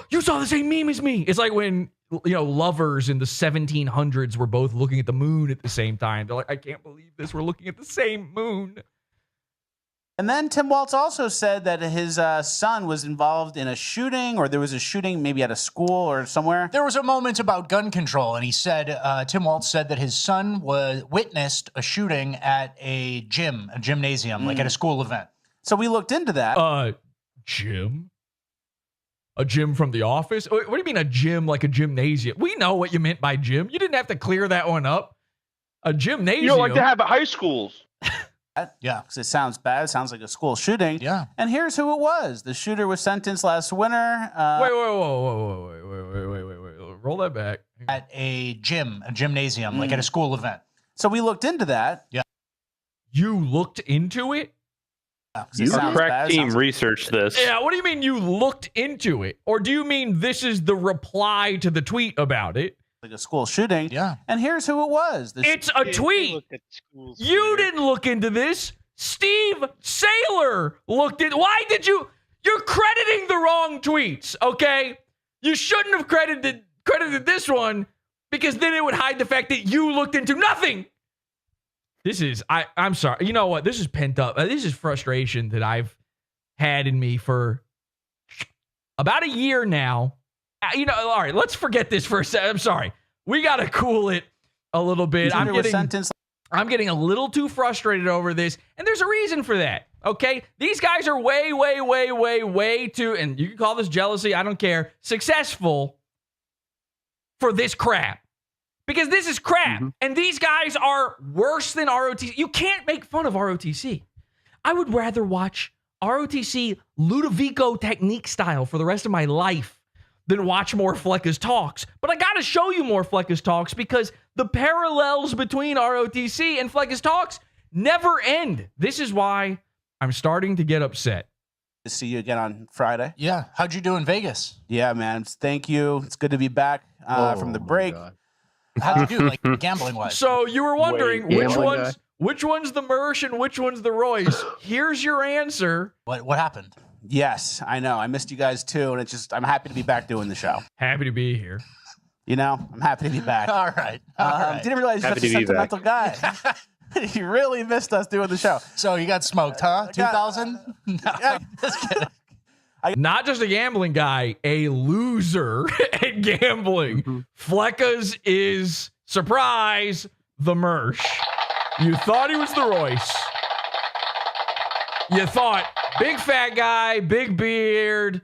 You saw the same meme as me. It's like when, lovers in the 1700s were both looking at the moon at the same time. They're like, I can't believe this. We're looking at the same moon. And then Tim Walsh also said that his son was involved in a shooting, or there was a shooting maybe at a school or somewhere. There was a moment about gun control, and he said, Tim Walsh said that his son witnessed a shooting at a gymnasium, like at a school event. So we looked into that. Gym? A gym from The Office? What do you mean a gym, like a gymnasium? We know what you meant by gym. You didn't have to clear that one up. A gymnasium. You don't like to have at high schools. Yeah, because it sounds bad. It sounds like a school shooting. Yeah. And here's who it was. The shooter was sentenced last winter. Wait. Roll that back. At a gymnasium, like at a school event. So we looked into that. Yeah. You looked into it? Our crack team researched this. Yeah, what do you mean you looked into it? Or do you mean this is the reply to the tweet about it? Like a school shooting. Yeah. And here's who it was. It's a tweet. You didn't look into this. Steve Saylor looked at. Why did you? You're crediting the wrong tweets, okay? You shouldn't have credited this one because then it would hide the fact that you looked into nothing. This is, I'm sorry. You know what? This is pent up. This is frustration that I've had in me for about a year now. All right, let's forget this for a second. I'm sorry. We got to cool it a little bit. I'm getting a little too frustrated over this, and there's a reason for that, okay? These guys are way too, and you can call this jealousy, I don't care, successful for this crap. Because this is crap, and these guys are worse than ROTC. You can't make fun of ROTC. I would rather watch ROTC Ludovico technique style for the rest of my life than watch more Fleccas talks. But I got to show you more Fleccas talks because the parallels between ROTC and Fleccas talks never end. This is why I'm starting to get upset. To see you again on Friday. Yeah. How'd you do in Vegas? Yeah, man. Thank you. It's good to be back from the break. How'd you do, like gambling-wise? So you were wondering which one's the Mersh and which one's the Royce. Here's your answer. What happened? Yes, I know. I missed you guys too, and I'm happy to be back doing the show. Happy to be here. I'm happy to be back. All right. Didn't realize you're such a sentimental guy. You really missed us doing the show. So you got smoked, huh? 2000? No, just kidding. Not just a gambling guy, a loser at gambling. Fleccas is, surprise, the Mersh. You thought he was the Royce. You thought big fat guy, big beard,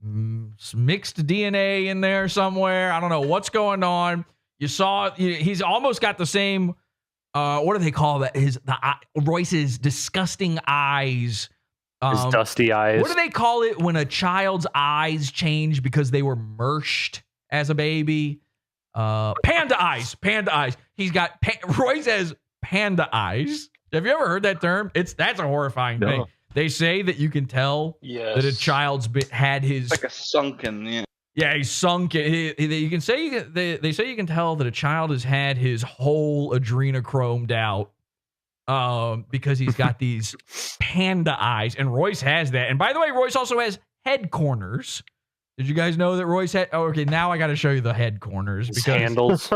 mixed DNA in there somewhere. I don't know what's going on. You saw he's almost got the same. What do they call that? Royce's disgusting eyes. His dusty eyes. What do they call it when a child's eyes change because they were mershed as a baby? Panda eyes. Panda eyes. He's got Royce has panda eyes. Have you ever heard that term? That's a horrifying thing. They say that you can tell that a child's had his like a sunken. Yeah, he's sunk. You can say they say you can tell that a child has had his whole adrenochromed out. Because he's got these panda eyes, and Royce has that. And by the way, Royce also has head corners. Did you guys know that Royce had? Oh, okay. Now I got to show you the head corners because handles.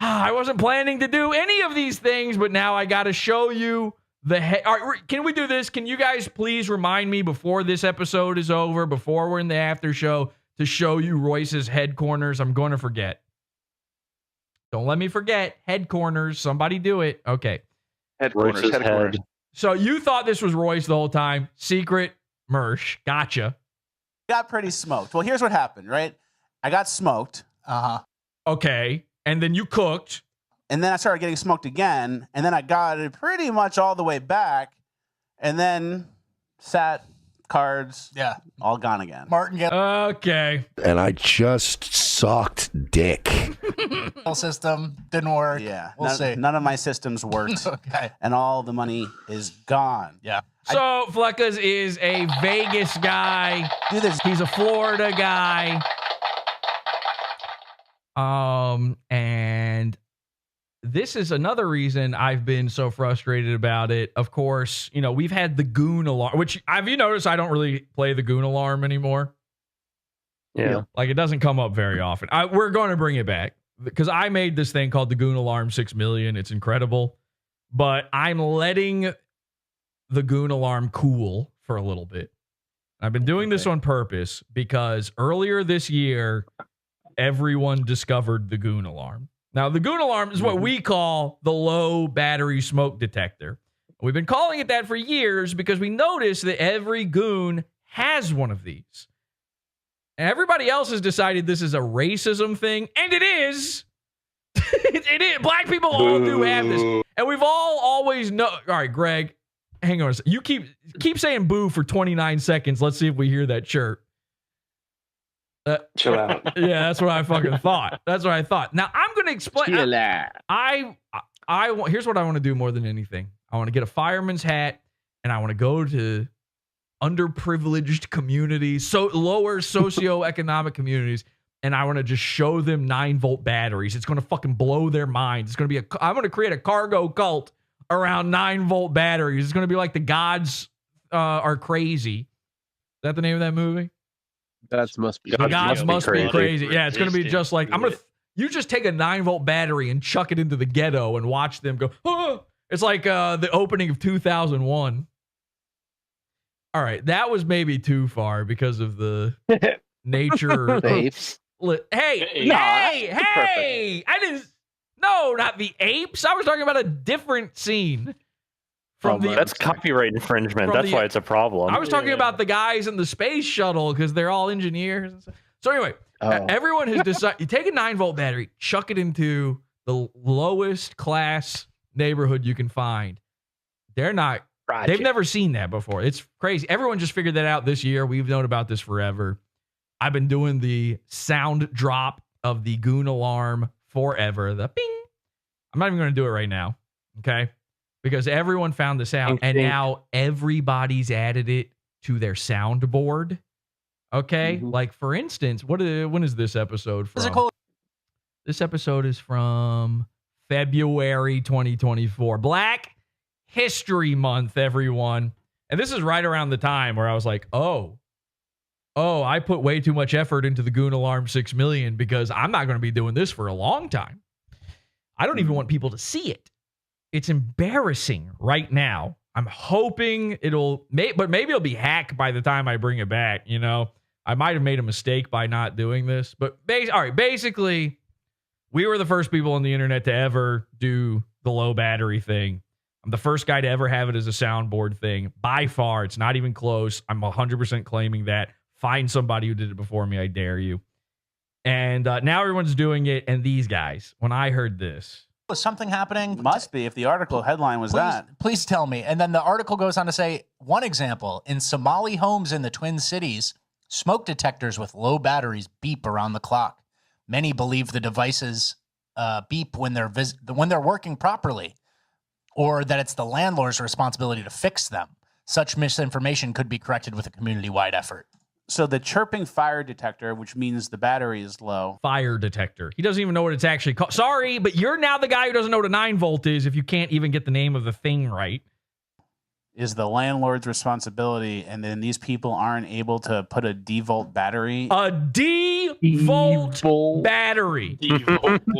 I wasn't planning to do any of these things, but now I got to show you the head. All right, can we do this? Can you guys please remind me before this episode is over, before we're in the after show, to show you Royce's head corners? I'm going to forget. Don't let me forget. Head corners. Somebody do it. Okay. Headquarters. So you thought this was Royce the whole time. Secret Mersh. Gotcha. Got pretty smoked. Well, here's what happened, right? I got smoked. Okay. And then you cooked. And then I started getting smoked again. And then I got it pretty much all the way back. And then sat, cards. Yeah. All gone again. Martin get okay. And I just sucked dick. System didn't work. Yeah. We'll see. None of my systems worked. Okay. And all the money is gone. Yeah. So Fleccas is a Vegas guy. He's a Florida guy. And this is another reason I've been so frustrated about it. Of course, we've had the goon alarm, which have you noticed I don't really play the goon alarm anymore? Yeah. Like it doesn't come up very often. We're going to bring it back because I made this thing called the Goon Alarm 6 million. It's incredible, but I'm letting the Goon Alarm cool for a little bit. I've been doing this on purpose because earlier this year, everyone discovered the Goon Alarm. Now, the Goon Alarm is what we call the low battery smoke detector. We've been calling it that for years because we noticed that every goon has one of these. Everybody else has decided this is a racism thing, and it is. It is. Black people all do have this, and we've all always know. All right, Greg, hang on a second. You keep saying "boo" for 29 seconds. Let's see if we hear that chirp. Chill out. Yeah, that's what I fucking thought. That's what I thought. Now I'm going to explain. Chill out. Here's what I want to do more than anything. I want to get a fireman's hat and I want to go to underprivileged communities, so lower socioeconomic communities, and I want to just show them 9-volt batteries. It's going to fucking blow their minds. It's going to be I'm going to create a cargo cult around 9-volt batteries. It's going to be like The Gods Are Crazy. Is that the name of that movie? Gods Must Be Crazy. Yeah, it's going to be just like, you just take a 9-volt battery and chuck it into the ghetto and watch them go, oh! It's like the opening of 2001. All right, that was maybe too far because of the nature of apes. Hey! I didn't. No, not the apes. I was talking about a different scene. That's copyright infringement. That's why it's a problem. I was talking about the guys in the space shuttle because they're all engineers. And stuff. So anyway, everyone has decided. You take a 9-volt battery, chuck it into the lowest class neighborhood you can find. They're not. They've never seen that before. It's crazy. Everyone just figured that out this year. We've known about this forever. I've been doing the sound drop of the goon alarm forever. The ping. I'm not even going to do it right now. Okay. Because everyone found this out, and now everybody's added it to their soundboard. Okay? Like, for instance, when is this episode from? This episode is from February 2024. Black History Month, everyone. And this is right around the time where I was like, oh, I put way too much effort into the Goon Alarm 6 million because I'm not going to be doing this for a long time. I don't even want people to see it. It's embarrassing right now. I'm hoping but maybe it'll be hacked by the time I bring it back. You know, I might have made a mistake by not doing this, but all right, basically we were the first people on the internet to ever do the low battery thing. I'm the first guy to ever have it as a soundboard thing. By far, it's not even close. I'm 100% claiming that. Find somebody who did it before me. I dare you. And now everyone's doing it. And these guys, when I heard this, was something happening? Must be if the article headline was that. Please tell me. And then the article goes on to say, one example, in Somali homes in the Twin Cities, smoke detectors with low batteries beep around the clock. Many believe the devices beep when they're working properly, or that it's the landlord's responsibility to fix them. Such misinformation could be corrected with a community-wide effort. So the chirping fire detector, which means the battery is low. Fire detector. He doesn't even know what it's actually called. Sorry, but you're now the guy who doesn't know what a 9-volt is if you can't even get the name of the thing right. Is the landlord's responsibility, and then these people aren't able to put a D-volt battery. A D-volt battery.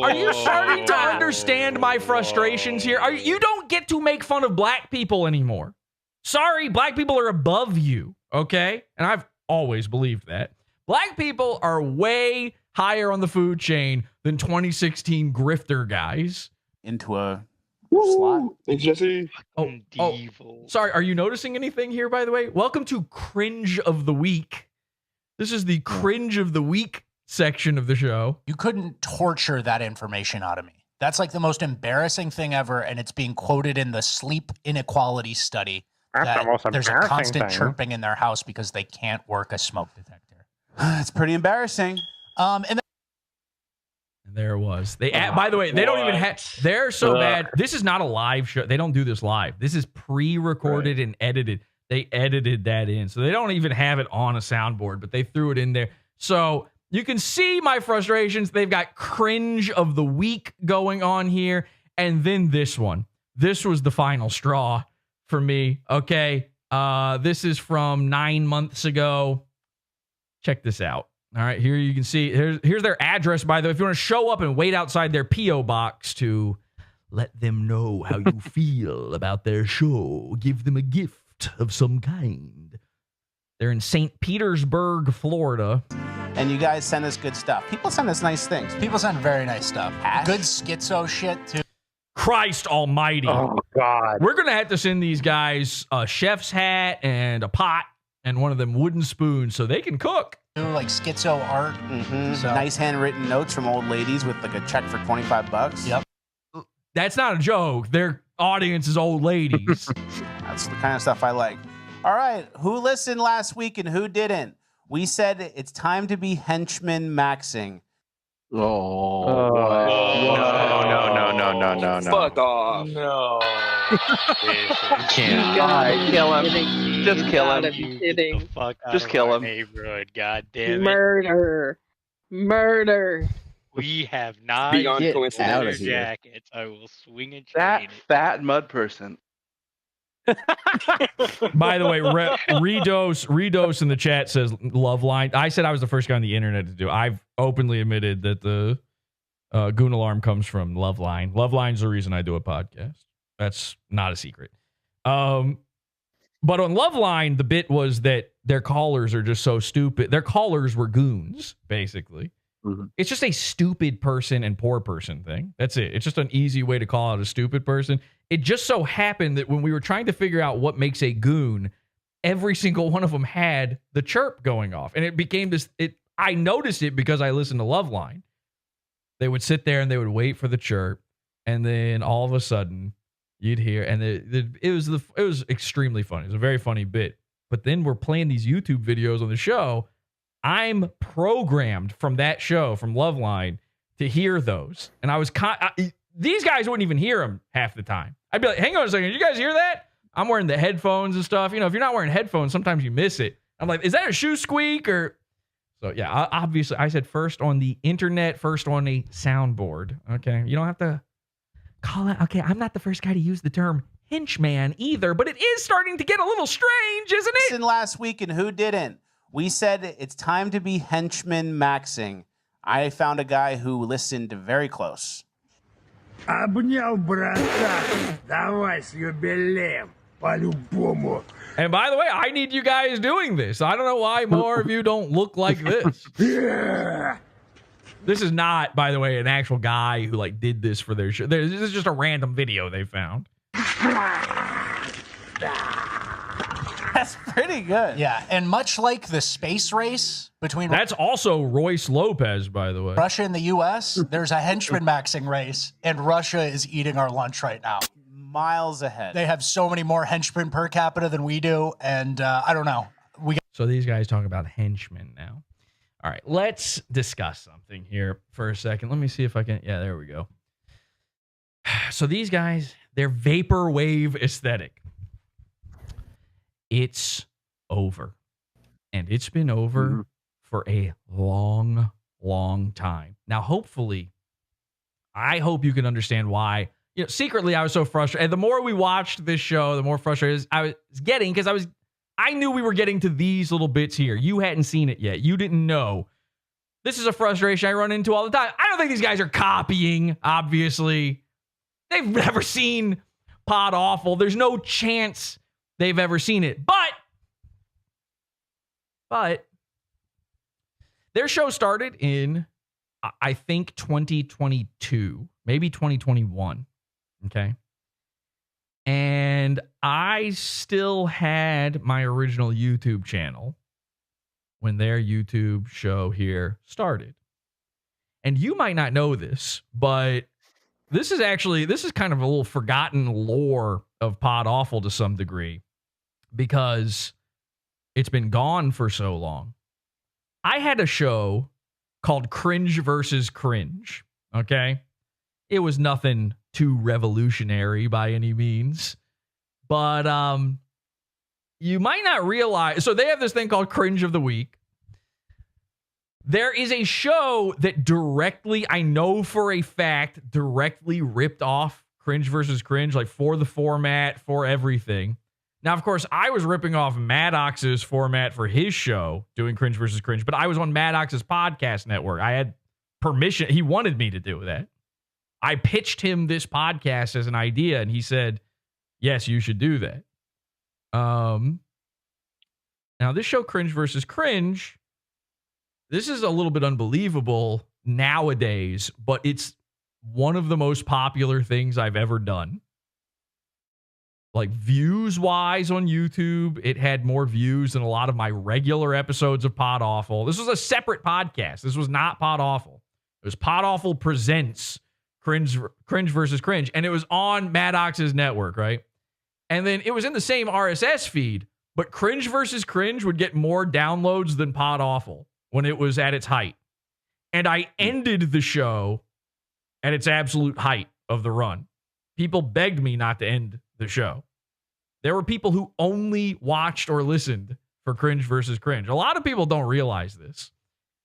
Are you starting to understand my frustrations here? You don't get to make fun of black people anymore. Sorry, black people are above you, okay? And I've always believed that. Black people are way higher on the food chain than 2016 grifter guys. Into a slot. Thanks, Jesse. Oh, sorry. Are you noticing anything here, by the way? Welcome to Cringe of the Week. This is the Cringe of the Week section of the show. You couldn't torture that information out of me. That's like the most embarrassing thing ever, and it's being quoted in the sleep inequality study. That there's a constant chirping in their house because they can't work a smoke detector. It's pretty embarrassing. And there it was. By the way, they don't even have. They're so bad. This is not a live show. They don't do this live. This is pre-recorded and edited. They edited that in, so they don't even have it on a soundboard, but they threw it in there. So you can see my frustrations. They've got Cringe of the Week going on here, and then this one. This was the final straw for me. Okay. This is from 9 months ago. Check this out. All right. Here you can see, here's their address, by the way. If you want to show up and wait outside their P.O. box to let them know how you feel about their show, give them a gift of some kind. They're in St. Petersburg, Florida. And you guys send us good stuff. People send us nice things. People send very nice stuff. Good schizo shit, too. Christ almighty. Oh, God. We're going to have to send these guys a chef's hat and a pot and one of them wooden spoons so they can cook. Like schizo art. So. Nice handwritten notes from old ladies with like a check for $25. Yep. That's not a joke. Their audience is old ladies. That's the kind of stuff I like. All right. Who listened last week and who didn't? We said it's time to be henchman maxing. No. No. Fuck off. No. Can't. All right, kill him. Just kill him. Kidding. The fuck out Just of kill our him. Neighborhood, God damn it. Murder. We have not Beyond leather coincidence. jackets. I will swing and That chain it. fat mud person. By the way, Redose in the chat says Loveline. I said I was the first guy on the internet to do. I've openly admitted that the Goon Alarm comes from Loveline. Loveline's the reason I do a podcast. That's not a secret. But on Loveline, the bit was that their callers are just so stupid. Their callers were goons, basically. Mm-hmm. It's just a stupid person and poor person thing. That's it. It's just an easy way to call out a stupid person. It just so happened that when we were trying to figure out what makes a goon, every single one of them had the chirp going off. And it became this, I noticed it because I listened to Loveline. They would sit there and they would wait for the chirp. And then all of a sudden you'd hear, and it was extremely funny. It was a very funny bit. But then we're playing these YouTube videos on the show. I'm programmed from that show, from Loveline, to hear those. And I was, these guys wouldn't even hear them half the time. I'd be like, hang on a second, you guys hear that? I'm wearing the headphones and stuff. You know, if you're not wearing headphones, sometimes you miss it. I'm like, is that a shoe squeak? Or so yeah, obviously I said first on the internet, first on a soundboard. Okay. You don't have to call it. Okay. I'm not the first guy to use the term henchman either, but it is starting to get a little strange, isn't it? Listen, last week, and who didn't? We said it's time to be henchman maxing. I found a guy who listened very close. Обнял брата, давай с юбилеем, по-любому. And by the way, I need you guys doing this. I don't know why more of you don't look like this. This is not, by the way, an actual guy who like did this for their show. This is just a random video they found. That's pretty good. Yeah, and much like the space race between That's also Royce Lopez, by the way. Russia and the U.S., there's a henchman maxing race, and Russia is eating our lunch right now. Miles ahead. They have so many more henchmen per capita than we do, and I don't know. So these guys talk about henchmen now. All right, let's discuss something here for a second. Let me see if I can. Yeah, there we go. So these guys, their vaporwave aesthetic. It's over. And it's been over for a long, long time. Now, hopefully, I hope you can understand why. You know, secretly, I was so frustrated. And the more we watched this show, the more frustrated I was getting, because I knew we were getting to these little bits here. You hadn't seen it yet. You didn't know. This is a frustration I run into all the time. I don't think these guys are copying, obviously. They've never seen Podawful. There's no chance they've ever seen it. But their show started in, I think, 2022, maybe 2021. Okay. And I still had my original YouTube channel when their YouTube show here started. And you might not know this, but this is kind of a little forgotten lore of Podawful to some degree, because it's been gone for so long. I had a show called Cringe versus Cringe. Okay. It was nothing too revolutionary by any means, but you might not realize. So they have this thing called Cringe of the Week. There is a show that directly, I know for a fact, directly ripped off Cringe versus Cringe, like for the format, for everything. Now, of course, I was ripping off Maddox's format for his show, doing Cringe versus Cringe, but I was on Maddox's podcast network. I had permission. He wanted me to do that. I pitched him this podcast as an idea, and he said, yes, you should do that. Now, this show, Cringe versus Cringe, this is a little bit unbelievable nowadays, but it's one of the most popular things I've ever done. Like, views-wise on YouTube, it had more views than a lot of my regular episodes of Podawful. This was a separate podcast. This was not Podawful. It was Podawful Presents Cringe versus Cringe, and it was on Maddox's network, right? And then it was in the same RSS feed, but Cringe versus Cringe would get more downloads than Podawful when it was at its height. And I ended the show at its absolute height of the run. People begged me not to end the show. There were people who only watched or listened for Cringe versus Cringe. A lot of people don't realize this.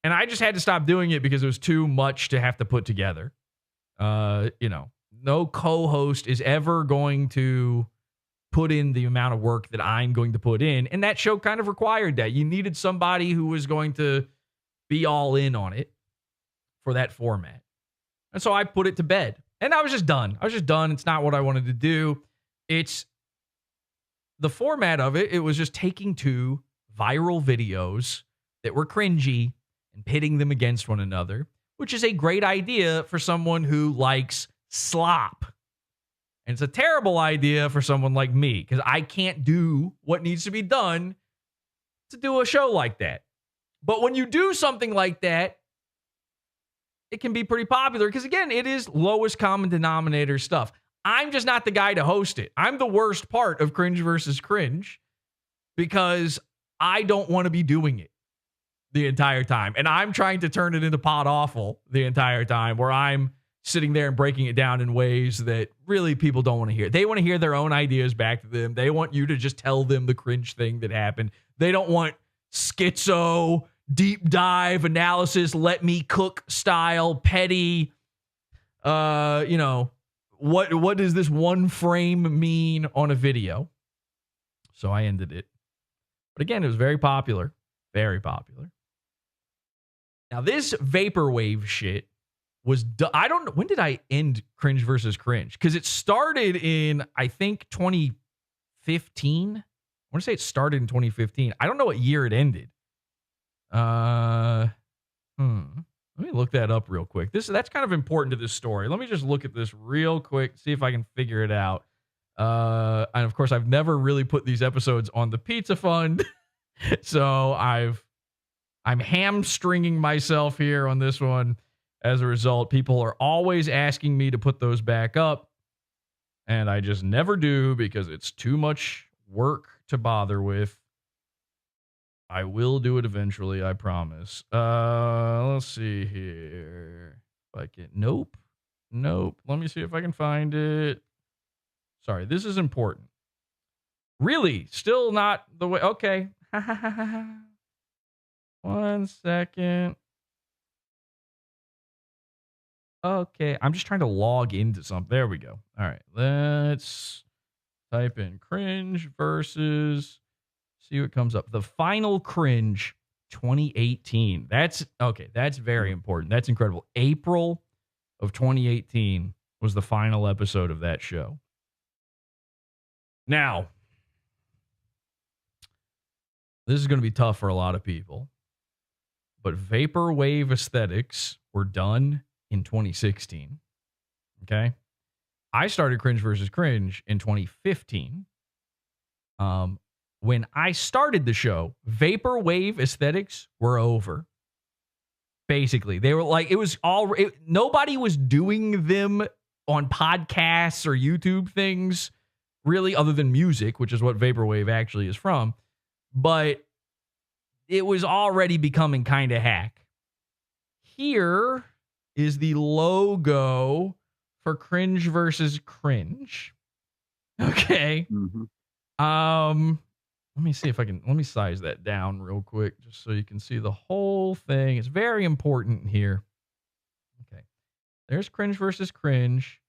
And I just had to stop doing it because it was too much to have to put together. No co-host is ever going to put in the amount of work that I'm going to put in. And that show kind of required that. You needed somebody who was going to be all in on it for that format. And so I put it to bed. And I was just done. It's not what I wanted to do. It's the format of it. It was just taking two viral videos that were cringy and pitting them against one another, which is a great idea for someone who likes slop. And it's a terrible idea for someone like me because I can't do what needs to be done to do a show like that. But when you do something like that, it can be pretty popular because, again, it is lowest common denominator stuff. I'm just not the guy to host it. I'm the worst part of Cringe versus Cringe because I don't want to be doing it the entire time. And I'm trying to turn it into Podawful the entire time where I'm sitting there and breaking it down in ways that really people don't want to hear. They want to hear their own ideas back to them. They want you to just tell them the cringe thing that happened. They don't want schizo, deep dive analysis, let me cook style, petty, what does this one frame mean on a video? So I ended it. But again, it was very popular. Very popular. Now, this vaporwave shit was... I don't know. When did I end Cringe versus Cringe? Because it started in, I think, 2015. I want to say it started in 2015. I don't know what year it ended. Let me look that up real quick. That's kind of important to this story. Let me just look at this real quick, see if I can figure it out. And of course, I've never really put these episodes on the Pizza Fund, so I'm hamstringing myself here on this one. As a result, people are always asking me to put those back up, and I just never do because it's too much work to bother with. I will do it eventually, I promise. Let's see here. If I can... Nope. Let me see if I can find it. Sorry, this is important. Really? Still not the way... Okay. 1 second. Okay, I'm just trying to log into something. There we go. All right, let's type in cringe versus... See what comes up. The final cringe 2018. That's very important. That's incredible. April of 2018 was the final episode of that show. Now, this is going to be tough for a lot of people, but vaporwave aesthetics were done in 2016. Okay. I started Cringe versus Cringe in 2015. When I started the show, vaporwave aesthetics were over. Basically, they were like, nobody was doing them on podcasts or YouTube things, really, other than music, which is what vaporwave actually is from. But it was already becoming kind of hack. Here is the logo for Cringe versus Cringe. Okay. Mm-hmm. Let me see if I can, let me size that down real quick just so you can see the whole thing. It's very important here. Okay. There's Cringe versus Cringe.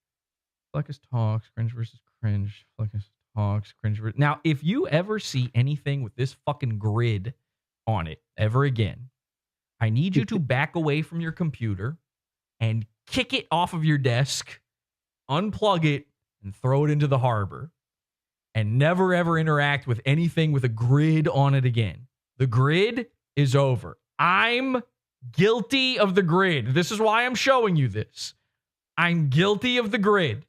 Fleccas talks, Cringe versus Cringe. Fleccas talks, Cringe versus... Now, if you ever see anything with this fucking grid on it ever again, I need you to back away from your computer and kick it off of your desk, unplug it, and throw it into the harbor. And never, ever interact with anything with a grid on it again. The grid is over. I'm guilty of the grid. This is why I'm showing you this. I'm guilty of the grid.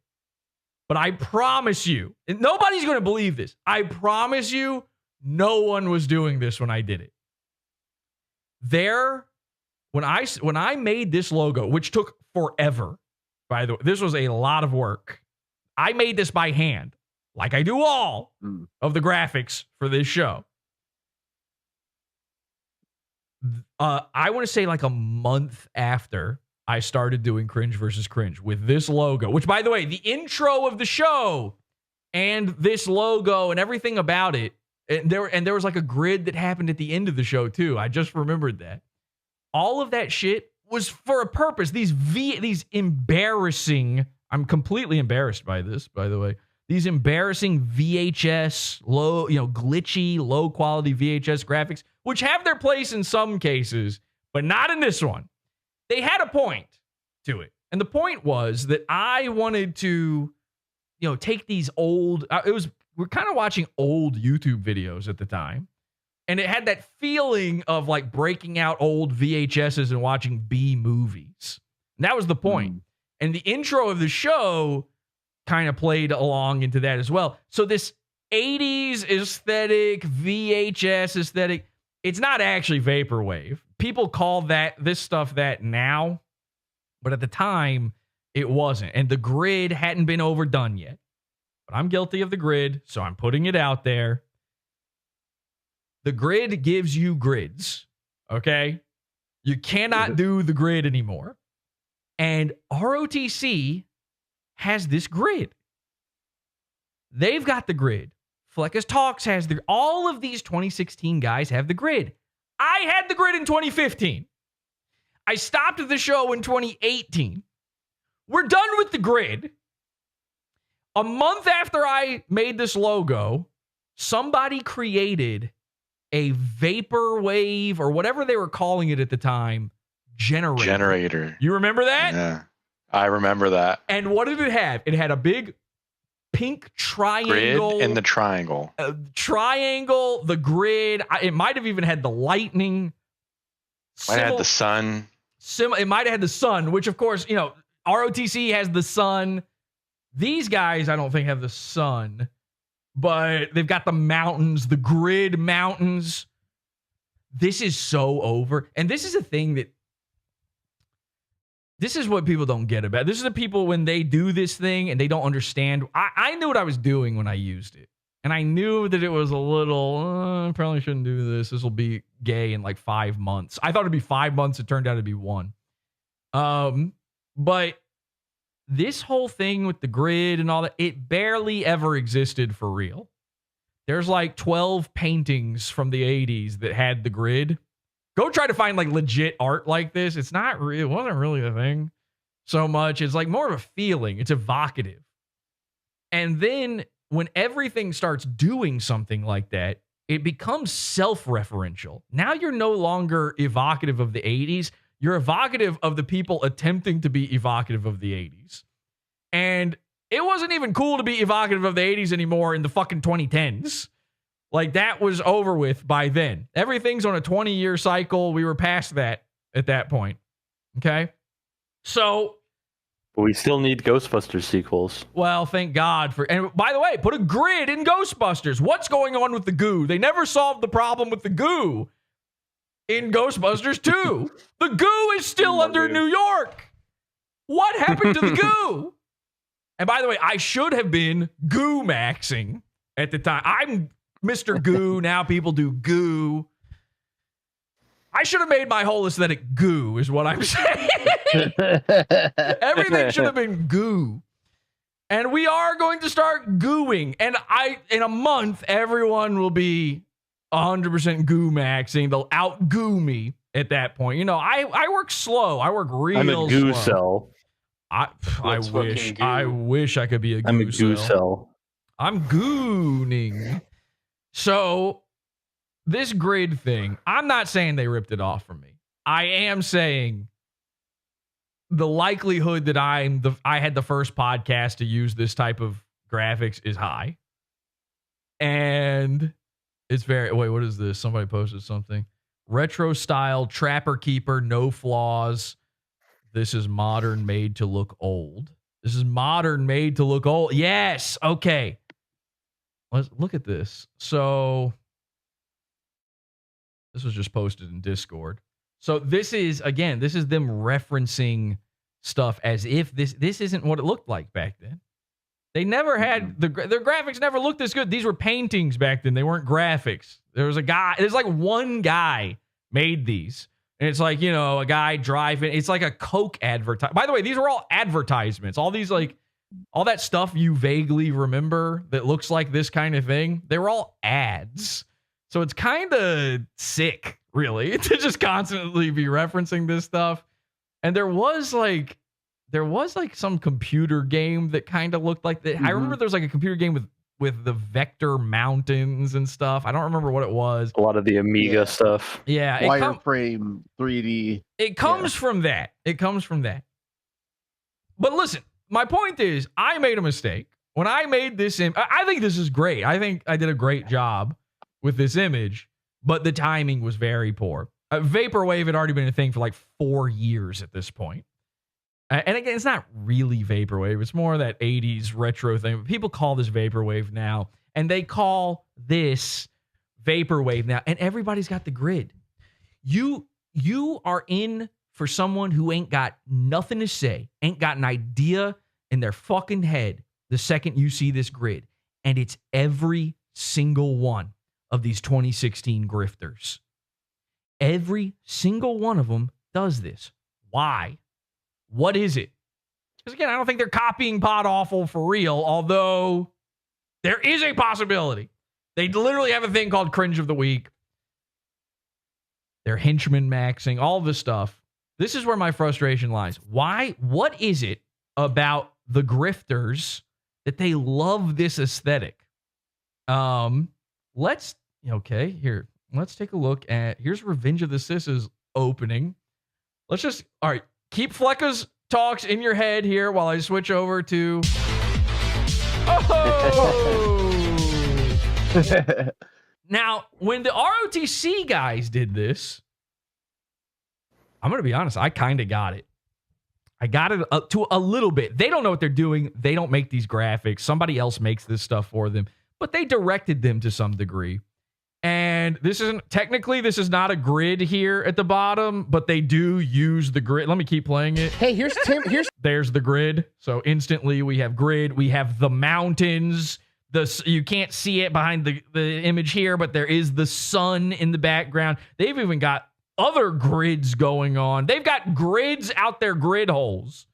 But I promise you, and nobody's going to believe this. I promise you, no one was doing this when I did it. When I made this logo, which took forever, by the way, this was a lot of work. I made this by hand. Like I do all of the graphics for this show. I want to say like a month after I started doing Cringe versus Cringe with this logo, which, by the way, the intro of the show and this logo and everything about it. And there was like a grid that happened at the end of the show too. I just remembered that. All of that shit was for a purpose. These embarrassing, I'm completely embarrassed by this, by the way. These embarrassing VHS, glitchy, low quality VHS graphics, which have their place in some cases, but not in this one. They had a point to it. And the point was that I wanted to, take these old, we're kind of watching old YouTube videos at the time. And it had that feeling of like breaking out old VHSs and watching B movies. And that was the point. And the intro of the show kind of played along into that as well. So this 80s aesthetic, VHS aesthetic, it's not actually vaporwave. People call this stuff that now, but at the time it wasn't. And the grid hadn't been overdone yet. But I'm guilty of the grid, so I'm putting it out there. The grid gives you grids, okay? You cannot do the grid anymore. And ROTC has this grid. They've got the grid. Fleccas Talks has all of these 2016 guys have the grid. I had the grid in 2015. I stopped the show in 2018. We're done with the grid. A month after I made this logo, somebody created a vaporwave or whatever they were calling it at the time, generator. You remember that? Yeah, I remember that. And what did it have? It had a big pink triangle. Grid and the triangle. Triangle, the grid. It might have even had the lightning. Might have had the sun. It might have had the sun, which of course, ROTC has the sun. These guys, I don't think, have the sun, but they've got the mountains, the grid mountains. This is so over. And this is a thing that, this is what people don't get about. This is the people when they do this thing and they don't understand. I knew what I was doing when I used it. And I knew that it was a little, I probably shouldn't do this. This will be gay in like 5 months. I thought it'd be 5 months. It turned out to be 1. But this whole thing with the grid and all that, it barely ever existed for real. There's like 12 paintings from the 80s that had the grid. Go try to find like legit art like this. It's not real. It wasn't really a thing so much. It's like more of a feeling. It's evocative. And then when everything starts doing something like that, it becomes self-referential. Now you're no longer evocative of the 80s. You're evocative of the people attempting to be evocative of the 80s. And it wasn't even cool to be evocative of the 80s anymore in the fucking 2010s. Like, that was over with by then. Everything's on a 20-year cycle. We were past that at that point. Okay? So... But we still need Ghostbusters sequels. Well, thank God for... And by the way, put a grid in Ghostbusters. What's going on with the goo? They never solved the problem with the goo in Ghostbusters 2. The goo is still under New York. What happened to the goo? And by the way, I should have been goo maxing at the time. I'm Mr. Goo. Now people do goo. I should have made my whole aesthetic goo, is what I'm saying. Everything should have been goo. And we are going to start gooing. And in a month, everyone will be 100% goo maxing. They'll out goo me at that point. I work slow. I work real slow. I'm a goo cell. I wish I could be a goo I'm a goo cell. I'm gooning. So this grid thing, I'm not saying they ripped it off from me. I am saying the likelihood that I had the first podcast to use this type of graphics is high. And it's very, wait, what is this? Somebody posted something. Retro style, Trapper Keeper, no flaws. This is modern, made to look old. This is modern, made to look old. Yes. Okay. Let's look at this. So this was just posted in Discord. So this is them referencing stuff as if this isn't what it looked like back then. They never had their graphics never looked this good. These were paintings back then. They weren't graphics. There's like one guy made these. And it's like, a guy driving. It's like a Coke advertisement. By the way, these were all advertisements. All these like all that stuff you vaguely remember that looks like this kind of thing, they were all ads. So it's kind of sick, really, to just constantly be referencing this stuff. And there was like some computer game that kind of looked like that. I remember there was like a computer game with the vector mountains and stuff. I don't remember what it was. A lot of the Amiga stuff. Yeah. Wireframe 3D. It comes from that. It comes from that. But listen, my point is, I made a mistake. When I made this I think this is great. I think I did a great job with this image, but the timing was very poor. Vaporwave had already been a thing for like 4 years at this point. And again, it's not really Vaporwave. It's more that 80s retro thing. People call this Vaporwave now, and they call this Vaporwave now, and everybody's got the grid. You are in for someone who ain't got nothing to say, ain't got an idea in their fucking head the second you see this grid. And it's every single one of these 2016 grifters. Every single one of them does this. Why? What is it? Because again, I don't think they're copying Podawful for real, although there is a possibility. They literally have a thing called Cringe of the Week. They're henchman maxing, all this stuff. This is where my frustration lies. Why? What is it about the grifters that they love this aesthetic? Let's take a look at, here's Revenge of the Sis's opening. All right, keep Fleccas talks in your head here while I switch over to... Now, when the ROTC guys did this, I'm going to be honest, I kind of got it. I got it up to a little bit. They don't know what they're doing. They don't make these graphics. Somebody else makes this stuff for them, but they directed them to some degree. And this is not a grid here at the bottom, but they do use the grid. Let me keep playing it. Hey, There's the grid. So instantly we have grid. We have the mountains. You can't see it behind the image here, but there is the sun in the background. They've even got other grids going on. They've got grids out their grid holes.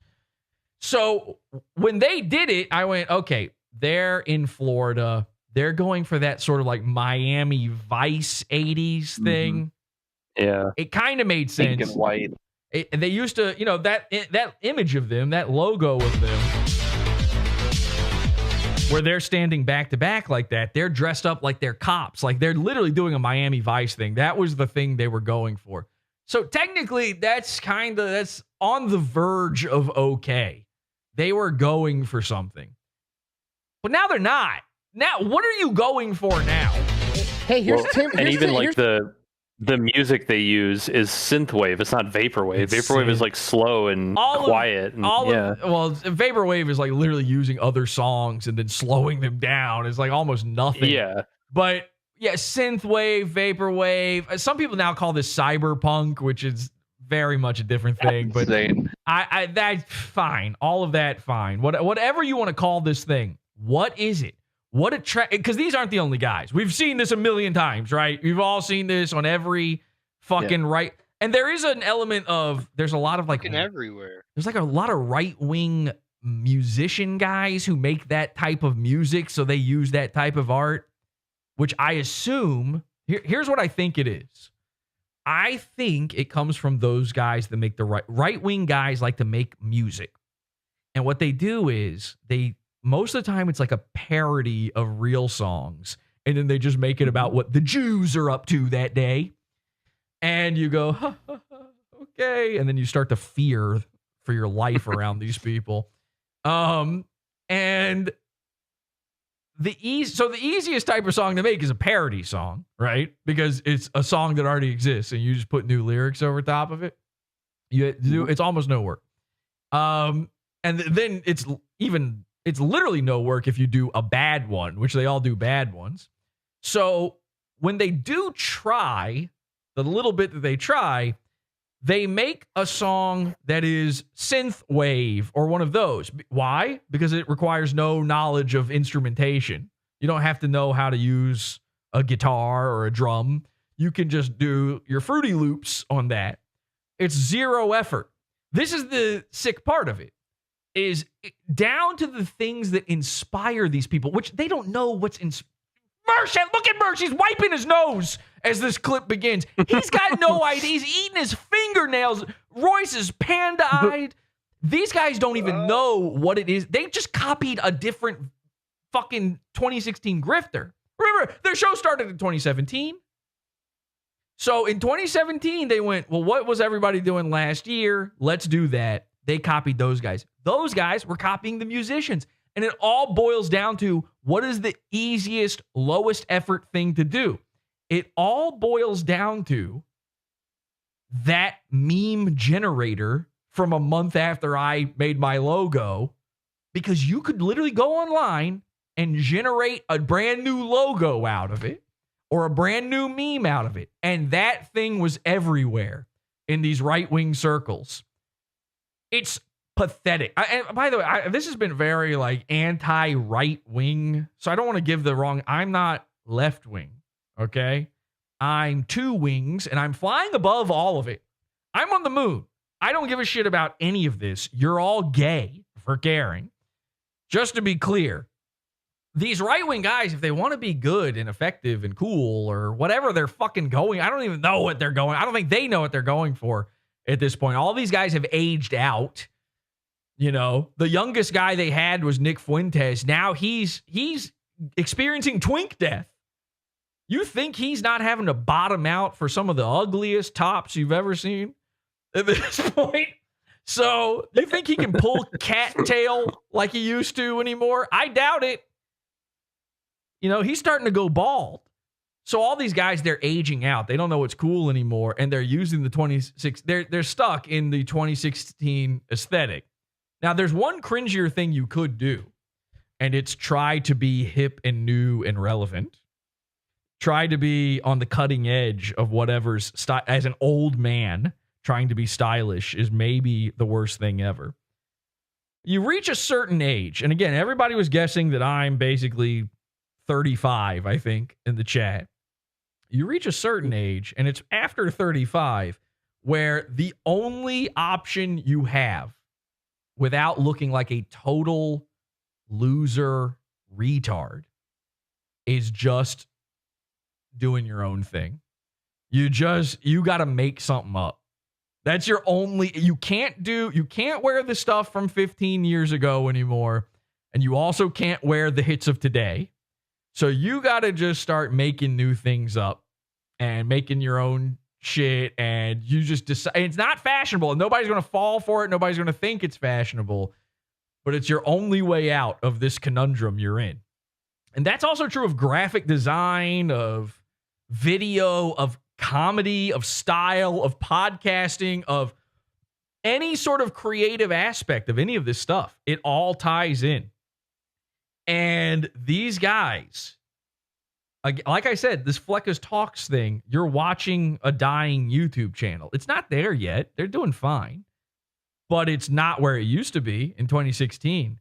So when they did it, I went, okay, they're in Florida. They're going for that sort of like Miami Vice 80s thing. Yeah. It kind of made sense. Pink and white. They used to, that image of them, that logo of them, where they're standing back to back like that. They're dressed up like they're cops. Like they're literally doing a Miami Vice thing. That was the thing they were going for. So technically that's on the verge of okay. They were going for something. But now they're not. Now, what are you going for now? Hey, here's Tim. And even like the music they use is synthwave. It's not vaporwave. Vaporwave is like slow and quiet. Vaporwave is like literally using other songs and then slowing them down. It's like almost nothing. Yeah. But yeah, synthwave, vaporwave. Some people now call this cyberpunk, which is very much a different thing. But that's fine. All of that, fine. Whatever you want to call this thing, what is it? Because these aren't the only guys. We've seen this a million times, right? We've all seen this on every fucking right. And there is an element of, there's a lot of like everywhere. There's like a lot of right-wing musician guys who make that type of music, so they use that type of art, which I assume, here's what I think it is. I think it comes from those guys that make the right-wing guys like to make music. And what they do is most of the time, it's like a parody of real songs. And then they just make it about what the Jews are up to that day. And you go, okay. And then you start to fear for your life around these people. And the easiest type of song to make is a parody song, right? Because it's a song that already exists and you just put new lyrics over top of it. It's almost no work. And then it's literally no work if you do a bad one, which they all do bad ones. So when they do try, the little bit that they try, they make a song that is synth wave or one of those. Why? Because it requires no knowledge of instrumentation. You don't have to know how to use a guitar or a drum. You can just do your Fruity Loops on that. It's zero effort. This is the sick part of it. is down to the things that inspire these people, which they don't know what's in. Mersh, look at Mersh. He's wiping his nose as this clip begins. He's got no idea. He's eating his fingernails. Royce is panda-eyed. These guys don't even know what it is. They just copied a different fucking 2016 grifter. Remember, their show started in 2017. So in 2017, they went, well, what was everybody doing last year? Let's do that. They copied those guys. Those guys were copying the musicians. And it all boils down to what is the easiest, lowest effort thing to do? It all boils down to that meme generator from a month after I made my logo, because you could literally go online and generate a brand new logo out of it or a brand new meme out of it. And that thing was everywhere in these right-wing circles. It's pathetic. And by the way, this has been very like anti-right wing. So I don't want to give the wrong. I'm not left wing. Okay. I'm two wings and I'm flying above all of it. I'm on the moon. I don't give a shit about any of this. You're all gay for caring. Just to be clear, these right wing guys, if they want to be good and effective and cool or whatever they're fucking going, I don't even know what they're going. I don't think they know what they're going for at this point. All these guys have aged out. You know, the youngest guy they had was Nick Fuentes. Now he's experiencing twink death. You think he's not having to bottom out for some of the ugliest tops you've ever seen at this point? So you think he can pull cattail like he used to anymore? I doubt it. You know, he's starting to go bald. So all these guys, they're aging out. They don't know what's cool anymore, and they're using the 26. They're stuck in the 2016 aesthetic. Now, there's one cringier thing you could do, and it's try to be hip and new and relevant. Try to be on the cutting edge of whatever's as an old man trying to be stylish is maybe the worst thing ever. You reach a certain age, and again, everybody was guessing that I'm basically 35, I think, in the chat. You reach a certain age, and it's after 35, where the only option you have without looking like a total loser retard is just doing your own thing. You got to make something up. That's your only, you can't wear the stuff from 15 years ago anymore. And you also can't wear the hits of today. So you got to just start making new things up and making your own shit, and you just decide it's not fashionable and nobody's going to fall for it. Nobody's going to think it's fashionable, but it's your only way out of this conundrum you're in. And that's also true of graphic design, of video, of comedy, of style, of podcasting, of any sort of creative aspect of any of this stuff. It all ties in. And these guys, like I said, this Fleccas Talks thing, you're watching a dying YouTube channel. It's not there yet. They're doing fine. But it's not where it used to be in 2016.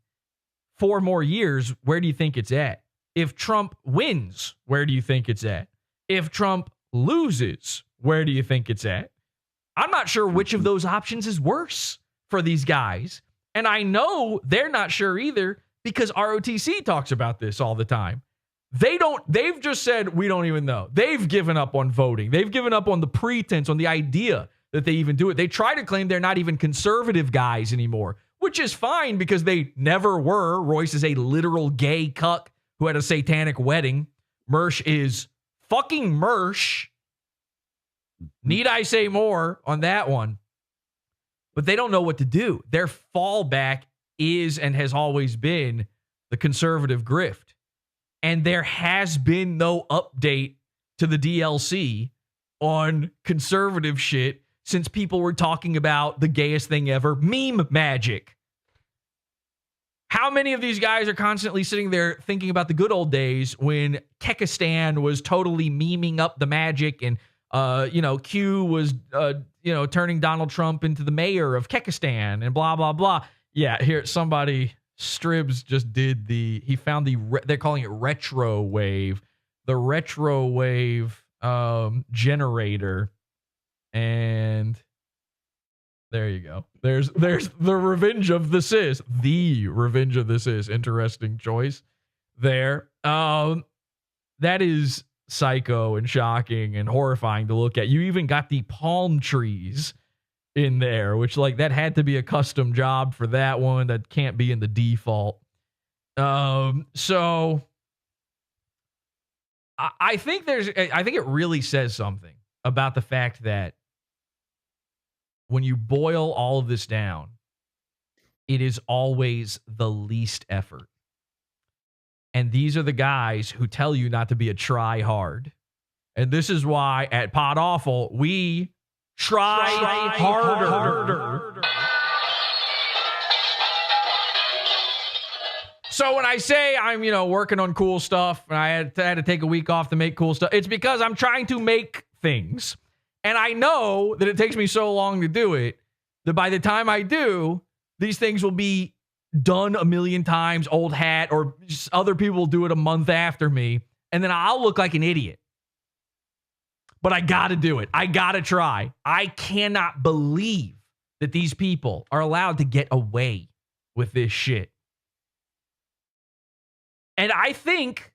4 more years, where do you think it's at? If Trump wins, where do you think it's at? If Trump loses, where do you think it's at? I'm not sure which of those options is worse for these guys. And I know they're not sure either, because ROTC talks about this all the time. They've just said, we don't even know. They've given up on voting. They've given up on the pretense, on the idea that they even do it. They try to claim they're not even conservative guys anymore, which is fine because they never were. Royce is a literal gay cuck who had a satanic wedding. Mersh is fucking Mersh. Need I say more on that one? But they don't know what to do. Their fallback is and has always been the conservative grift. And there has been no update to the DLC on conservative shit since people were talking about the gayest thing ever, meme magic. How many of these guys are constantly sitting there thinking about the good old days when Kekistan was totally memeing up the magic and, Q was, turning Donald Trump into the mayor of Kekistan and blah, blah, blah. Yeah, here, Stribs just did he found they're calling it retro wave, the retro wave generator. And There you go. There's the Revenge of the Sis. The Revenge of the Sis. Interesting choice there. That is psycho and shocking and horrifying to look at. You even got the palm trees in there, which like that had to be a custom job for that one. That can't be in the default. So I think it really says something about the fact that when you boil all of this down, it is always the least effort. And these are the guys who tell you not to be a try hard. And this is why at Podawful, we try harder. So when I say I'm, working on cool stuff and I had to take a week off to make cool stuff, it's because I'm trying to make things. And I know that it takes me so long to do it that by the time I do, these things will be done a million times, old hat, or just other people will do it a month after me. And then I'll look like an idiot. But I got to do it. I got to try. I cannot believe that these people are allowed to get away with this shit. And I think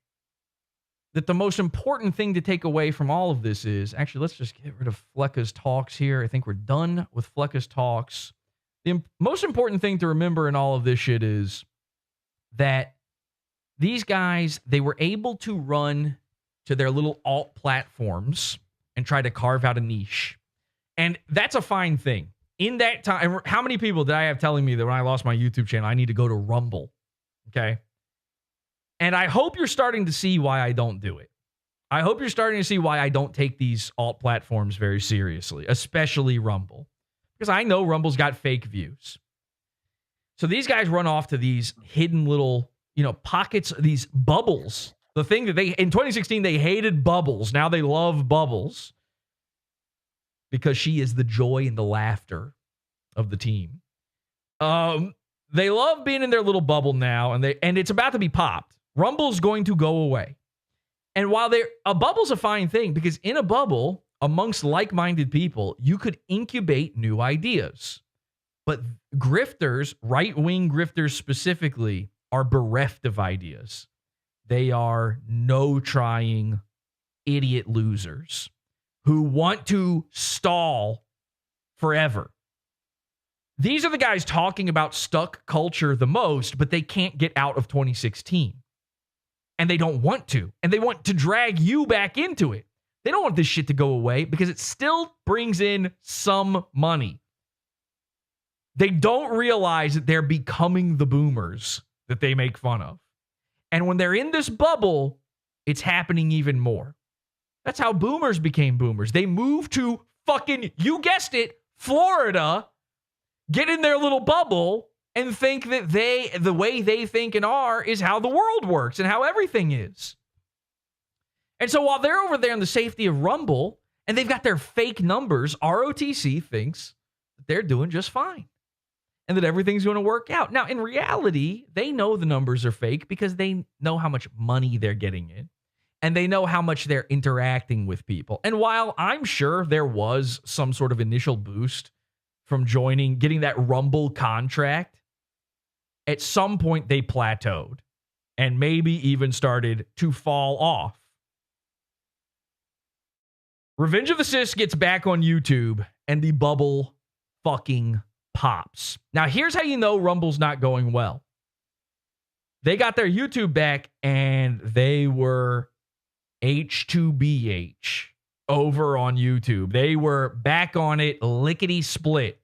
that the most important thing to take away from all of this is, actually, let's just get rid of Fleccas Talks here. I think we're done with Fleccas Talks. The most important thing to remember in all of this shit is that these guys, they were able to run to their little alt platforms and try to carve out a niche. And that's a fine thing. In that time, how many people did I have telling me that when I lost my YouTube channel, I need to go to Rumble? Okay. And I hope you're starting to see why I don't do it. I hope you're starting to see why I don't take these alt platforms very seriously, especially Rumble. Because I know Rumble's got fake views. So these guys run off to these hidden little, pockets, these bubbles. The thing that in 2016, they hated bubbles. Now they love bubbles. Because she is the joy and the laughter of the team. They love being in their little bubble now, and it's about to be popped. Rumble's going to go away. And while a bubble's a fine thing, because in a bubble, amongst like-minded people, you could incubate new ideas. But grifters, right-wing grifters specifically, are bereft of ideas. They are no-trying idiot losers who want to stall forever. These are the guys talking about stuck culture the most, but they can't get out of 2016. And they don't want to. And they want to drag you back into it. They don't want this shit to go away because it still brings in some money. They don't realize that they're becoming the boomers that they make fun of. And when they're in this bubble, it's happening even more. That's how boomers became boomers. They moved to fucking, you guessed it, Florida, get in their little bubble and think that the way they think and are is how the world works and how everything is. And so while they're over there in the safety of Rumble and they've got their fake numbers, ROTC thinks that they're doing just fine and that everything's going to work out. Now, in reality, they know the numbers are fake because they know how much money they're getting in and they know how much they're interacting with people. And while I'm sure there was some sort of initial boost from getting that Rumble contract, at some point they plateaued and maybe even started to fall off. Revenge of the Sis gets back on YouTube and the bubble fucking pops. Now, here's how you know Rumble's not going well. They got their YouTube back and they were H2BH over on YouTube. They were back on it lickety split.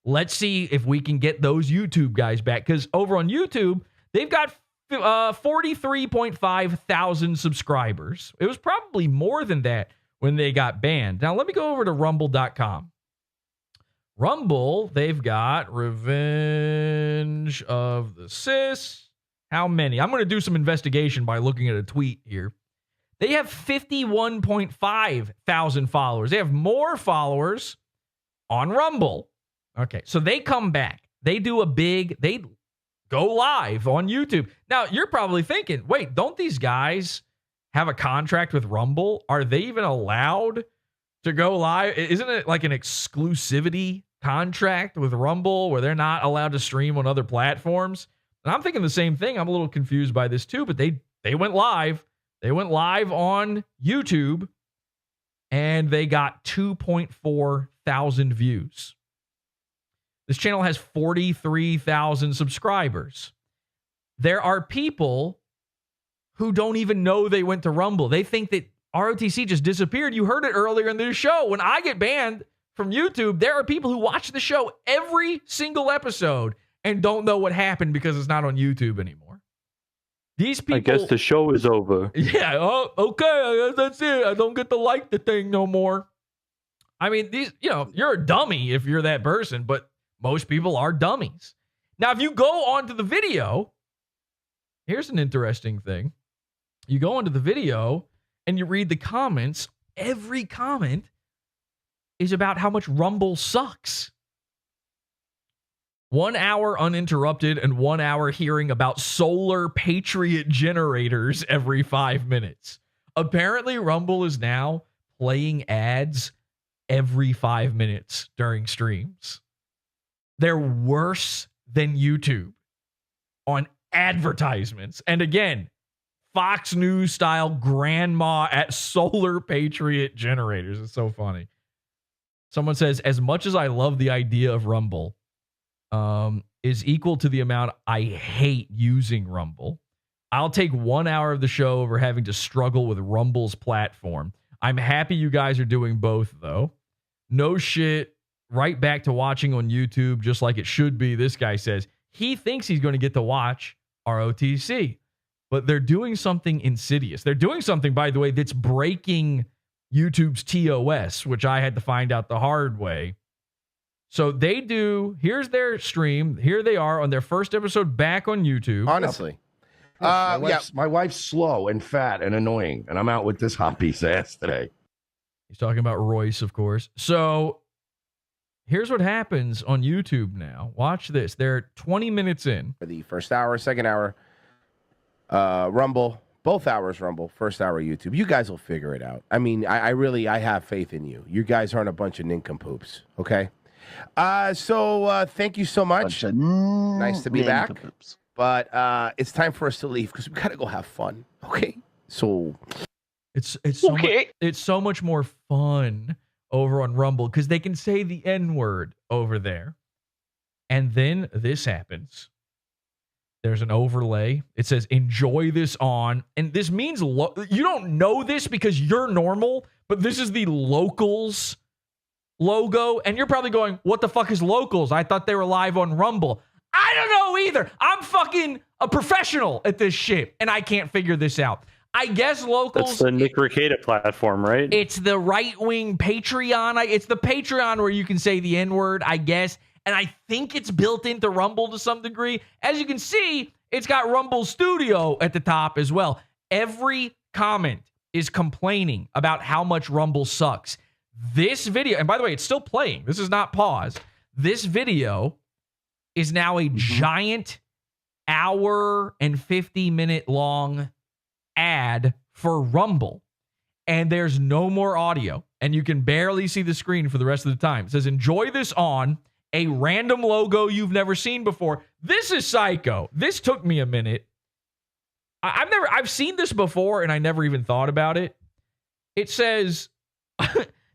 Let's see if we can get those YouTube guys back. Because over on YouTube, they've got 43.5 thousand subscribers. It was probably more than that when they got banned. Now, let me go over to rumble.com. Rumble, they've got Revenge of the Sis. How many? I'm going to do some investigation by looking at a tweet here. They have 51.5 thousand followers. They have more followers on Rumble. Okay, so they come back. They they go live on YouTube. Now, you're probably thinking, wait, don't these guys have a contract with Rumble? Are they even allowed to go live? Isn't it like an exclusivity contract with Rumble where they're not allowed to stream on other platforms. And I'm thinking the same thing. I'm a little confused by this too, but they went live. They went live on YouTube and they got 2.4 thousand views. This channel has 43,000 subscribers. There are people who don't even know they went to Rumble. They think that ROTC just disappeared. You heard it earlier in the show. When I get banned from YouTube, there are people who watch the show every single episode and don't know what happened because it's not on YouTube anymore. These people, I guess the show is over. Yeah, oh, okay, I guess that's it. I don't get to like the thing no more. I mean, you're a dummy if you're that person, but most people are dummies. Now, if you go onto the video, here's an interesting thing. You go into the video and you read the comments. Every comment is about how much Rumble sucks. 1 hour uninterrupted and 1 hour hearing about solar Patriot generators every 5 minutes. Apparently, Rumble is now playing ads every 5 minutes during streams. They're worse than YouTube on advertisements. And again, Fox News style grandma at solar Patriot generators. It's so funny. Someone says, as much as I love the idea of Rumble, is equal to the amount I hate using Rumble. I'll take 1 hour of the show over having to struggle with Rumble's platform. I'm happy you guys are doing both, though. No shit. Right back to watching on YouTube, just like it should be. This guy says he thinks he's going to get to watch ROTC, but they're doing something insidious. They're doing something, by the way, that's breaking YouTube's TOS, which I had to find out the hard way. So they do, here's their stream. Here they are on their first episode back on YouTube. Honestly. My wife's slow and fat and annoying, and I'm out with this hot piece of ass today. He's talking about Royce, of course. So here's what happens on YouTube now. Watch this. They're 20 minutes in. For the first hour, second hour, Rumble, both hours Rumble, first hour YouTube. You guys will figure it out. I mean, I have faith in you. You guys aren't a bunch of nincompoops, okay? So thank you so much. Nice to be back. But it's time for us to leave because we gotta go have fun. Okay. So it's so much more fun over on Rumble because they can say the N-word over there. And then this happens. There's an overlay. It says, enjoy this on. And this means you don't know this because you're normal, but this is the Locals logo. And you're probably going, what the fuck is Locals? I thought they were live on Rumble. I don't know either. I'm fucking a professional at this shit, and I can't figure this out. I guess Locals... That's the Nick Rekieta platform, right? It's the right-wing Patreon. It's the Patreon where you can say the N-word, I guess. And I think it's built into Rumble to some degree. As you can see, it's got Rumble Studio at the top as well. Every comment is complaining about how much Rumble sucks. This video... And by the way, it's still playing. This is not paused. This video is now a giant hour and 50-minute long ad for Rumble. And there's no more audio. And you can barely see the screen for the rest of the time. It says, enjoy this on a random logo you've never seen before. This is psycho. This took me a minute. I've seen this before and I never even thought about it. It says...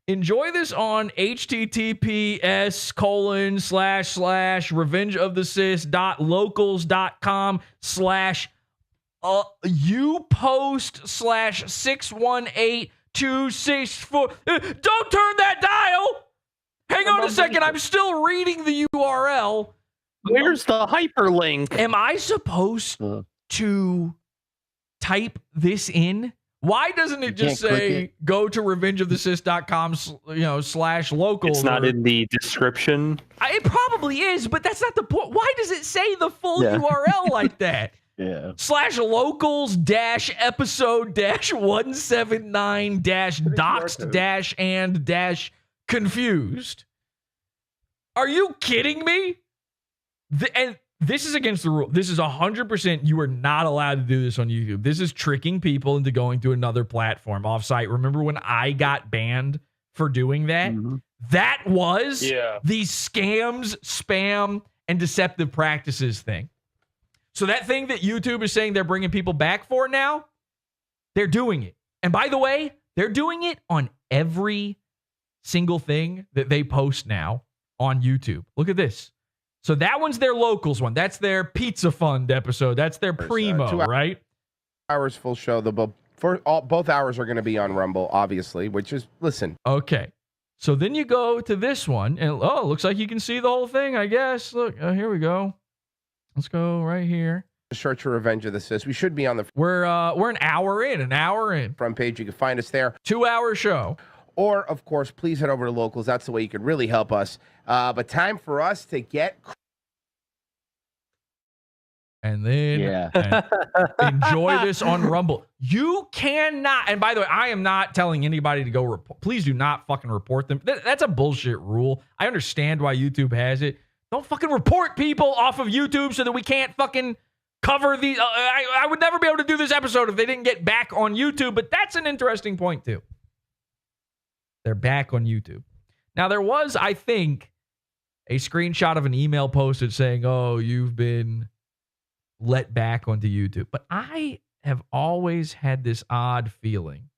Enjoy this on https://revengeofthesis.locals.com/upost/618264. Don't turn that dial. Hang on a second. I'm still reading the URL. Where's the hyperlink? Am I supposed to type this in? Why doesn't it just say go to revengeofthesis.com/local? It's not in the description. It probably is, but that's not the point. Why does it say the full URL like that? Yeah. /locals-episode-179-doxed-and-confused. Are you kidding me? And this is against the rule. This is 100%. You are not allowed to do this on YouTube. This is tricking people into going to another platform offsite. Remember when I got banned for doing that? That was the scams, spam, and deceptive practices thing. So that thing that YouTube is saying they're bringing people back for now, they're doing it. And by the way, they're doing it on every single thing that they post now on YouTube. Look at this. So that one's their locals one. That's their Pizza Fund episode. That's their Primo, right? Hours full show. Both hours are going to be on Rumble, obviously, which is, listen. Okay. So then you go to this one, and it looks like you can see the whole thing, I guess. Look, here we go. Let's go right here. Search for Revenge of the Sis. We should be on the... We're an hour in. Front page. You can find us there. 2-hour show. Or, of course, please head over to Locals. That's the way you can really help us. But time for us to get... And then enjoy this on Rumble. You cannot... And by the way, I am not telling anybody to go report. Please do not fucking report them. That's a bullshit rule. I understand why YouTube has it. Don't fucking report people off of YouTube so that we can't fucking cover these. I would never be able to do this episode if they didn't get back on YouTube, but that's an interesting point too. They're back on YouTube. Now, there was, I think, a screenshot of an email posted saying, oh, you've been let back onto YouTube. But I have always had this odd feeling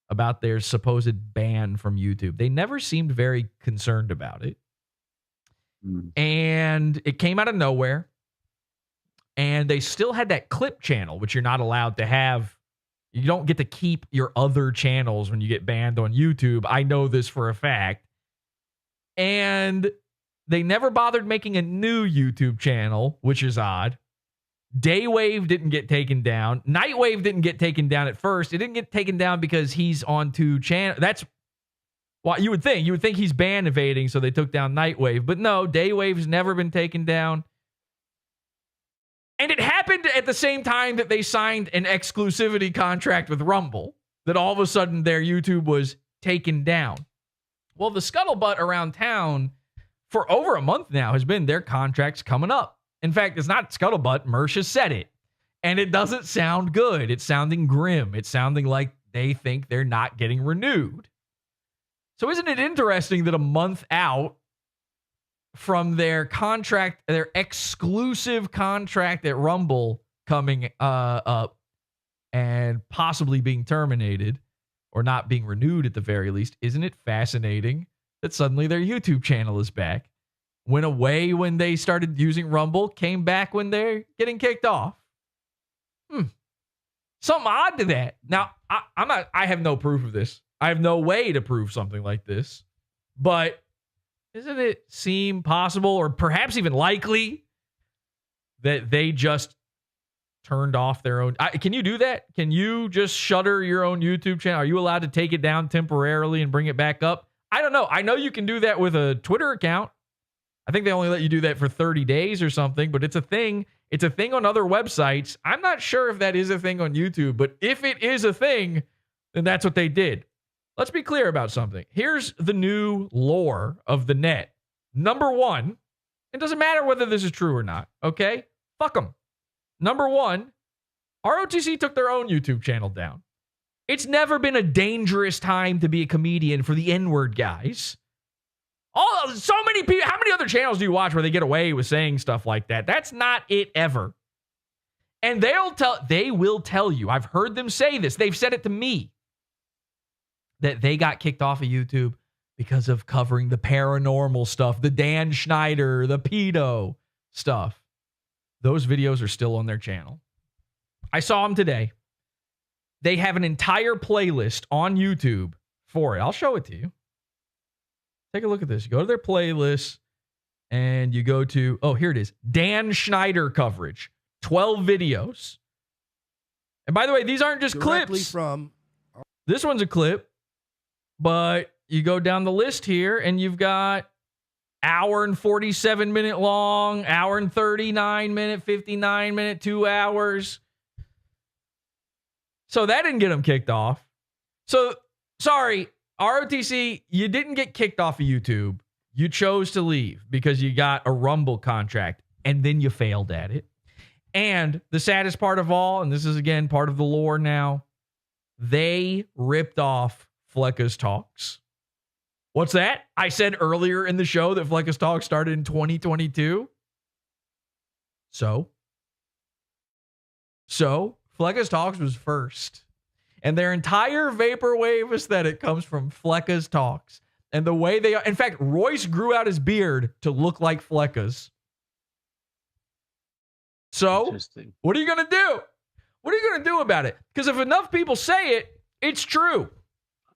about their supposed ban from YouTube. They never seemed very concerned about it. And it came out of nowhere. And they still had that clip channel, which you're not allowed to have. You don't get to keep your other channels when you get banned on YouTube. I know this for a fact. And they never bothered making a new YouTube channel, which is odd. Daywave didn't get taken down. Nightwave didn't get taken down at first. It didn't get taken down because he's on 2 channels. That's what you would think. You would think he's ban evading, so they took down Nightwave. But no, Daywave's never been taken down. And it happened at the same time that they signed an exclusivity contract with Rumble, that all of a sudden their YouTube was taken down. Well, the scuttlebutt around town for over a month now has been their contract's coming up. In fact, it's not scuttlebutt. Mersh has said it. And it doesn't sound good. It's sounding grim. It's sounding like they think they're not getting renewed. So isn't it interesting that a month out from their contract, their exclusive contract at Rumble coming up and possibly being terminated or not being renewed at the very least, isn't it fascinating that suddenly their YouTube channel is back? Went away when they started using Rumble, came back when they're getting kicked off. Something odd to that. Now, I have no proof of this. I have no way to prove something like this. But doesn't it seem possible or perhaps even likely that they just turned off their own? Can you do that? Can you just shutter your own YouTube channel? Are you allowed to take it down temporarily and bring it back up? I don't know. I know you can do that with a Twitter account. I think they only let you do that for 30 days or something, but it's a thing. It's a thing on other websites. I'm not sure if that is a thing on YouTube, but if it is a thing, then that's what they did. Let's be clear about something. Here's the new lore of the net. Number one, it doesn't matter whether this is true or not, okay? Fuck them. Number one, ROTC took their own YouTube channel down. It's never been a dangerous time to be a comedian for the N-word guys. So many people, how many other channels do you watch where they get away with saying stuff like that? That's not it ever. And they will tell you, I've heard them say this, they've said it to me, that they got kicked off of YouTube because of covering the paranormal stuff, the Dan Schneider, the pedo stuff. Those videos are still on their channel. I saw them today. They have an entire playlist on YouTube for it. I'll show it to you. Take a look at this. You go to their playlist and you go to, here it is. Dan Schneider coverage. 12 videos. And by the way, these aren't just clips. This one's a clip. But you go down the list here and you've got hour and 47 minute long, hour and 39 minute, 59 minute, 2 hours. So that didn't get them kicked off. So, sorry, ROTC, you didn't get kicked off of YouTube. You chose to leave because you got a Rumble contract and then you failed at it. And the saddest part of all, and this is again part of the lore now, they ripped off Fleccas Talks. What's that? I said earlier in the show that Fleccas Talk started in 2022. So Fleccas Talks was first. And their entire vaporwave aesthetic comes from Fleccas Talks. And the way they are, in fact, Royce grew out his beard to look like Fleccas. So, what are you going to do? What are you going to do about it? Because if enough people say it, it's true.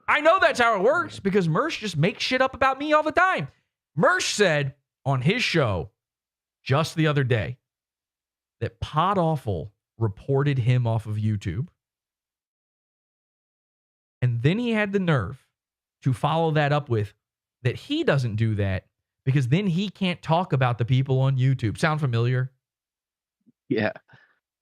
I know that's how it works because Mersh just makes shit up about me all the time. Mersh said on his show just the other day that Podawful reported him off of YouTube. And then he had the nerve to follow that up with that he doesn't do that because then he can't talk about the people on YouTube. Sound familiar? Yeah.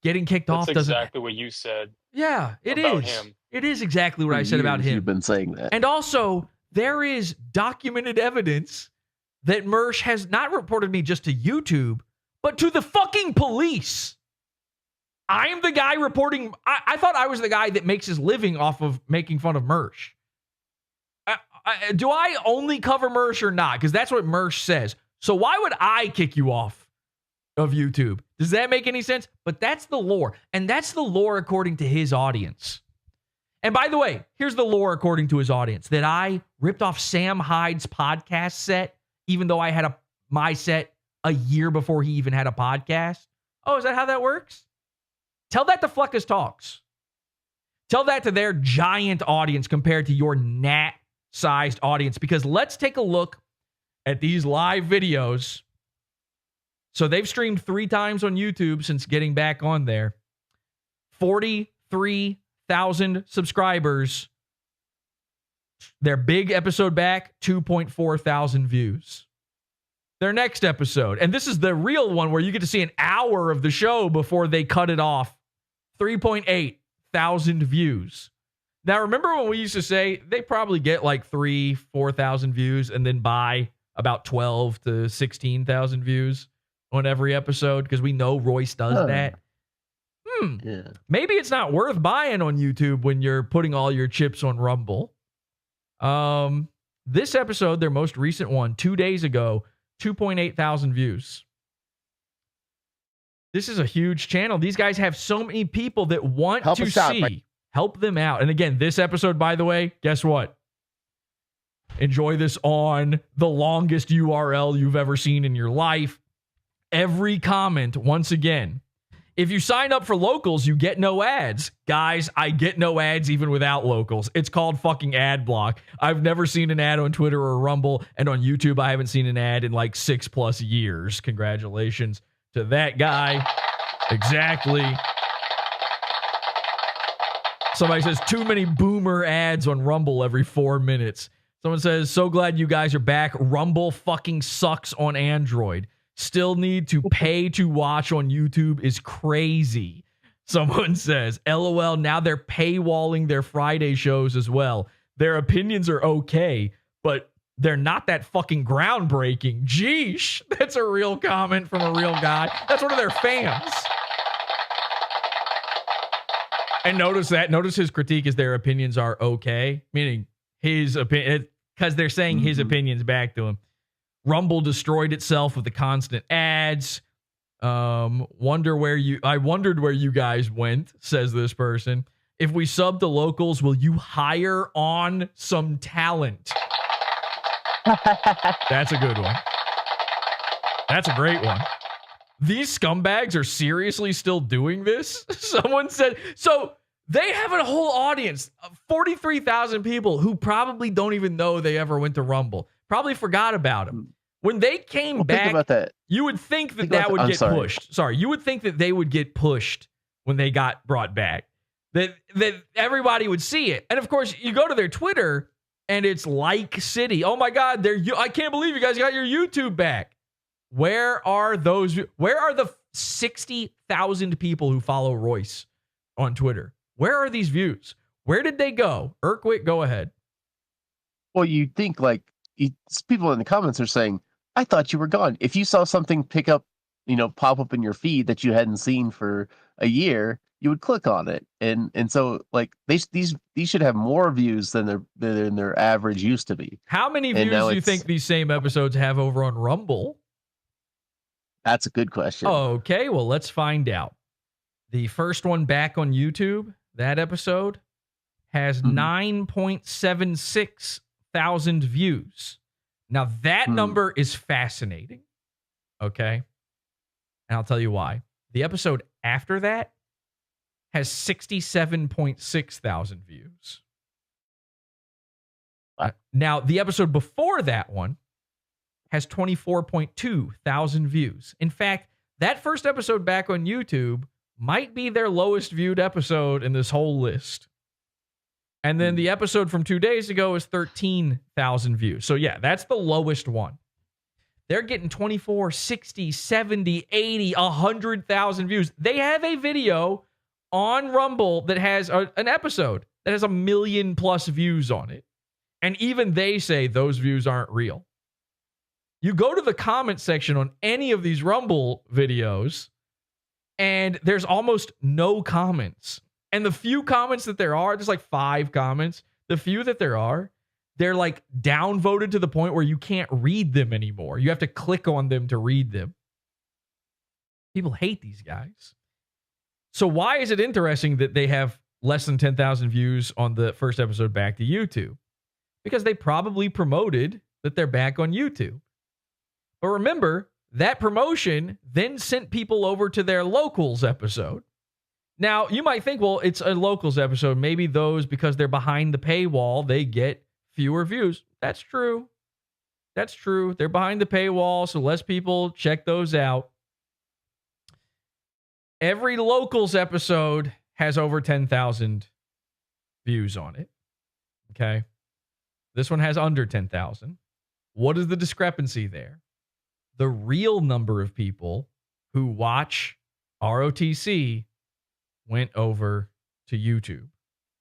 Getting kicked off doesn't... That's exactly what you said. Yeah, it about is. Him. It is exactly what I said about him. You've been saying that. And also, there is documented evidence that Mersh has not reported me just to YouTube, but to the fucking police. I am the guy reporting. I thought I was the guy that makes his living off of making fun of Mersh. Do I only cover Mersh or not? Because that's what Mersh says. So why would I kick you off of YouTube? Does that make any sense? But that's the lore. And that's the lore according to his audience. And by the way, here's the lore according to his audience. That I ripped off Sam Hyde's podcast set, even though I had my set a year before he even had a podcast. Oh, is that how that works? Tell that to Fleccas Talks. Tell that to their giant audience compared to your gnat-sized audience. Because let's take a look at these live videos. So they've streamed 3 times on YouTube since getting back on there. 43,000 subscribers. Their big episode back, 2.4 thousand views. Their next episode, and this is the real one where you get to see an hour of the show before they cut it off, 3.8 thousand views. Now, remember when we used to say they probably get like 3,000-4,000 views and then buy about 12 to 16,000 views on every episode because we know Royce does that. Yeah. Maybe it's not worth buying on YouTube when you're putting all your chips on Rumble. This episode, their most recent one, 2 days ago, 2.8 thousand views. This is a huge channel. These guys have so many people that want to see. Help them out. And again, this episode, by the way, guess what? Enjoy this on the longest URL you've ever seen in your life. Every comment, once again, if you sign up for locals, you get no ads. Guys, I get no ads even without locals. It's called fucking ad block. I've never seen an ad on Twitter or Rumble, and on YouTube, I haven't seen an ad in like 6+ years. Congratulations to that guy. Exactly. Somebody says, too many boomer ads on Rumble every 4 minutes. Someone says, so glad you guys are back. Rumble fucking sucks on Android. Still need to pay to watch on YouTube is crazy. Someone says, LOL, now they're paywalling their Friday shows as well. Their opinions are okay, but they're not that fucking groundbreaking. Jeesh, that's a real comment from a real guy. That's one of their fans. And notice his critique is their opinions are okay, meaning his opinion, because they're saying his opinions back to him. Rumble destroyed itself with the constant ads. I wondered where you guys went, says this person. If we sub to locals, will you hire on some talent? That's a good one. That's a great one. These scumbags are seriously still doing this? Someone said, so they have a whole audience of 43,000 people who probably don't even know they ever went to Rumble. Probably forgot about them. When they came back, think about that. You would think that would get pushed. Sorry, you would think that they would get pushed when they got brought back. That everybody would see it. And of course, you go to their Twitter and it's like City. Oh my God, I can't believe you guys got your YouTube back. Where are the 60,000 people who follow Royce on Twitter? Where are these views? Where did they go? Urquick, go ahead. Well, you think people in the comments are saying, I thought you were gone. If you saw something pop up in your feed that you hadn't seen for a year, you would click on it, and so like these should have more views than their average used to be. How many views do you think these same episodes have over on Rumble? That's a good question. Okay, well, let's find out. The first one back on YouTube, that episode, has 9.76 thousand views. Now, that number is fascinating. Okay? And I'll tell you why. The episode after that has 67.6 thousand views. Now, the episode before that one has 24.2 thousand views. In fact, that first episode back on YouTube might be their lowest viewed episode in this whole list. And then the episode from 2 days ago is 13,000 views. So yeah, that's the lowest one. They're getting 24, 60, 70, 80, 100,000 views. They have a video on Rumble that has an episode that has 1 million plus views on it. And even they say those views aren't real. You go to the comment section on any of these Rumble videos, and there's almost no comments. And the few comments that there are, there's like 5 comments. The few that there are, they're like downvoted to the point where you can't read them anymore. You have to click on them to read them. People hate these guys. So why is it interesting that they have less than 10,000 views on the first episode back to YouTube? Because they probably promoted that they're back on YouTube. But remember, that promotion then sent people over to their Locals episode. Now, you might think, well, it's a Locals episode. Maybe those, because they're behind the paywall, they get fewer views. That's true. That's true. They're behind the paywall, so less people check those out. Every Locals episode has over 10,000 views on it. Okay? This one has under 10,000. What is the discrepancy there? The real number of people who watch ROTC went over to YouTube.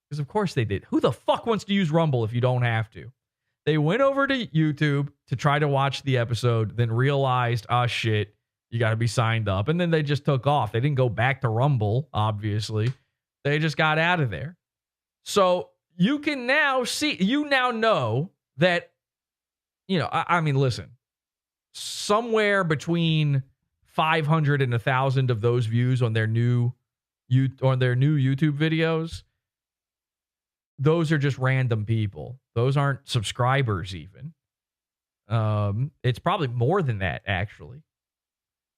Because of course they did. Who the fuck wants to use Rumble if you don't have to? They went over to YouTube to try to watch the episode, then realized, oh shit, you got to be signed up. And then they just took off. They didn't go back to Rumble, obviously. They just got out of there. So you can now see, you now know that, you know, I mean, listen, somewhere between 500 and 1,000 of those views on their new YouTube videos, those are just random people. Those aren't subscribers even. It's probably more than that, actually.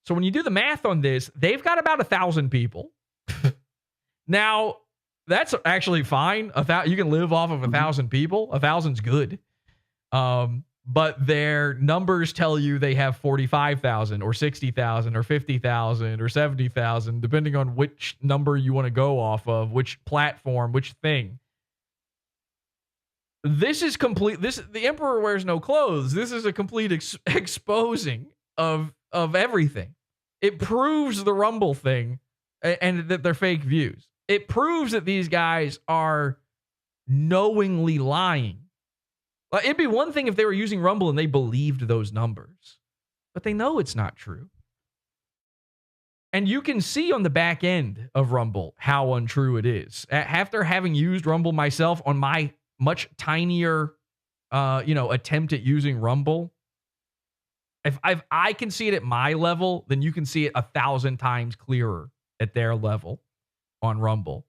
So when you do the math on this, they've got about 1,000 people. Now, that's actually fine. You can live off of 1,000 people. 1,000's good. But their numbers tell you they have 45,000 or 60,000 or 50,000 or 70,000, depending on which number you want to go off of, which platform, which thing. This is complete. The Emperor Wears No Clothes. This is a complete exposing of everything. It proves the Rumble thing and that they're fake views. It proves that these guys are knowingly lying. It'd be one thing if they were using Rumble and they believed those numbers, but they know it's not true. And you can see on the back end of Rumble how untrue it is. After having used Rumble myself on my much tinier, attempt at using Rumble, if I can see it at my level, then you can see it 1,000 times clearer at their level on Rumble.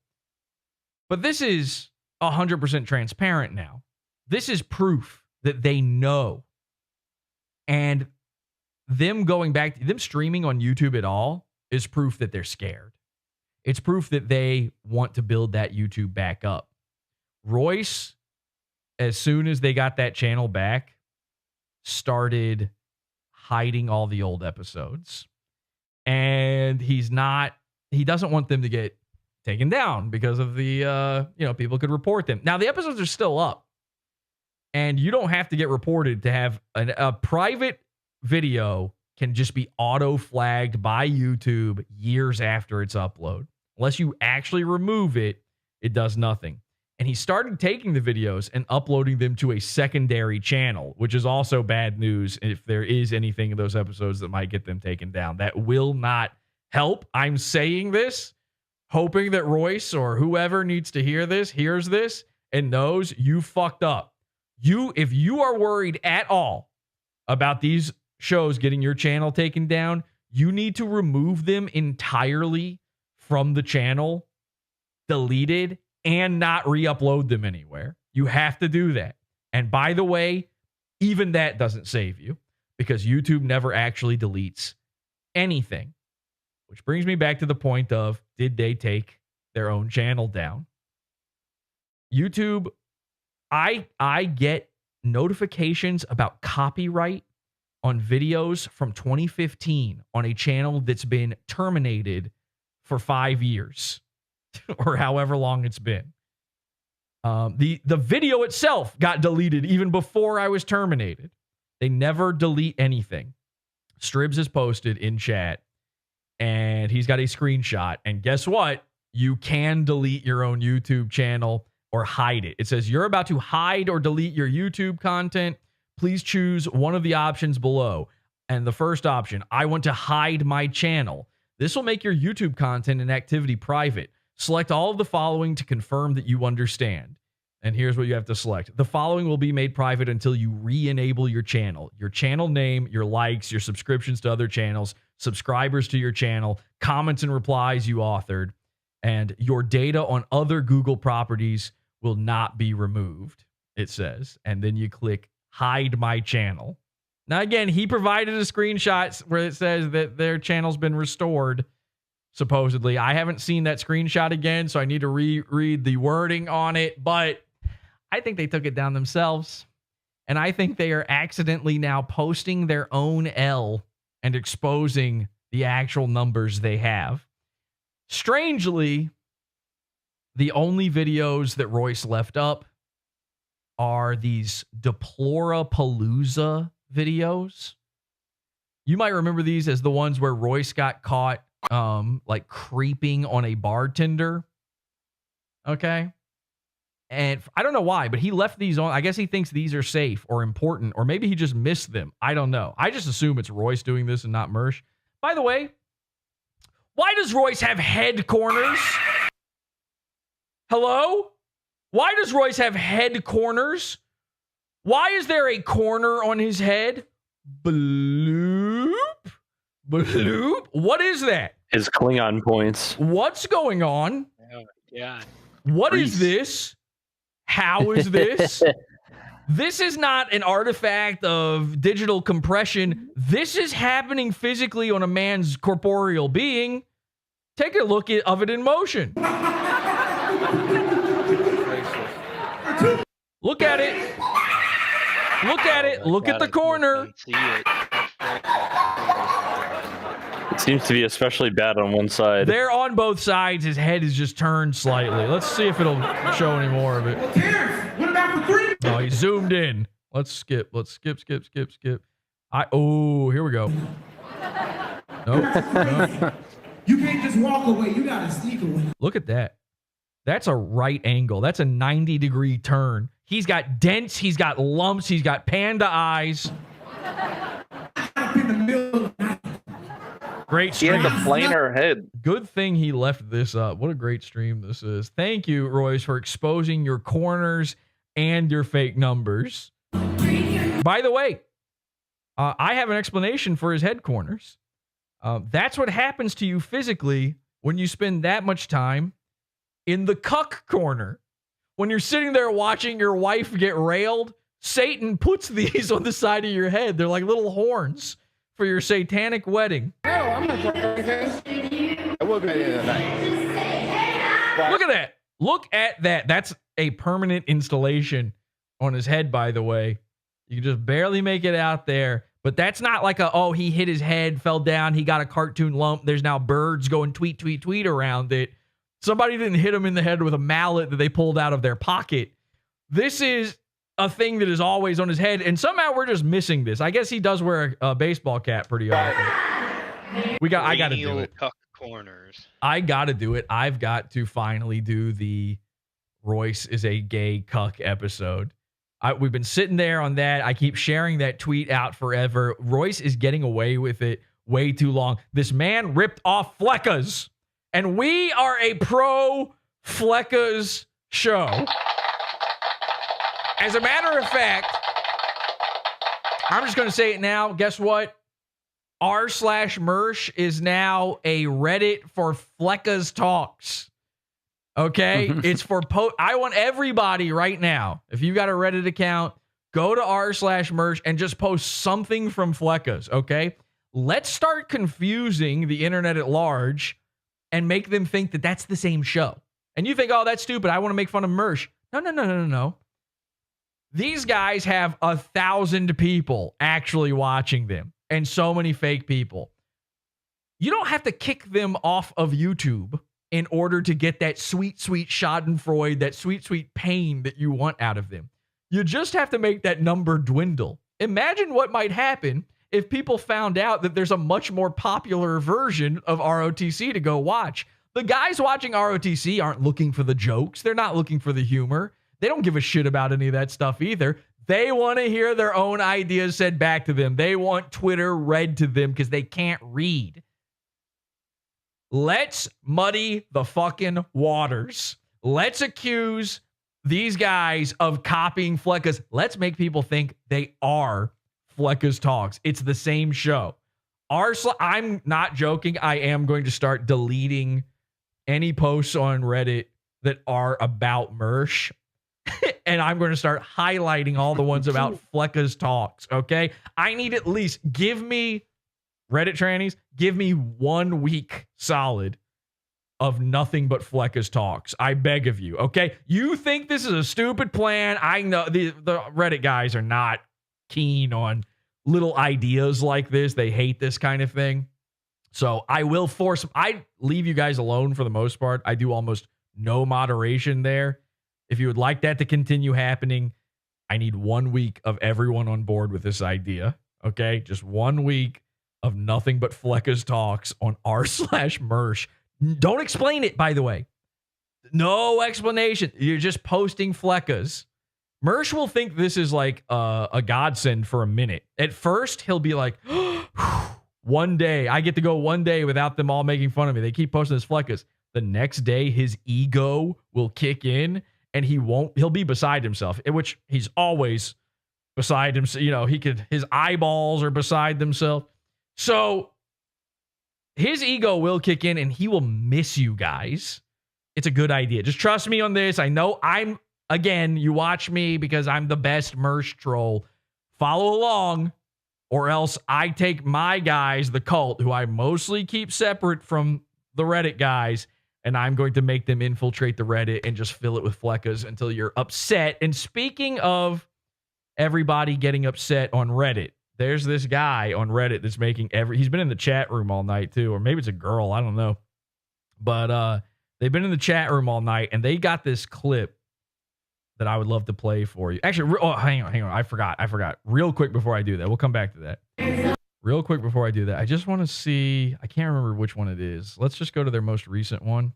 But this is 100% transparent now. This is proof that they know. And them going back, them streaming on YouTube at all is proof that they're scared. It's proof that they want to build that YouTube back up. Royce, as soon as they got that channel back, started hiding all the old episodes. And he doesn't want them to get taken down because of the, people could report them. Now, the episodes are still up. And you don't have to get reported to have a private video can just be auto-flagged by YouTube years after its upload. Unless you actually remove it, it does nothing. And he started taking the videos and uploading them to a secondary channel, which is also bad news if there is anything in those episodes that might get them taken down. That will not help. I'm saying this hoping that Royce or whoever needs to hear this hears this and knows you fucked up. If you are worried at all about these shows getting your channel taken down, you need to remove them entirely from the channel, deleted, and not re-upload them anywhere. You have to do that. And by the way, even that doesn't save you because YouTube never actually deletes anything. Which brings me back to the point of, did they take their own channel down? YouTube, I get notifications about copyright on videos from 2015 on a channel that's been terminated for 5 years or however long it's been. The video itself got deleted even before I was terminated. They never delete anything. Stribs has posted in chat, and he's got a screenshot. And guess what? You can delete your own YouTube channel or hide it. It says you're about to hide or delete your YouTube content. Please choose one of the options below. And the first option, I want to hide my channel. This will make your YouTube content and activity private. Select all of the following to confirm that you understand. And here's what you have to select. The following will be made private until you re-enable your channel. Your channel name, your likes, your subscriptions to other channels, subscribers to your channel, comments and replies you authored, and your data on other Google properties will not be removed, it says. And then you click hide my channel. Now, again, he provided a screenshot where it says that their channel's been restored, supposedly. I haven't seen that screenshot again, so I need to reread the wording on it, but I think they took it down themselves. And I think they are accidentally now posting their own L and exposing the actual numbers they have. Strangely, the only videos that Royce left up are these Deplorapalooza videos. You might remember these as the ones where Royce got caught like creeping on a bartender. Okay. And I don't know why, but he left these on. I guess he thinks these are safe or important, or maybe he just missed them. I don't know. I just assume it's Royce doing this and not Mersh. By the way, why does Royce have head corners? Hello? Why does Royce have head corners? Why is there a corner on his head? Bloop. Bloop. What is that? His Klingon points. What's going on? Oh, yeah. What is this? How is this? This is not an artifact of digital compression. This is happening physically on a man's corporeal being. Take a look of it in motion. Look at it. Look at it. Look at the corner. It seems to be especially bad on one side. They're on both sides. His head is just turned slightly. Let's see if it'll show any more of it. What about for 3? Oh, he zoomed in. Let's skip. Let's skip. Oh, here we go. Nope. You can't just walk away. You gotta sneak away. Look at that. That's a right angle. That's a 90-degree turn. He's got dents. He's got lumps. He's got panda eyes. Great stream. He had the planar head. Good thing he left this up. What a great stream this is. Thank you, Royce, for exposing your corners and your fake numbers. By the way, I have an explanation for his head corners. That's what happens to you physically when you spend that much time in the cuck corner. When you're sitting there watching your wife get railed, Satan puts these on the side of your head. They're like little horns for your satanic wedding. No, I'm not trying to. I will be in the night. Look at that. Look at that. That's a permanent installation on his head, by the way. You can just barely make it out there. But that's not like he hit his head, fell down, he got a cartoon lump. There's now birds going tweet, tweet, tweet around it. Somebody didn't hit him in the head with a mallet that they pulled out of their pocket. This is a thing that is always on his head, and somehow we're just missing this. I guess he does wear a baseball cap pretty often. I got to do it. Cuck corners. I got to do it. I've got to finally do the Royce is a gay cuck episode. We've been sitting there on that. I keep sharing that tweet out forever. Royce is getting away with it way too long. This man ripped off Fleccas. And we are a pro Fleccas show. As a matter of fact, I'm just going to say it now. Guess what? r/Mersh is now a Reddit for Fleccas Talks. Okay? It's for I want everybody right now, if you got a Reddit account, go to r/Mersh and just post something from Fleccas, okay? Let's start confusing the internet at large and make them think that that's the same show. And you think, oh, that's stupid. I want to make fun of Mersh. No. These guys have 1,000 people actually watching them and so many fake people. You don't have to kick them off of YouTube in order to get that sweet, sweet schadenfreude, that sweet, sweet pain that you want out of them. You just have to make that number dwindle. Imagine what might happen if people found out that there's a much more popular version of ROTC to go watch. The guys watching ROTC aren't looking for the jokes. They're not looking for the humor. They don't give a shit about any of that stuff either. They want to hear their own ideas said back to them. They want Twitter read to them because they can't read. Let's muddy the fucking waters. Let's accuse these guys of copying Fleccas. Let's make people think they are Fleccas Talks. It's the same show. I'm not joking. I am going to start deleting any posts on Reddit that are about Mersh. And I'm going to start highlighting all the ones about Fleccas Talks, okay? I need at least, give me, Reddit trannies, give me 1 week solid of nothing but Fleccas Talks. I beg of you, okay? You think this is a stupid plan. I know the Reddit guys are not keen on little ideas like this. They hate this kind of thing. So I leave you guys alone for the most part. I do almost no moderation there. If you would like that to continue happening, I need 1 week of everyone on board with this idea. Okay? Just 1 week of nothing but Fleccas Talks on r/Mersh. Don't explain it, by the way. No explanation. You're just posting Fleccas. Mersh will think this is like a godsend for a minute. At first, he'll be like, one day, I get to go 1 day without them all making fun of me. They keep posting this Fleccas. The next day, his ego will kick in and he'll be beside himself, which he's always beside himself. You know, his eyeballs are beside themselves. So his ego will kick in and he will miss you guys. It's a good idea. Just trust me on this. I know again, you watch me because I'm the best Mersh troll. Follow along, or else I take my guys, the cult, who I mostly keep separate from the Reddit guys, and I'm going to make them infiltrate the Reddit and just fill it with Fleccas until you're upset. And speaking of everybody getting upset on Reddit, there's this guy on Reddit that's making he's been in the chat room all night too, or maybe it's a girl, I don't know. But they've been in the chat room all night, and they got this clip that I would love to play for you. Actually, hang on. I forgot. Real quick before I do that. We'll come back to that. Real quick before I do that. I just want to see. I can't remember which one it is. Let's just go to their most recent one.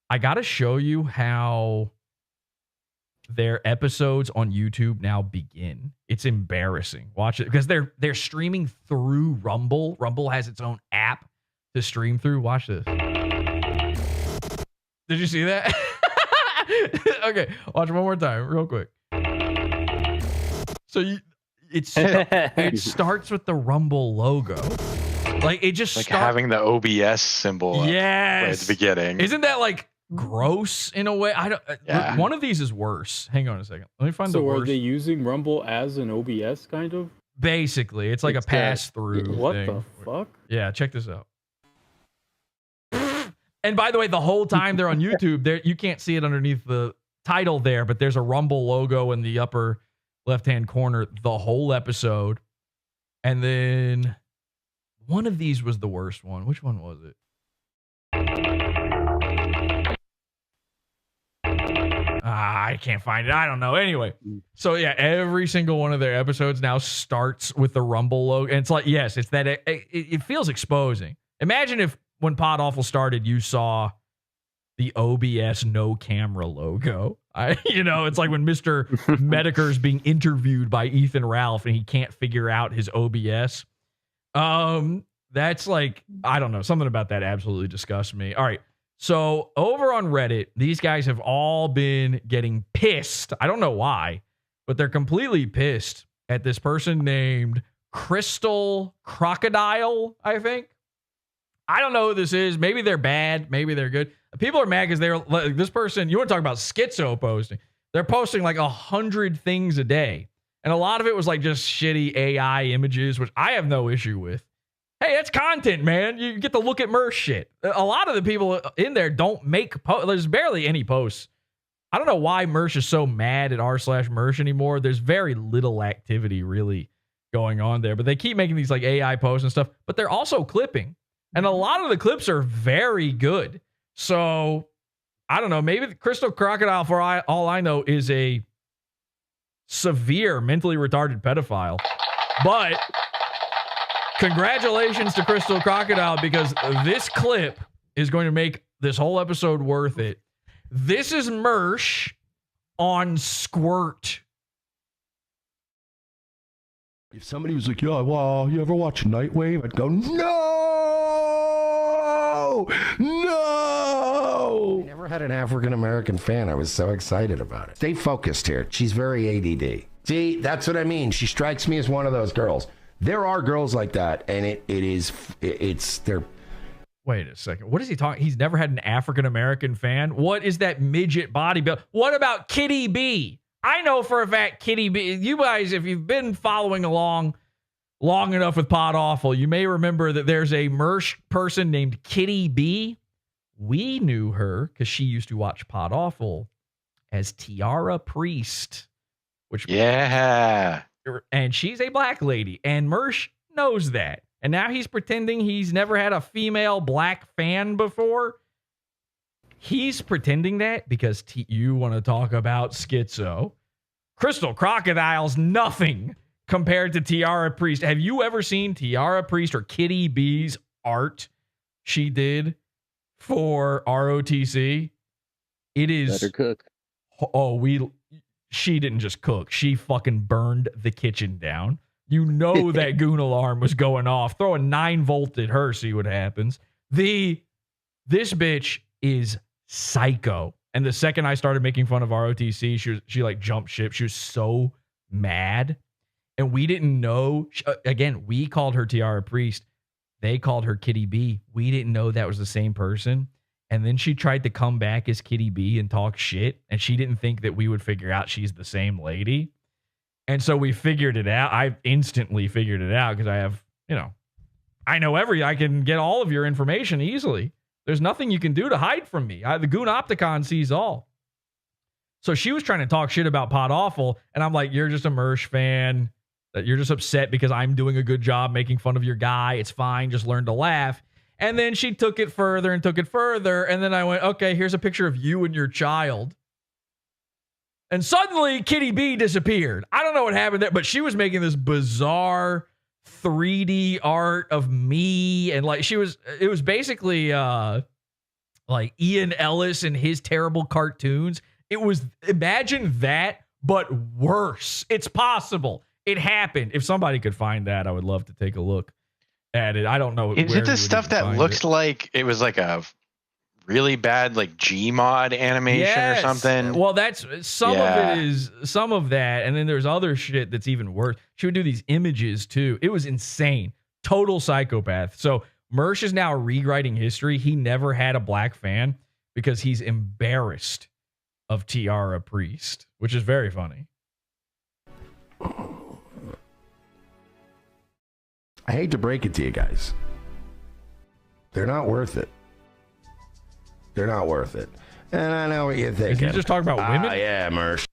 I got to show you how their episodes on YouTube now begin. It's embarrassing. Watch it, because they're streaming through Rumble. Rumble has its own app to stream through. Watch this. Did you see that? Okay, watch it one more time, real quick. So it starts with the Rumble logo. Like it just having the OBS symbol. Yes. Right at the beginning. Isn't that like gross in a way? I don't. Yeah. One of these is worse. Hang on a second. Let me find the worst. So are they using Rumble as an OBS kind of? Basically, it's like a pass through. What thing. The fuck? Yeah, check this out. And by the way, the whole time they're on YouTube, you can't see it underneath the title there, but there's a Rumble logo in the upper left-hand corner the whole episode. And then one of these was the worst one. Which one was it? I can't find it. I don't know. Anyway, so yeah, every single one of their episodes now starts with the Rumble logo. And it's like, yes, it's that it feels exposing. Imagine if when Podawful started, you saw the OBS no camera logo. It's like when Mr. Medicare's being interviewed by Ethan Ralph and he can't figure out his OBS. That's like, I don't know. Something about that absolutely disgusts me. All right. So over on Reddit, these guys have all been getting pissed. I don't know why, but they're completely pissed at this person named Crystal Crocodile, I think. I don't know who this is. Maybe they're bad. Maybe they're good. People are mad because they're like, this person, you want to talk about schizo posting. They're posting like 100 things a day. And a lot of it was like just shitty AI images, which I have no issue with. Hey, it's content, man. You get to look at Mersh shit. A lot of the people in there don't make posts. There's barely any posts. I don't know why Mersh is so mad at r/Mersh anymore. There's very little activity really going on there, but they keep making these like AI posts and stuff, but they're also clipping. And a lot of the clips are very good. So I don't know. Maybe the Crystal Crocodile, for all I know, is a severe mentally retarded pedophile. But congratulations to Crystal Crocodile, because this clip is going to make this whole episode worth it. This is Mersh on Squirt. If somebody was like, yeah, well, you ever watch Nightwave? I'd go, no! No! I never had an African-American fan. I was so excited about it. Stay focused here. She's very ADD. See, that's what I mean. She strikes me as one of those girls. There are girls like that, and they're... Wait a second. What is he talking? He's never had an African-American fan? What is that midget bodybuilder? What about Kitty B? I know for a fact Kitty B, you guys, if you've been following along long enough with Podawful, you may remember that there's a Mersh person named Kitty B. We knew her because she used to watch Podawful as Tiara Priest. Which yeah. And she's a black lady. And Mersh knows that. And now he's pretending he's never had a female black fan before. He's pretending that because you want to talk about schizo. Crystal Crocodile's nothing compared to Tiara Priest. Have you ever seen Tiara Priest or Kitty B's art she did for ROTC? It is... Better cook. She didn't just cook. She fucking burned the kitchen down. You know that goon alarm was going off. Throw a 9-volt at her, see what happens. This bitch is psycho. And the second I started making fun of ROTC, she like jumped ship. She was so mad. And we didn't know. Again, we called her Tiara Priest. They called her Kitty B. We didn't know that was the same person. And then she tried to come back as Kitty B and talk shit. And she didn't think that we would figure out she's the same lady. And so we figured it out. I instantly figured it out because I have, I know I can get all of your information easily. There's nothing you can do to hide from me. The Goon Opticon sees all. So she was trying to talk shit about Podawful. And I'm like, you're just a Mersh fan. That you're just upset because I'm doing a good job making fun of your guy. It's fine. Just learn to laugh. And then she took it further and took it further. And then I went, okay, here's a picture of you and your child. And suddenly Kitty B disappeared. I don't know what happened there, but she was making this bizarre 3D art of me. And like it was basically like Ian Ellis and his terrible cartoons. Imagine that, but worse. It's possible. It happened. If somebody could find that, I would love to take a look at it. I don't know. Is it the stuff that looks like it was like a really bad like Gmod animation or something? Well, that's some of it is some of that, and then there's other shit that's even worse. She would do these images too. It was insane. Total psychopath. So Mersh is now rewriting history. He never had a black fan because he's embarrassed of Tiara Priest, which is very funny. I hate to break it to you guys. They're not worth it. They're not worth it. And I know what you're thinking. You just talk about women? Yeah, Mersh.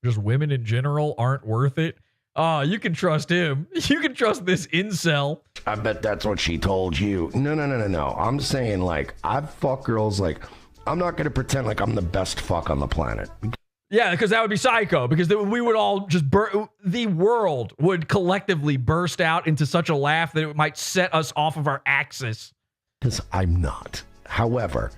Just women in general aren't worth it. You can trust him. You can trust this incel. I bet that's what she told you. No. I'm saying, like, I've fucked girls, like, I'm not going to pretend like I'm the best fuck on the planet. Yeah, because that would be psycho. Because we would all just the world would collectively burst out into such a laugh that it might set us off of our axis. Because I'm not. However.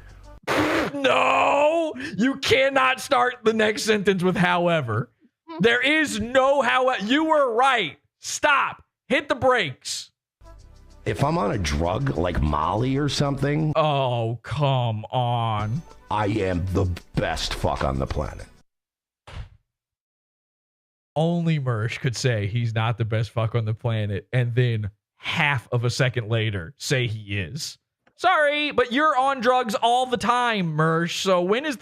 No, you cannot start the next sentence with however. There is no however. You were right. Stop. Hit the brakes. if I'm on a drug like Molly or something, oh, come on. I am the best fuck on the planet. Only Mersh could say he's not the best fuck on the planet and then half of a second later say he is. Sorry, but you're on drugs all the time, Mersh. So when is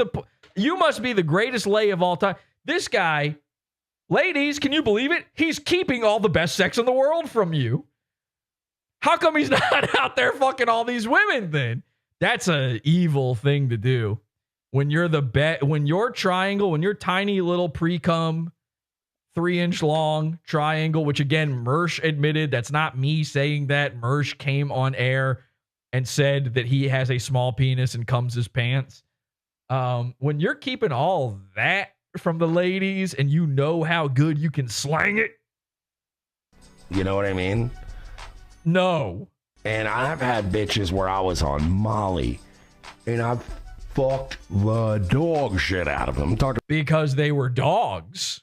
you must be the greatest lay of all time. This guy, ladies, can you believe it? He's keeping all the best sex in the world from you. How come he's not out there fucking all these women then? That's an evil thing to do. When you're when your triangle, when your tiny little pre-cum 3-inch long triangle, which again, Mersh admitted, that's not me saying that. Mersh came on air and said that he has a small penis and comes his pants. When you're keeping all that from the ladies and you know how good you can slang it. You know what I mean? No. And I've had bitches where I was on Molly and I've fucked the dog shit out of them. Because they were dogs.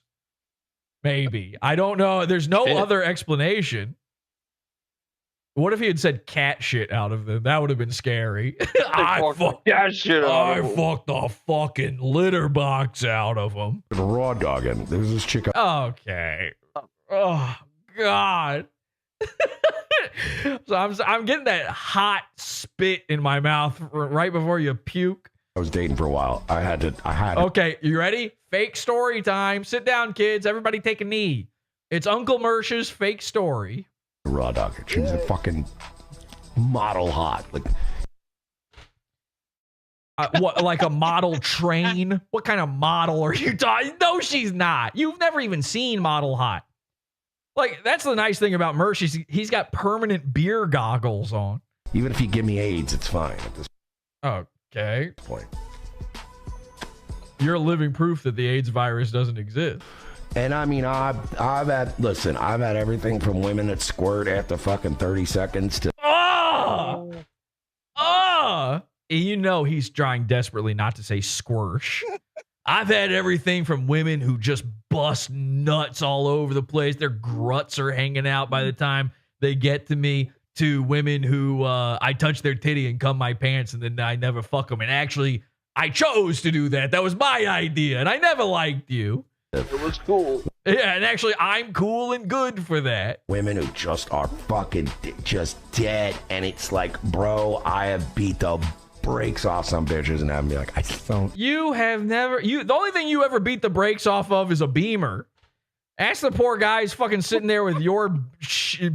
Maybe. I don't know. There's no other explanation. What if he had said cat shit out of them? That would have been scary. I fucked the fucking litter box out of them. Raw dogging. There's this chick. Okay. Oh, God. So I'm getting that hot spit in my mouth right before you puke. I was dating for a while. I had to. Okay, you ready? Fake story time. Sit down, kids. Everybody take a knee. It's Uncle Mersh's fake story. Raw dog. She was a fucking model hot. What, like a model train? What kind of model are you talking? No, she's not. You've never even seen model hot. Like, that's the nice thing about Mersh. He's got permanent beer goggles on. Even if you give me AIDS, it's fine at this Okay. point. You're living proof that the AIDS virus doesn't exist. And I mean, I've had everything from women that squirt after fucking 30 seconds to. You know he's trying desperately not to say squirsh. I've had everything from women who just bust nuts all over the place. Their gruts are hanging out by the time they get to me, to women who I touch their titty and cum my pants and then I never fuck them. And actually, I chose to do that. That was my idea and I never liked you. It was cool. Yeah, and actually, I'm cool and good for that. Women who just are fucking just dead. And it's like, bro, I have beat the brakes off some bitches and have them be like, I just don't. You have never, the only thing you ever beat the brakes off of is a Beamer. Ask the poor guys fucking sitting there with your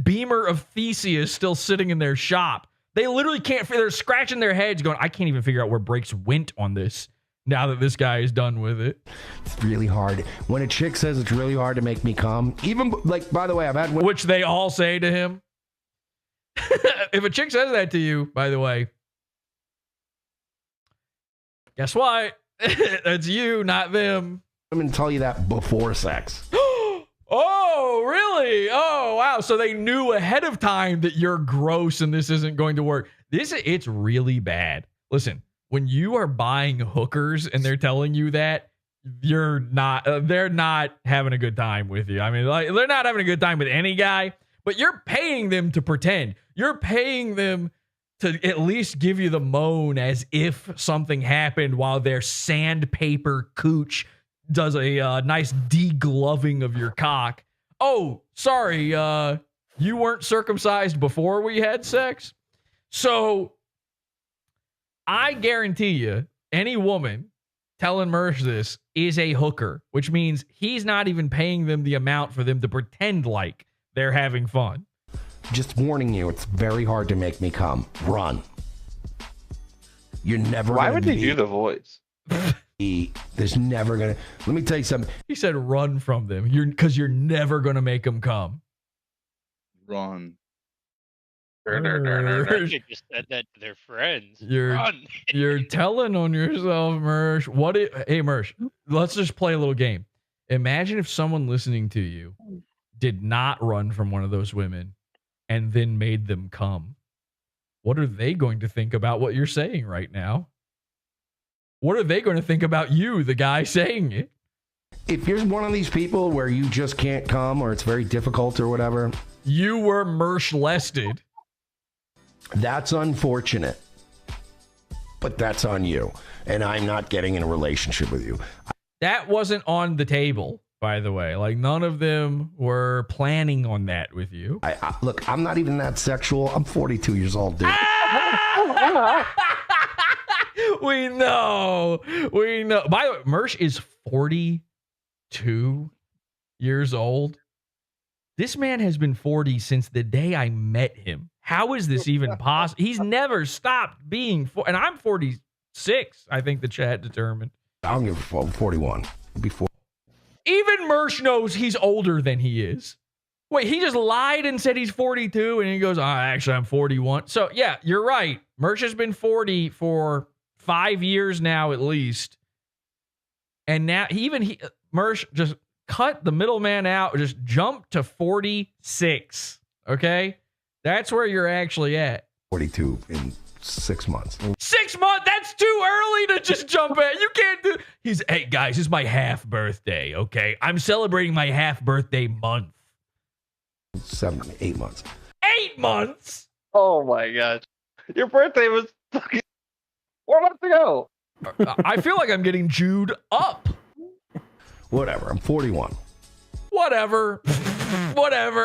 Beamer of Theseus still sitting in their shop. They literally can't, they're scratching their heads going, I can't even figure out where brakes went on this now that this guy is done with it. It's really hard. When a chick says it's really hard to make me come, even, like, by the way, I've had... Which they all say to him. If a chick says that to you, by the way, guess what? That's you, not them. I'm going to tell you that before sex. Oh, really? Oh, wow. So they knew ahead of time that you're gross and this isn't going to work. It's really bad. Listen, when you are buying hookers and they're telling you that, they're not having a good time with you. I mean, like, they're not having a good time with any guy, but you're paying them to pretend. You're paying them to at least give you the moan as if something happened while their sandpaper cooch does a nice degloving of your cock. Oh, sorry, you weren't circumcised before we had sex? So I guarantee you, any woman telling Mersh this is a hooker, which means he's not even paying them the amount for them to pretend like they're having fun. Just warning you, it's very hard to make me come. Run. You're never. Why would they do the voice? There's never gonna. Let me tell you something. He said, "Run from them." Because you're never gonna make them come. Run. They just said that to their friends. Run. You're telling on yourself, Mersh. Hey, Mersh, let's just play a little game. Imagine if someone listening to you did not run from one of those women and then made them come. What are they going to think about what you're saying right now? What are they going to think about you, the guy saying it? If you're one of these people where you just can't come or it's very difficult or whatever. You were Mersh-lested. That's unfortunate. But that's on you. And I'm not getting in a relationship with you. That wasn't on the table, by the way. Like, none of them were planning on that with you. Look, I'm not even that sexual. I'm 42 years old, dude. We know. By the way, Mersh is 42 years old. This man has been 40 since the day I met him. How is this even possible? He's never stopped being and I'm 46, I think the chat determined. I'm 41. Before. Even Mersh knows he's older than he is. Wait, he just lied and said he's 42, and he goes, actually, I'm 41. So, yeah, you're right. Mersh has been 40 for 5 years now, at least. And now, Mersh just cut the middleman out, just jump to 46, okay? That's where you're actually at. 42 in 6 months. 6 months? That's too early to just jump at. You can't do. Hey, guys, this is my half birthday, okay? I'm celebrating my half birthday month. 7, 8 months. 8 months? Oh my gosh. Your birthday was fucking 4 months ago. I feel like I'm getting Jewed up. Whatever. I'm 41. Whatever.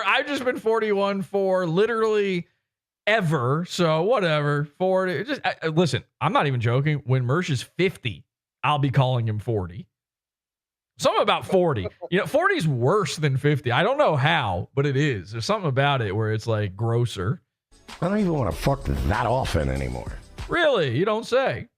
I've just been 41 for literally ever. So whatever. 40. Listen, I'm not even joking. When Mersh is 50, I'll be calling him 40. Something about 40. 40 is worse than 50. I don't know how, but it is. There's something about it where it's like grosser. I don't even want to fuck that often anymore. Really? You don't say.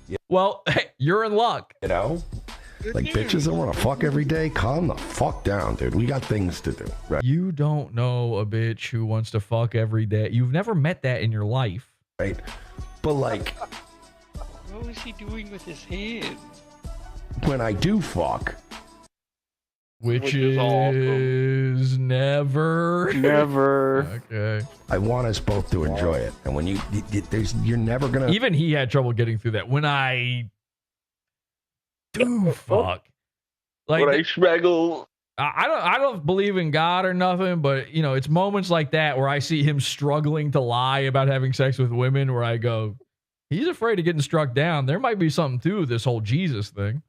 Yeah. Well, hey, you're in luck. Like bitches that want to fuck every day, calm the fuck down, dude. We got things to do. Right? You don't know a bitch who wants to fuck every day. You've never met that in your life. Right? But like... What was he doing with his hands? When I do fuck... Which is awesome. Never. Okay. I want us both to enjoy it. And when you're never going to... Even he had trouble getting through that. When I do fuck. Like, when I struggle. I don't believe in God or nothing, but, it's moments like that where I see him struggling to lie about having sex with women where I go, he's afraid of getting struck down. There might be something to this whole Jesus thing.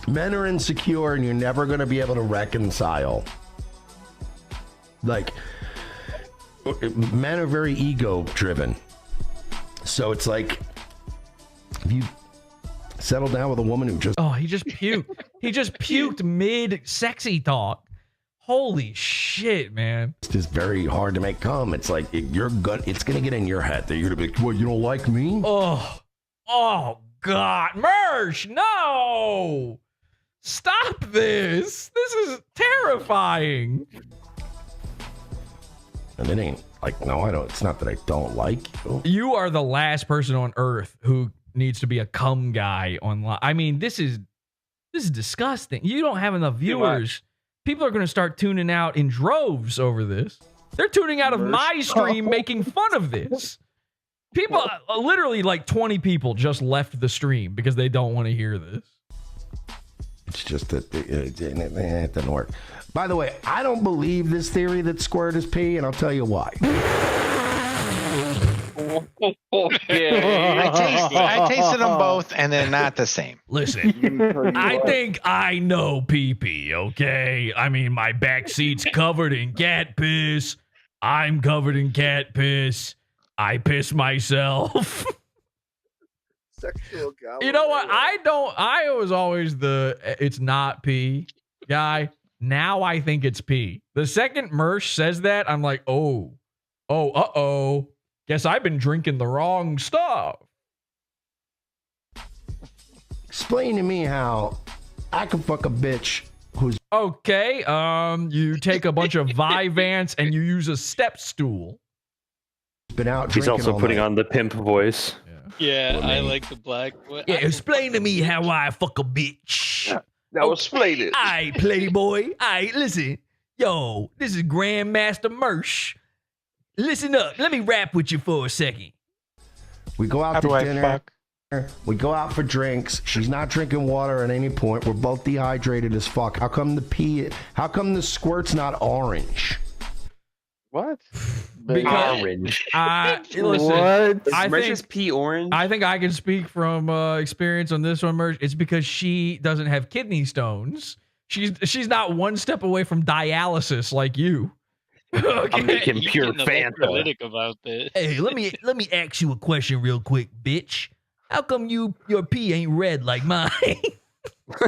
Men are insecure and you're never going to be able to reconcile. Like, men are very ego driven. So it's like, if you settle down with a woman who just... Oh, he just puked. He just puked mid sexy talk. Holy shit, man. It's just very hard to make cum. It's like, it's going to get in your head that you're going to be like, what, you don't like me? Oh, God. Mersh, no. Stop this. This is terrifying. And it ain't like, no, I don't. It's not that I don't like you. You are the last person on earth who needs to be a cum guy online. I mean, this is disgusting. You don't have enough viewers. People are going to start tuning out in droves over this. They're tuning out of my stream making fun of this. People, literally like 20 people just left the stream because they don't want to hear this. It's just that it didn't work. By the way, I don't believe this theory that squirt is pee, and I'll tell you why. I tasted them both, and they're not the same. Listen, I think I know pee-pee, okay? I mean, my back seat's covered in cat piss. I'm covered in cat piss. I piss myself. Sexual gallery. You know what? I was always it's not pee guy. Now I think it's pee. The second Mersh says that, I'm like, uh-oh. Guess I've been drinking the wrong stuff. Explain to me how I can fuck a bitch who's... Okay, you take a bunch of Vyvanse and you use a step stool. Been out He's also putting on the pimp voice. Yeah, I like the black. Yeah, explain to me how I fuck a bitch. Now explain it. Aight, Playboy. Aight, listen. Yo, this is Grandmaster Mersh. Listen up. Let me rap with you for a second. We go out to dinner. We go out for drinks. She's not drinking water at any point. We're both dehydrated as fuck. How come the squirt's not orange? What? Because orange. listen, What? I Merch's think pea orange. I think I can speak from experience on this one, Merch. It's because she doesn't have kidney stones. She's not one step away from dialysis like you. Okay. I'm making You pure getting Fanta. electrolytic about this. Hey, let me ask you a question real quick, bitch. How come your pee ain't red like mine? How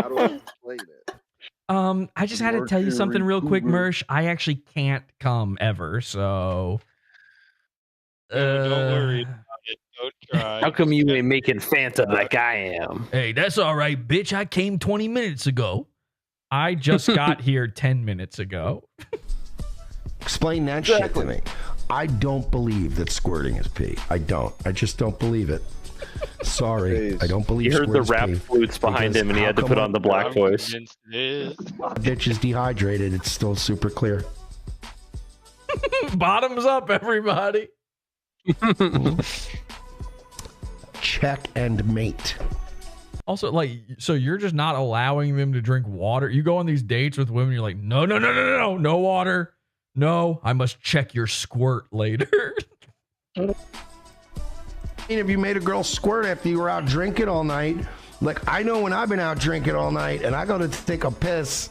do I explain it? I just had to tell you something real quick, Mersh. I actually can't come ever, so. Don't worry about it. Don't try. How come you ain't making Fanta like I am? Hey, that's all right, bitch. I came 20 minutes ago. I just got here 10 minutes ago. Explain that shit to me. I don't believe that squirting is pee. I don't. I just don't believe it. Sorry, I don't believe. You heard the squirt's rap pee flutes behind because him, and he how had to come put on the black voice. Bitch is dehydrated. It's still super clear. Bottoms up, everybody. Check and mate. Also, like, so you're just not allowing them to drink water. You go on these dates with women. You're like, no water. No, I must check your squirt later. I mean, if you made a girl squirt after you were out drinking all night, like I know when I've been out drinking all night and I go to take a piss,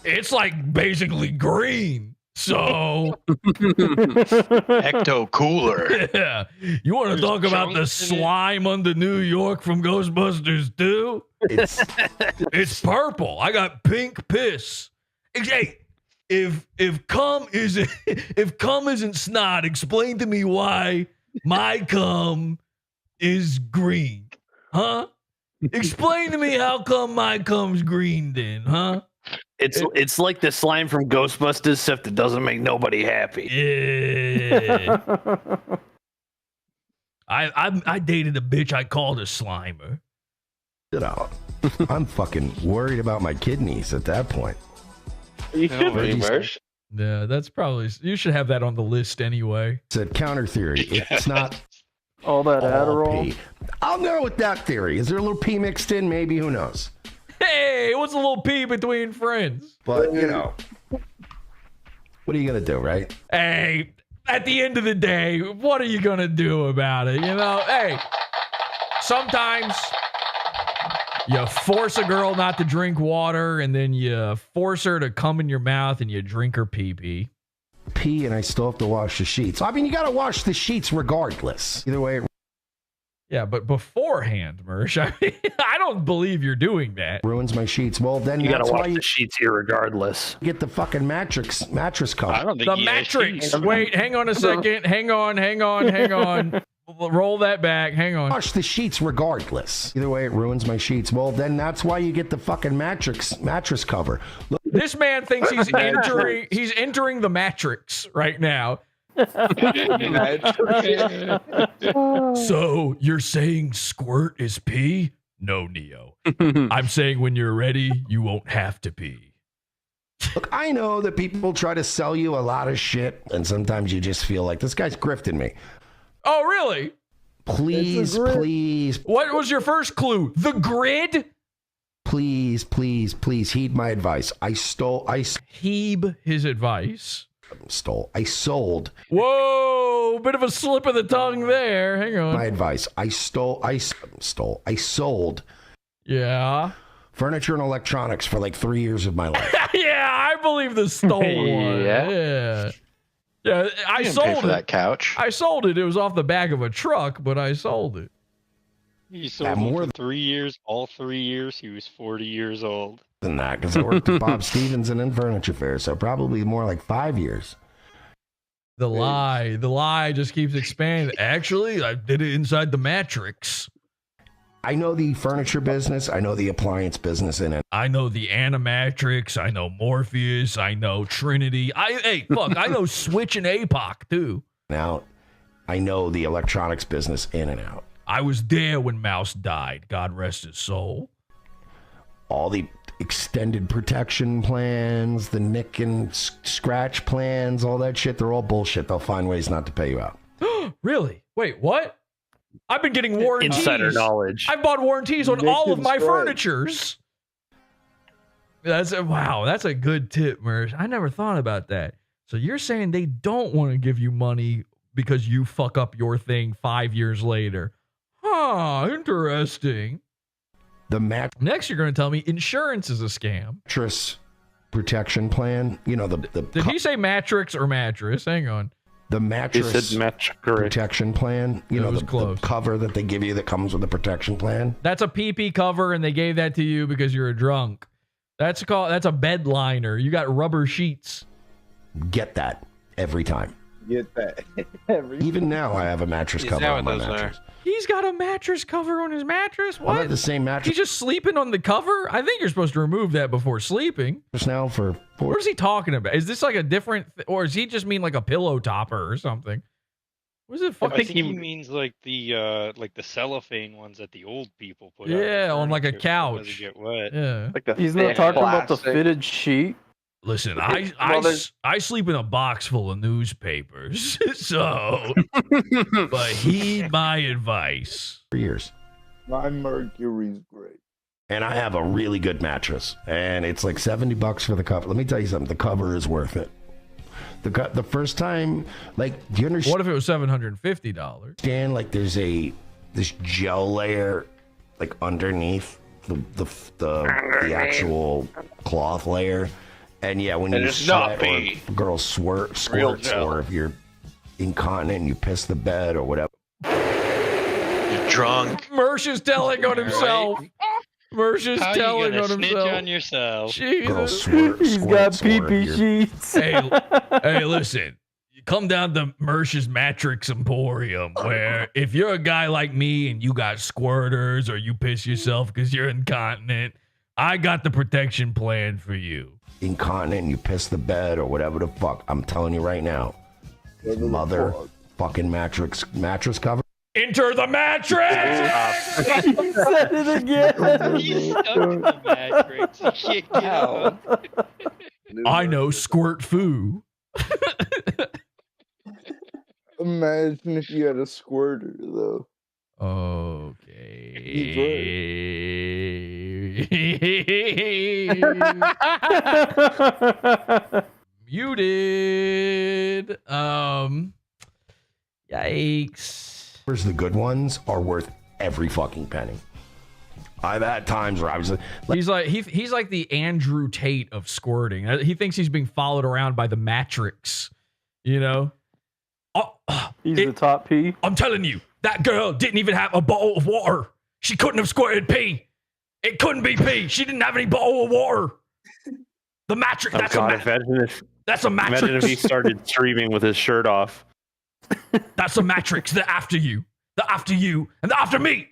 it's like basically green. So Ecto cooler. Yeah. You want to talk about the slime under New York from Ghostbusters 2? It's purple. I got pink piss. Hey, if cum isn't snot, explain to me why my cum is green. Huh? Explain to me how come my cum's green then, huh? It's like the slime from Ghostbusters, except it doesn't make nobody happy. Yeah. I dated a bitch I called a Slimer. You know, I'm fucking worried about my kidneys at that point. You should be, Mersh. Yeah, that's probably, you should have that on the list anyway. It's a counter theory. It's not all that Adderall. pee. I'll go with that theory. Is there a little pee mixed in? Maybe. Who knows? Hey, what's a little pee between friends? But, you know, what are you going to do, right? Hey, at the end of the day, what are you going to do about it? You know, hey, sometimes you force a girl not to drink water and then you force her to come in your mouth and you drink her pee-pee. Pee and I still have to wash the sheets. I mean, you got to wash the sheets regardless. Either way. Yeah, but beforehand, Mersh, I don't believe you're doing that. Ruins my sheets. Well, then You gotta that's wash why you the sheets here regardless. get the fucking mattress cover. I don't think The he has matrix. sheets. Wait, hang on a second. Hang on. Roll that back. Hang on. Wash the sheets regardless. Either way, it ruins my sheets. Well, then that's why you get the fucking mattress cover. Look, This man thinks he's entering the matrix right now. So you're saying squirt is pee? No, Neo. I'm saying when you're ready, you won't have to pee. look, I know that people try to sell you a lot of shit, and sometimes you just feel like this guy's grifting me. Oh, really? Please. What was your first clue? The grid? Please heed my advice. I Heed his advice. I sold. Whoa, bit of a slip of the tongue there. Hang on. My advice. I sold. Yeah. Furniture and electronics for like 3 years of my life. Yeah, I believe the stole one. Yeah. I didn't sold pay for it. that couch. I sold it. It was off the back of a truck, but I sold it. He sold him for 3 years. All 3 years, he was 40 years old. Than that, because I worked at Bob Stevenson and Furniture Fair, so probably more like 5 years. The lie just keeps expanding. Actually, I did it inside the matrix. I know the furniture business. I know the appliance business in it. I know the Animatrix. I know Morpheus. I know Trinity. I know Switch and APOC too. Now, I know the electronics business in and out. I was there when Mouse died. God rest his soul. All the extended protection plans, the nick and scratch plans, all that shit, they're all bullshit. They'll find ways not to pay you out. Really? Wait, what? I've been getting warranties. Insider knowledge. I bought warranties on all of my furnitures. Wow. That's a good tip, Mersh. I never thought about that. So you're saying they don't want to give you money because you fuck up your thing 5 years later? Huh. Interesting. Next, you're going to tell me insurance is a scam. Mattress protection plan. You know, Did he say matrix or mattress? Hang on. The mattress protection plan. You know, the cover that they give you that comes with the protection plan. That's a PP cover, and they gave that to you because you're a drunk. That's a bed liner. You got rubber sheets. Get that every time. Get that. Even now, I have a mattress cover on my mattress. He's got a mattress cover on his mattress? What? I like the same mattress. He's just sleeping on the cover? I think you're supposed to remove that before sleeping. Just now for What is he talking about? Is this like a different, or does he just mean like a pillow topper or something? What is it? I think he means like the cellophane ones that the old people put. Yeah, on like a couch. Doesn't get wet. Yeah. Like He's not talking about the fitted sheet. Listen, I sleep in a box full of newspapers, so but heed my advice. For years. My Mercury's great. And I have a really good mattress, and it's like $70 for the cover. Let me tell you something. The cover is worth it. The first time, like, do you understand? What if it was $750? Dan, like, there's this gel layer, like underneath the actual cloth layer. And yeah, when you sweat or girls squirts, or if you're incontinent and you piss the bed or whatever. You're drunk. Mersh is telling on himself. Mersh is How telling you on snitch himself. on yourself? Jesus. He's got pee-pee sheets. Hey, listen. You come down to Mersh's Mattrix Emporium, where if you're a guy like me and you got squirters or you piss yourself because you're incontinent, I got the protection plan for you. Incontinent and you piss the bed or whatever the fuck, I'm telling you right now, mother fucking mattress cover. Enter the mattress! He said it again. He's stuck in the matrix. He can't get out. I know squirt foo. Imagine if you had a squirter, though. Muted. Yikes. Where's the good ones are worth every fucking penny. I've had times where I was like, he's like the Andrew Tate of squirting. He thinks he's being followed around by the Matrix, you know? He's the top P. I'm telling you, that girl didn't even have a bottle of water. She couldn't have squirted pee. It couldn't be pee. She didn't have any bottle of water. The Matrix. That's a Matrix. Imagine if he started streaming with his shirt off. That's a Matrix. They're after you. They're after you. And they're after me.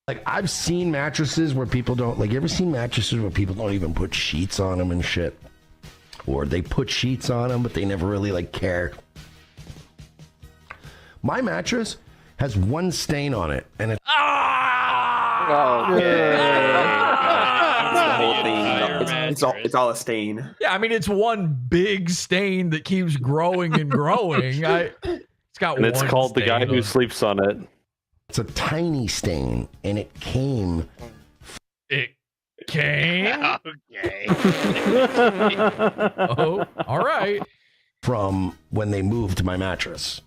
Like, I've seen mattresses where people don't, like, you ever seen mattresses where people don't even put sheets on them and shit? Or they put sheets on them, but they never really, like, care. My mattress has one stain on it, and it's... It's all a stain. Yeah, I mean, it's one big stain that keeps growing and growing. It's got and it's called the guy who sleeps on it. It's a tiny stain, and it came. Okay. Oh, all right. From when they moved my mattress.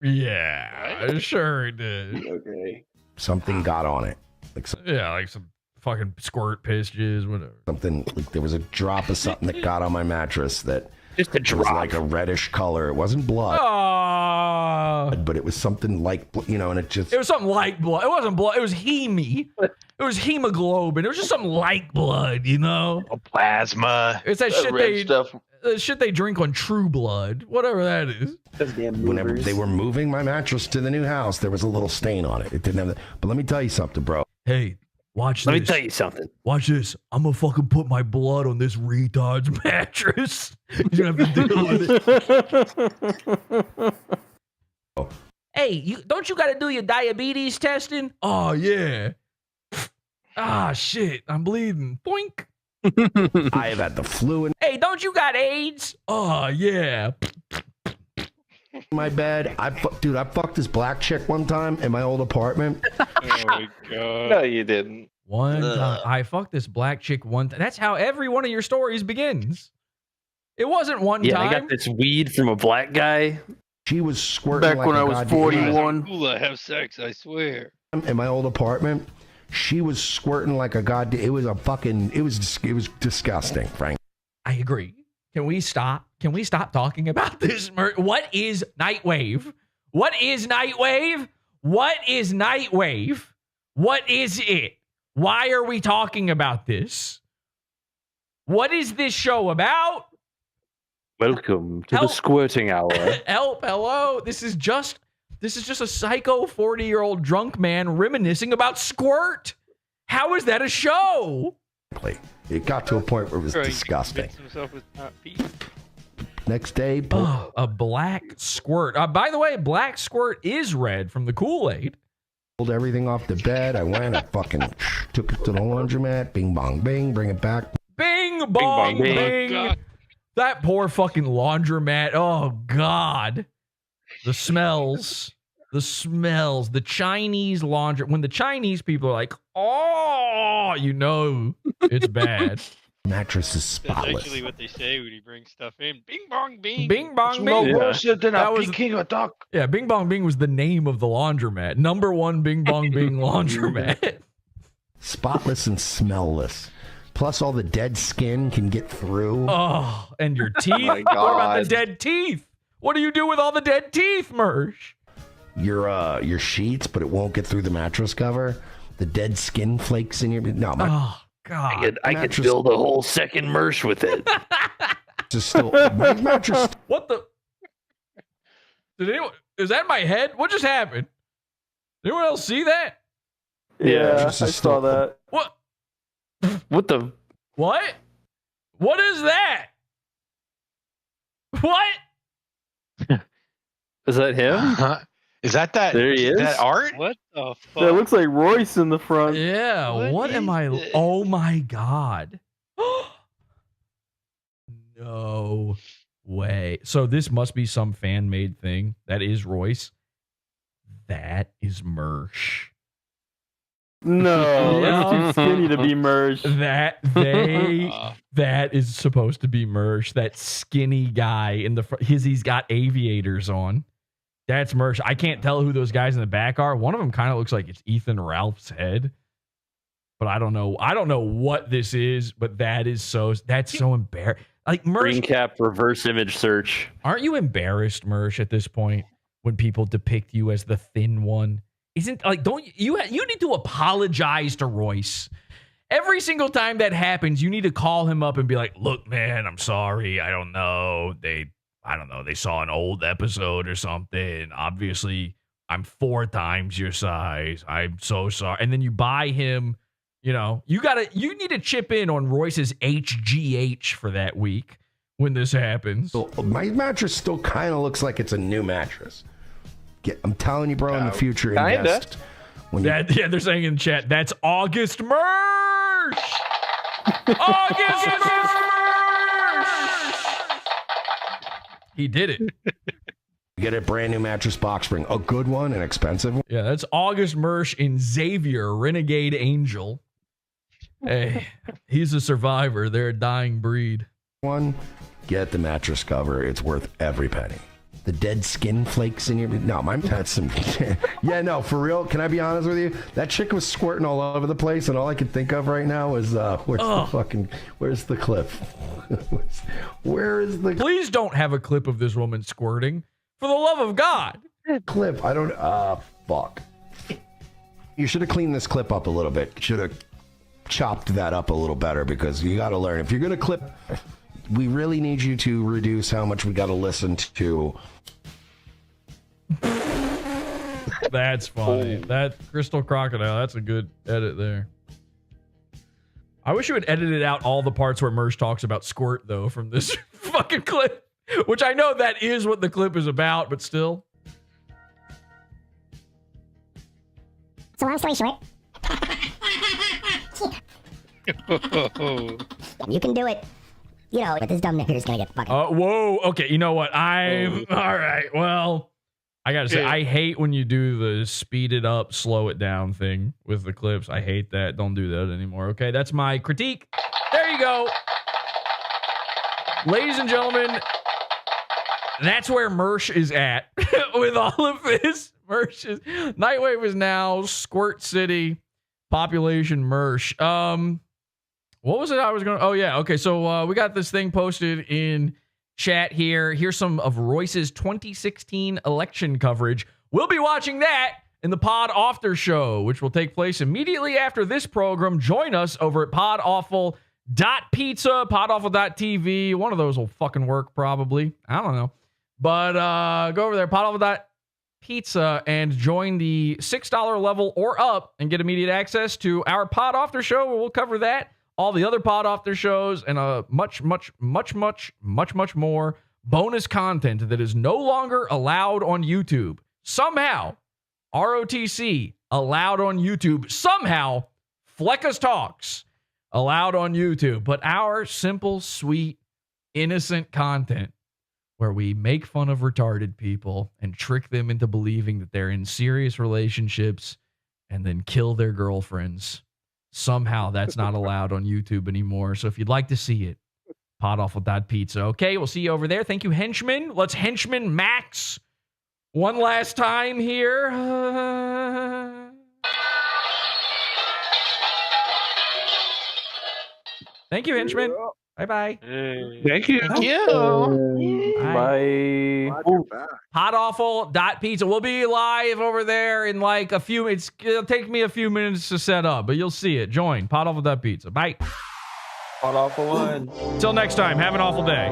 Yeah, sure it did. Okay. Something got on it. Like some fucking squirt piss jizz, whatever. Something, like there was a drop of something that got on my mattress that just a drop. Was like a reddish color. It wasn't blood. But it was something like, you know, and it was something like blood. It wasn't blood. It was heme. It was hemoglobin. It was just something like blood, you know? Plasma. It's that shit they drink on True Blood, whatever that is. Whenever they were moving my mattress to the new house, there was a little stain on it. It didn't have that. But let me tell you something, bro. Hey, watch this. Let me tell you something. Watch this. I'm gonna fucking put my blood on this retard's mattress. You're gonna have to deal with it. Hey, don't you gotta do your diabetes testing? Oh yeah. Shit, I'm bleeding. Boink. I have had the flu. Hey, don't you got AIDS? Oh yeah. My bed. I fucked this black chick one time in my old apartment. Oh my god. No, you didn't. One time. I fucked this black chick one time. That's how every one of your stories begins. It wasn't one Yeah, time. I got this weed from a black guy. She was squirting Back like when a I was goddamn- 41. Cool to have sex, I swear. In my old apartment, she was squirting like a goddamn. It was disgusting, Frank. I agree. Can we stop? Can we stop talking about this? What is Nightwave? What is Nightwave? What is Nightwave? What is it? Why are we talking about this? What is this show about? Welcome to the squirting hour. Help, hello. This is just a psycho 40-year-old drunk man reminiscing about squirt. How is that a show? It got to a point where it was disgusting. Next day, a black squirt. By the way, black squirt is red from the Kool-Aid. Pulled everything off the bed. I went, I fucking took it to the laundromat. Bing, bong, bing. Bring it back. Bing, bong, bing. bing. That poor fucking laundromat. Oh, God. The smells. The Chinese laundry. When the Chinese people are like, oh, you know it's bad. Mattress is That's spotless. actually what they say when you bring stuff in. Bing bong bing. Bing bong No bing. bullshit than That a was- Peking a duck. Yeah, Bing Bong Bing was the name of the laundromat. Number one Bing Bong Bing laundromat. Spotless and smellless. Plus, all the dead skin can get through. Oh, and your teeth? my What about the God. dead teeth? What do you do with all the dead teeth, Mersh? Your sheets, but it won't get through the mattress cover. The dead skin flakes in your. No, my Oh, God. I could build a whole second Mersh with it. is still. My mattress. What the? Did anyone? Is that my head? What just happened? Did anyone else see that? Yeah, I saw that. What? What the? What? What is that? What? Is that him? Is that There he is. that art? What the fuck? That looks like Royce in the front. Yeah. What am I? Oh my God. No way. So this must be some fan made thing. That is Royce. That is Mersh. No, that's too skinny to be Mersh. That is supposed to be Mersh. That skinny guy in the front. He's got aviators on. That's Mersh. I can't tell who those guys in the back are. One of them kind of looks like it's Ethan Ralph's head. But I don't know. I don't know what this is, but that's so embarrassing. Like Mersh, Green cap reverse image search. aren't you embarrassed, Mersh, at this point when people depict you as the thin one? Isn't like don't you need to apologize to Royce. Every single time that happens, you need to call him up and be like, "Look, man, I'm sorry. I don't know. They saw an old episode or something. Obviously, I'm 4 times your size. I'm so sorry." And then you buy him, you need to chip in on Royce's HGH for that week when this happens. My mattress still kind of looks like it's a new mattress. I'm telling you, bro, in the future, invest. They're saying in chat, that's August Mersh! August Mersh! He did it. Get a brand new mattress box spring, a good one, an expensive one. Yeah, that's August Mersh in Xavier, Renegade Angel. Hey, he's a survivor. They're a dying breed. One, get the mattress cover. It's worth every penny. The dead skin flakes in your. No, that's some. Yeah, no, for real. Can I be honest with you? That chick was squirting all over the place, and all I could think of right now is where's the clip? Where is the Please don't have a clip of this woman squirting. For the love of God. clip? I don't. Fuck. You should have cleaned this clip up a little bit. Should have chopped that up a little better because you got to learn. If you're gonna clip, we really need you to reduce how much we got to listen to. That's funny. That Crystal Crocodile, that's a good edit there. I wish you had edited out all the parts where Mersh talks about squirt, though, from this fucking clip. Which I know that is what the clip is about, but still. So long story short. You can do it. You know, but this dumb nigger's gonna get fucking. Whoa. Okay, you know what? All right. Well, I gotta say, I hate when you do the speed it up, slow it down thing with the clips. I hate that. Don't do that anymore. Okay, that's my critique. There you go. Ladies and gentlemen, that's where Mersh is at with all of this. Nightwave is now Squirt City population Mersh. What was it I was going to... Oh, yeah. Okay, so we got this thing posted in chat here. Here's some of Royce's 2016 election coverage. We'll be watching that in the Pod After Show, which will take place immediately after this program. Join us over at podawful.pizza, podawful.tv. One of those will fucking work, probably. I don't know. But go over there, podawful.pizza, and join the $6 level or up and get immediate access to our Pod After Show, where we'll cover that, all the other Pod After shows, and much more bonus content that is no longer allowed on YouTube. Somehow, ROTC allowed on YouTube. Somehow, Fleccas Talks allowed on YouTube. But our simple, sweet, innocent content where we make fun of retarded people and trick them into believing that they're in serious relationships and then kill their girlfriends. Somehow that's not allowed on YouTube anymore. So if you'd like to see it, podawful.pizza. Okay, we'll see you over there. Thank you, Henchman. Let's Henchman Max one last time here. Thank you, Henchman. Bye-bye. Thank you. Thank you. Bye. Podawful.pizza. We'll be live over there in like a few minutes. It'll take me a few minutes to set up, but you'll see it. Join Podawful.pizza. Bye. Podawful1. Till next time, have an awful day.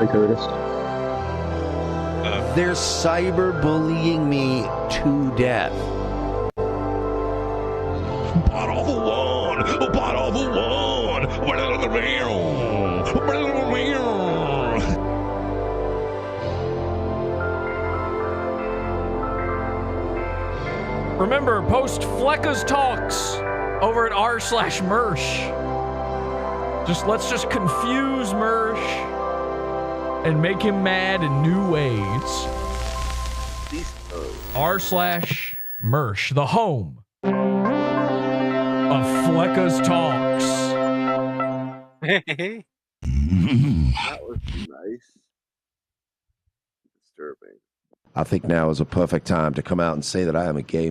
Hey, Curtis. They're cyberbullying me to death. Podawful1. Podawful1. Remember, post Fleccas Talks over at r/Mersh. Let's just confuse Mersh and make him mad in new ways. r/Mersh, the home of Fleccas Talks. That was nice. Disturbing. I think now is a perfect time to come out and say that I am a gay